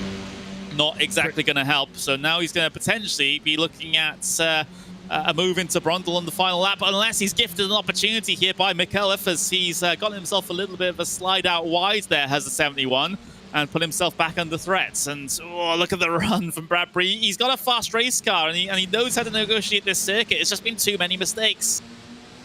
Not exactly going to help. So now he's going to potentially be looking at a move into Brundle on the final lap, unless he's gifted an opportunity here by McAuliffe, as he's got himself a little bit of a slide out wide there, has the 71, and put himself back under threats. And oh, look at the run from Bradbury. He's got a fast race car, and he knows how to negotiate this circuit. It's just been too many mistakes.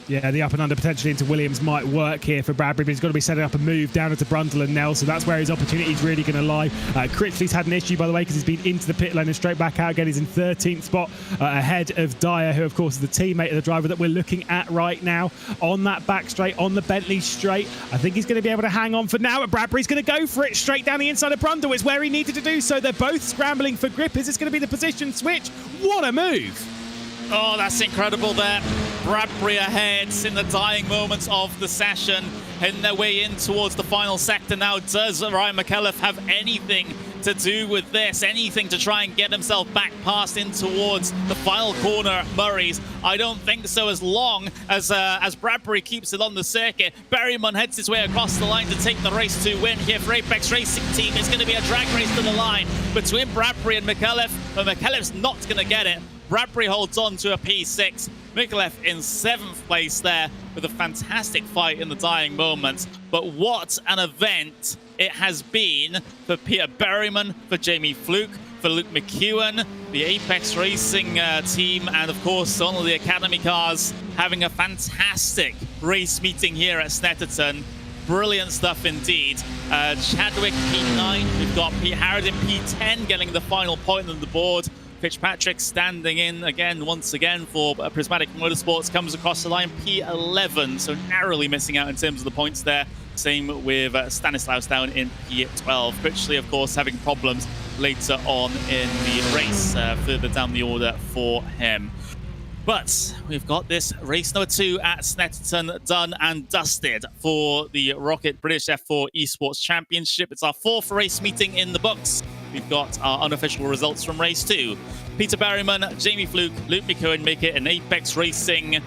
Yeah, the up and under potentially into Williams might work here for Bradbury, but he's got to be setting up a move down into Brundle and Nell, so that's where his opportunity is really going to lie. Critchley's had an issue, by the way, because he's been into the pit lane and straight back out again. He's in 13th spot ahead of Dyer, who, of course, is the teammate of the driver that we're looking at right now. On that back straight, on the Bentley straight, I think he's going to be able to hang on for now, but Bradbury's going to go for it straight down the inside of Brundle. It's where he needed to do so. They're both scrambling for grip. Is this going to be the position switch? What a move! Oh, that's incredible there. Bradbury ahead in the dying moments of the session, heading their way in towards the final sector now. Does Ryan McAuliffe have anything to do with this? Anything to try and get himself back past in towards the final corner at Murray's? I don't think so, as long as Bradbury keeps it on the circuit. Berryman heads his way across the line to take the race to win here for Apex Racing Team. It's going to be a drag race to the line between Bradbury and McAuliffe, but McAuliffe's not going to get it. Bradbury holds on to a P6. McAuliffe in 7th place there with a fantastic fight in the dying moments. But what an event it has been for Peter Berryman, for Jamie Fluke, for Luke McEwen, the Apex Racing team, and of course all of the Academy cars having a fantastic race meeting here at Snetterton. Brilliant stuff indeed. Chadwick P9, we've got Pete Harrod P10 getting the final point on the board. Fitzpatrick standing in again, once again, for Prismatic Motorsports, comes across the line, P11, so narrowly missing out in terms of the points there. Same with Stanislaus down in P12. Critchley, of course, having problems later on in the race, further down the order for him. But we've got this race number 2 at Snetterton done and dusted for the ROKiT British F4 Esports Championship. It's our 4th race meeting in the books. We've got our unofficial results from race 2. Peter Berryman, Jamie Fluke, Luke McEwen make it an Apex Racing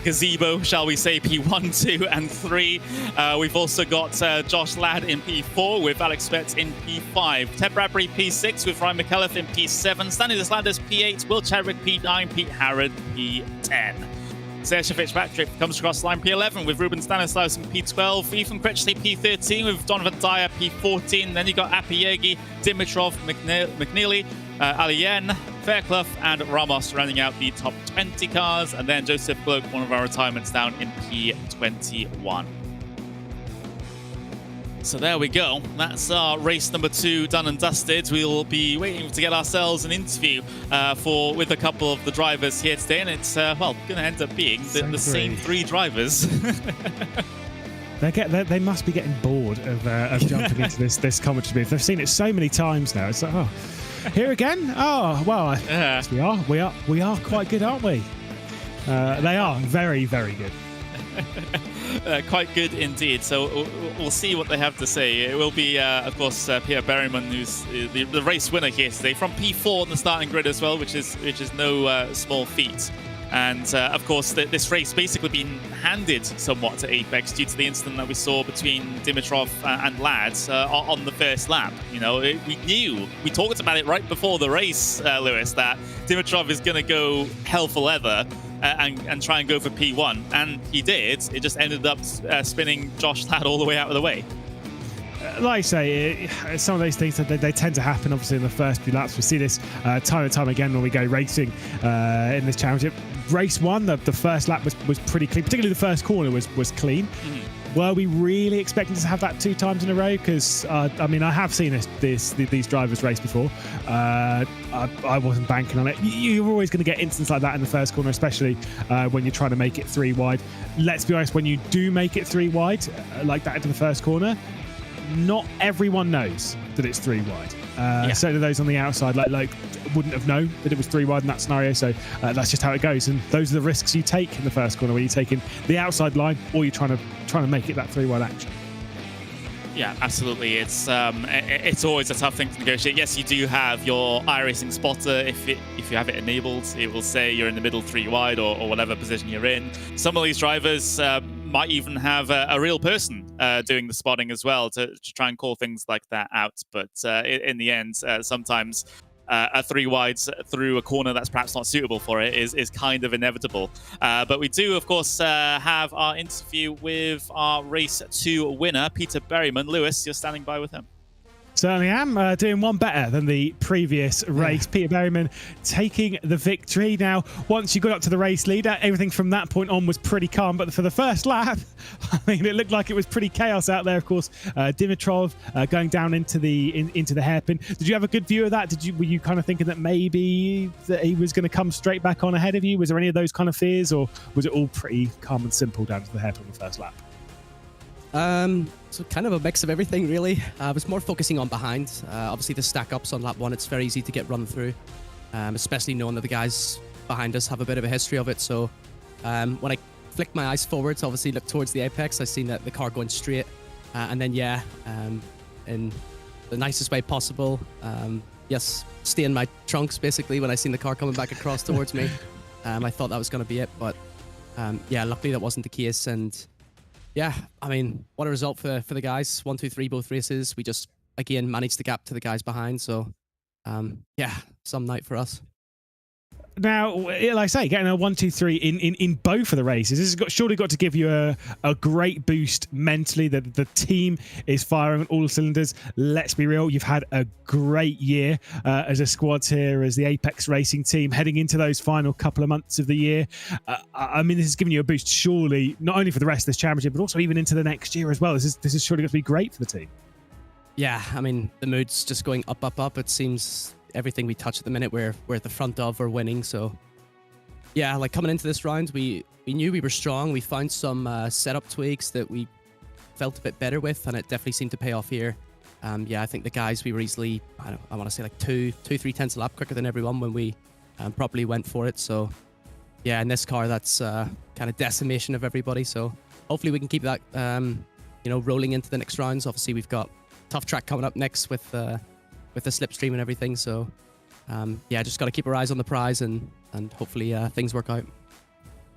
gazebo, shall we say, P1, 2, and 3. We've also got Josh Ladd in P4 with Alex Spetz in P5. Ted Bradbury P6 with Ryan McAuliffe in P7. Stanislaus Landers P8, Will Chadwick P9, Pete Harrod P10. Sergio Fitzpatrick comes across the line P11 with Ruben Stanislaus in P12. Ethan Critchley P13 with Donovan Dyer P14. Then you got Appiegi, Dimitrov, McNeely, Alien, Fairclough, and Ramos rounding out the top 20 cars. And then Joseph Gluck, one of our retirements, down in P21. So there we go. That's our race number 2 done and dusted. We'll be waiting to get ourselves an interview with a couple of the drivers here today, and it's going to end up being the same 3 drivers. They must be getting bored of jumping into this commentary booth. They've seen it so many times now. It's like, oh, here again? Oh, well, yes, we are quite good, aren't we? They are very, very good. Quite good indeed. So we'll see what they have to say. It will be, of course, Peter Berryman, who's the race winner here today, from P4 on the starting grid as well, which is no small feat. And of course, this race basically been handed somewhat to Apex due to the incident that we saw between Dimitrov and Lads on the first lap. You know, we talked about it right before the race, Lewis, that Dimitrov is going to go hell for leather and try and go for P1, and he did. It just ended up spinning Josh Ladd all the way out of the way. Like I say, some of those things, they tend to happen obviously in the first few laps. We see this time and time again when we go racing in this championship. Race 1, the first lap was pretty clean, particularly the first corner was clean. were we really expecting to have that 2 times in a row? Because I mean, I have seen these drivers race before. I wasn't banking on it. You're always going to get instances like that in the first corner, especially when you're trying to make it 3 wide. Let's be honest, when you do make it 3 wide like that into the first corner, not everyone knows that it's 3 wide. So do those on the outside, like wouldn't have known that it was 3 wide in that scenario. So that's just how it goes, and those are the risks you take in the first corner when you're taking the outside line or you're trying to make it that 3 wide action. Yeah, absolutely. It's always a tough thing to negotiate. Yes, you do have your iRacing spotter. If you have it enabled, it will say you're in the middle 3 wide or whatever position you're in. Some of these drivers might even have a real person doing the spotting as well to try and call things like that out. But in the end, sometimes a 3 wides through a corner that's perhaps not suitable for it is kind of inevitable. But we do, of course, have our interview with our Race 2 winner, Peter Berryman. Lewis, you're standing by with him. Certainly am. Doing one better than the previous race. Peter Berryman taking the victory. Now, once you got up to the race leader, everything from that point on was pretty calm. But for the first lap, I mean, it looked like it was pretty chaos out there. Of course, Dimitrov going down into the hairpin. Did you have a good view of that? Were you kind of thinking that maybe that he was going to come straight back on ahead of you? Was there any of those kind of fears, or was it all pretty calm and simple down to the hairpin on the first lap? So kind of a mix of everything, really. I was more focusing on behind. Obviously, the stack-ups on lap 1, it's very easy to get run through, especially knowing that the guys behind us have a bit of a history of it. So when I flicked my eyes forwards, obviously looked towards the apex, I seen that the car going straight. And then, in the nicest way possible, stay in my trunks, basically, when I seen the car coming back across towards me. I thought that was going to be it, but luckily that wasn't the case. And yeah, I mean, what a result for the guys. 1, 2, 3, both races. We just, again, managed the gap to the guys behind. So, some night for us. Now, like I say, getting a 1, 2, 3 in both of the races, this has surely got to give you a great boost mentally. That the team is firing on all cylinders. Let's be real, you've had a great year as a squad here, as the Apex Racing team, heading into those final couple of months of the year. I mean, this has given you a boost, surely, not only for the rest of this championship, but also even into the next year as well. This is surely going to be great for the team. Yeah, I mean, the mood's just going up, up, up. It seems everything we touch at the minute, we're at the front of, we're winning. So yeah, like coming into this round, we knew we were strong. We found some setup tweaks that we felt a bit better with, and it definitely seemed to pay off here. I think the guys, we were easily, I want to say like 2-3 tenths a lap quicker than everyone when we properly went for it. So yeah, in this car, that's kind of decimation of everybody. So hopefully we can keep that rolling into the next rounds. Obviously we've got tough track coming up next with the slipstream and everything. So just got to keep our eyes on the prize and hopefully things work out.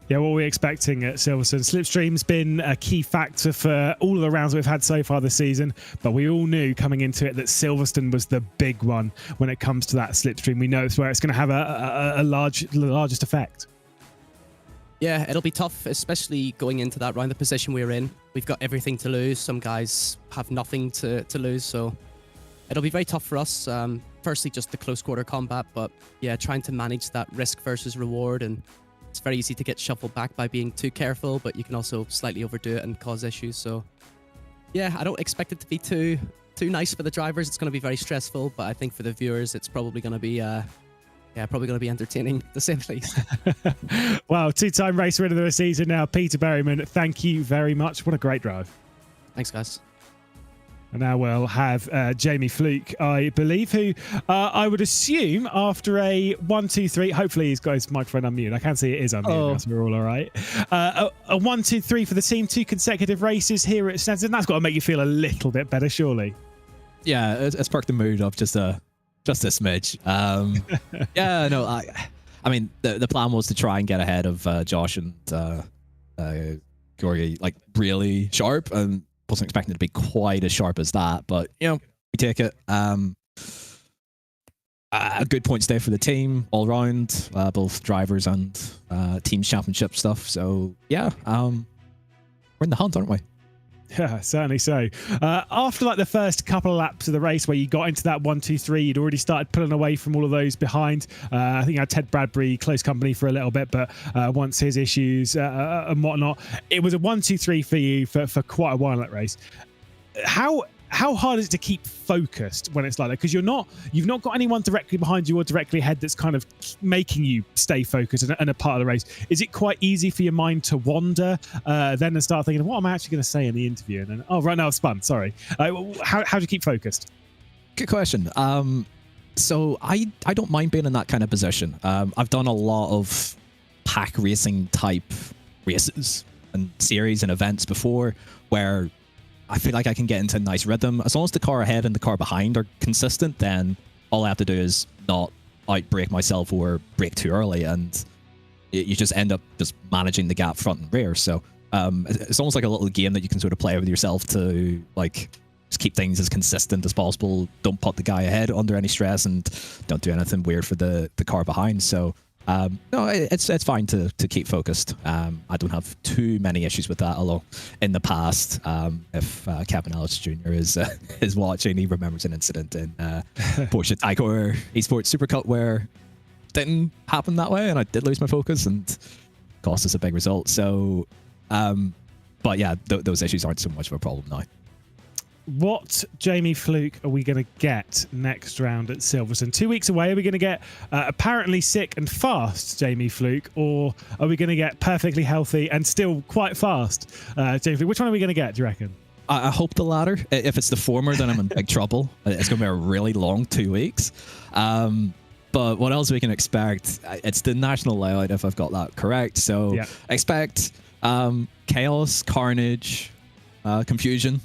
Yeah, what we're expecting at Silverstone. Slipstream's been a key factor for all of the rounds we've had so far this season, but we all knew coming into it that Silverstone was the big one when it comes to that slipstream. We know it's where it's going to have the largest effect. Yeah, it'll be tough, especially going into that round, the position we're in. We've got everything to lose. Some guys have nothing to lose, so it'll be very tough for us. Firstly, just the close quarter combat, but yeah, trying to manage that risk versus reward, and it's very easy to get shuffled back by being too careful, but you can also slightly overdo it and cause issues. So yeah, I don't expect it to be too nice for the drivers. It's going to be very stressful, but I think for the viewers, it's probably going to be entertaining, to say the least. Wow, 2-time race winner of the season now, Peter Berryman. Thank you very much. What a great drive. Thanks, guys. And now we'll have Jamie Fluke, I believe, who I would assume after a 1, 2, 3, hopefully he's got his microphone unmuted. I can see it is unmuted, so we're all right. A 1, 2, 3 for the team, 2 consecutive races here at Snetterton. That's got to make you feel a little bit better, surely. Yeah, it's perked the mood up just a smidge. I mean, the plan was to try and get ahead of Josh and Georgi, like really sharp, and wasn't expecting it to be quite as sharp as that, but we take it. A good point stay for the team all round, both drivers and team championship stuff. So yeah, we're in the hunt, aren't we? Yeah, certainly so. After like the first couple of laps of the race where you got into that 1-2-3, you'd already started pulling away from all of those behind. I think you had Ted Bradbury close company for a little bit, but once his issues and whatnot, it was a 1-2-3 for you for quite a while in that race. How hard is it to keep focused when it's like that? Because you've not got anyone directly behind you or directly ahead that's kind of making you stay focused and a part of the race. Is it quite easy for your mind to wander then and start thinking, what am I actually going to say in the interview? And then, oh, right now I've spun, sorry. How do you keep focused? Good question. So I don't mind being in that kind of position. I've done a lot of pack racing type races and series and events before where I feel like I can get into a nice rhythm. As long as the car ahead and the car behind are consistent, then all I have to do is not outbrake myself or brake too early, and you just end up just managing the gap front and rear. So it's almost like a little game that you can sort of play with yourself to like just keep things as consistent as possible. Don't put the guy ahead under any stress, and don't do anything weird for the car behind. So no, it's fine to keep focused. I don't have too many issues with that, although in the past, if Kevin Ellis Jr. is watching, he remembers an incident in Porsche Taycan Esports Supercut where it didn't happen that way, and I did lose my focus and cost us a big result. So, but yeah, those issues aren't so much of a problem now. What Jamie Fluke are we going to get next round at Silverstone? 2 weeks away, are we going to get apparently sick and fast Jamie Fluke, or are we going to get perfectly healthy and still quite fast Jamie Fluke? Which one are we going to get, do you reckon? I hope the latter. If it's the former, then I'm in big trouble. It's going to be a really long 2 weeks. But what else we can expect? It's the national layout, if I've got that correct. So yeah. Expect chaos, carnage, confusion.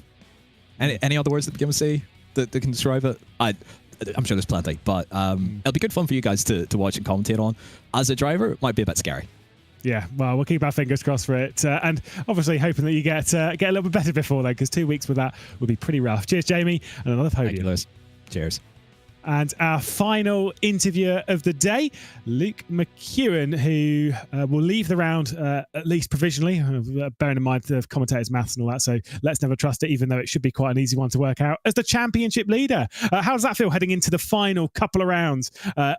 Any other words that begin with C that can describe it? I'm sure there's plenty, but it'll be good fun for you guys to watch and commentate on. As a driver, it might be a bit scary. Yeah, well, we'll keep our fingers crossed for it. And obviously hoping that you get a little bit better before then, because 2 weeks with that would be pretty rough. Cheers, Jamie, and another podium. Thank you, Lewis. Cheers. And our final interviewer of the day, Luke McEwen, who will leave the round at least provisionally, bearing in mind the commentators' maths and all that. So let's never trust it, even though it should be quite an easy one to work out, as the championship leader. How does that feel heading into the final couple of rounds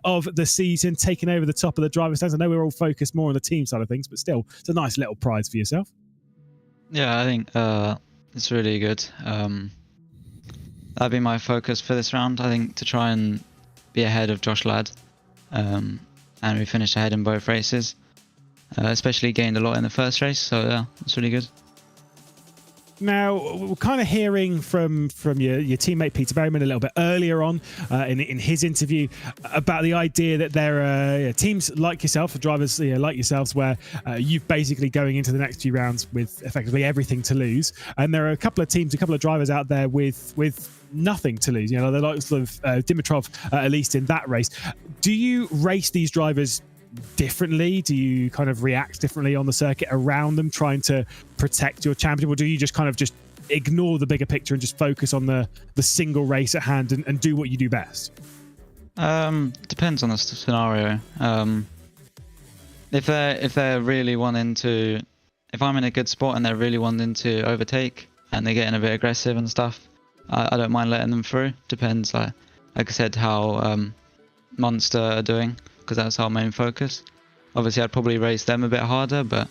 of the season, taking over the top of the driver's stands? I know we're all focused more on the team side of things, but still, it's a nice little prize for yourself. Yeah, I think it's really good. That'd be my focus for this round, I think, to try and be ahead of Josh Ladd. And we finished ahead in both races. Especially gained a lot in the first race, so yeah, it's really good. Now, we're kind of hearing from your teammate Peter Berryman a little bit earlier on in his interview about the idea that there are teams like yourself, drivers like yourselves, where you've basically going into the next few rounds with effectively everything to lose. And there are a couple of teams, a couple of drivers out there with nothing to lose. You know, the likes of Dimitrov, at least in that race. Do you race these drivers differently? Do you kind of react differently on the circuit around them, trying to protect your championship, or do you just kind of just ignore the bigger picture and just focus on the single race at hand and do what you do best? Depends on the scenario. If they're really wanting to, if I'm in a good spot and they're really wanting to overtake and they're getting a bit aggressive and stuff, I don't mind letting them through. Depends, like I said, how Monster are doing, because that's our main focus. Obviously, I'd probably race them a bit harder, but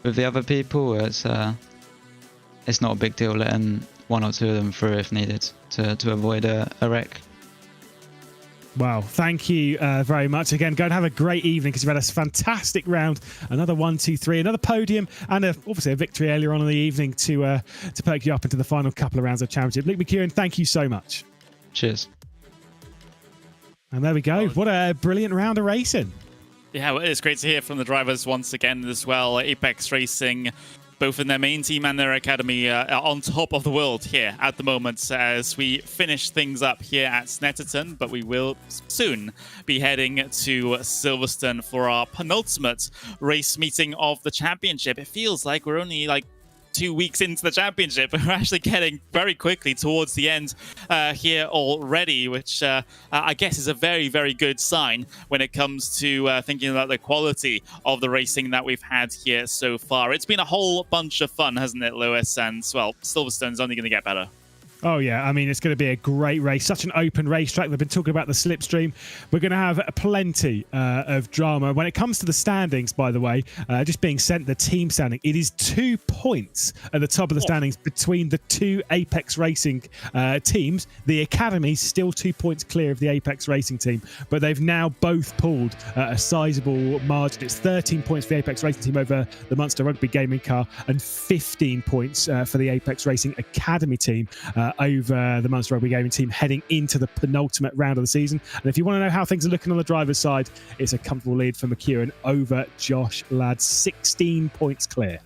with the other people, it's not a big deal letting one or two of them through if needed to avoid a wreck. Wow, thank you very much. Again, go and have a great evening, because you've had a fantastic round. Another 1, 2, 3, another podium, and obviously a victory earlier on in the evening to perk you up into the final couple of rounds of championship. Luke McEwen, thank you so much. Cheers. And there we go. What a brilliant round of racing. Yeah, well, it's great to hear from the drivers once again as well. Apex Racing, both in their main team and their academy, on top of the world here at the moment as we finish things up here at Snetterton. But we will soon be heading to Silverstone for our penultimate race meeting of the championship. It feels like we're only 2 weeks into the championship. We're actually getting very quickly towards the end here already, which I guess is a very, very good sign when it comes to thinking about the quality of the racing that we've had here so far. It's been a whole bunch of fun, hasn't it, Lewis? And, well, Silverstone's only going to get better. Oh, yeah. I mean, it's going to be a great race. Such an open racetrack. They've been talking about the slipstream. We're going to have plenty of drama. When it comes to the standings, by the way, just being sent the team standing, it is 2 points at the top of the standings between the two Apex Racing teams. The Academy's still 2 points clear of the Apex Racing team, but they've now both pulled a sizable margin. It's 13 points for the Apex Racing team over the Munster Rugby Gaming car and 15 points for the Apex Racing Academy team over the Munster Rugby Gaming team heading into the penultimate round of the season. And if you want to know how things are looking on the driver's side, it's a comfortable lead for McEwen over Josh Ladd, 16 points clear.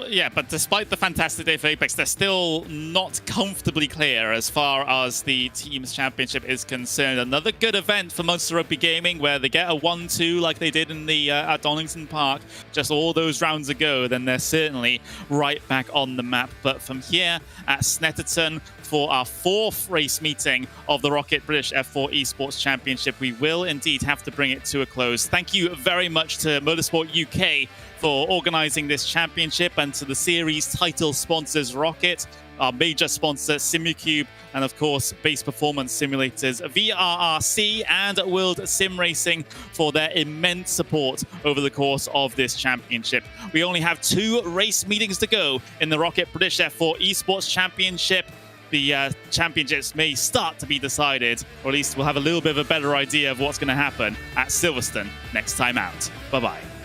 Yeah, but despite the fantastic day for Apex, they're still not comfortably clear as far as the Teams Championship is concerned. Another good event for Munster Rugby Gaming, where they get a 1-2 like they did in the at Donington Park just all those rounds ago. Then they're certainly right back on the map. But from here at Snetterton, for our 4th race meeting of the ROKiT British F4 Esports Championship, we will indeed have to bring it to a close. Thank you very much to Motorsport UK for organising this championship, and to the series title sponsors ROKiT, our major sponsor Simucube, and of course Base Performance Simulators, VRRC and World Sim Racing for their immense support over the course of this championship. We only have 2 race meetings to go in the ROKiT British F4 Esports Championship. The championships may start to be decided, or at least we'll have a little bit of a better idea of what's going to happen at Silverstone next time out. Bye-bye.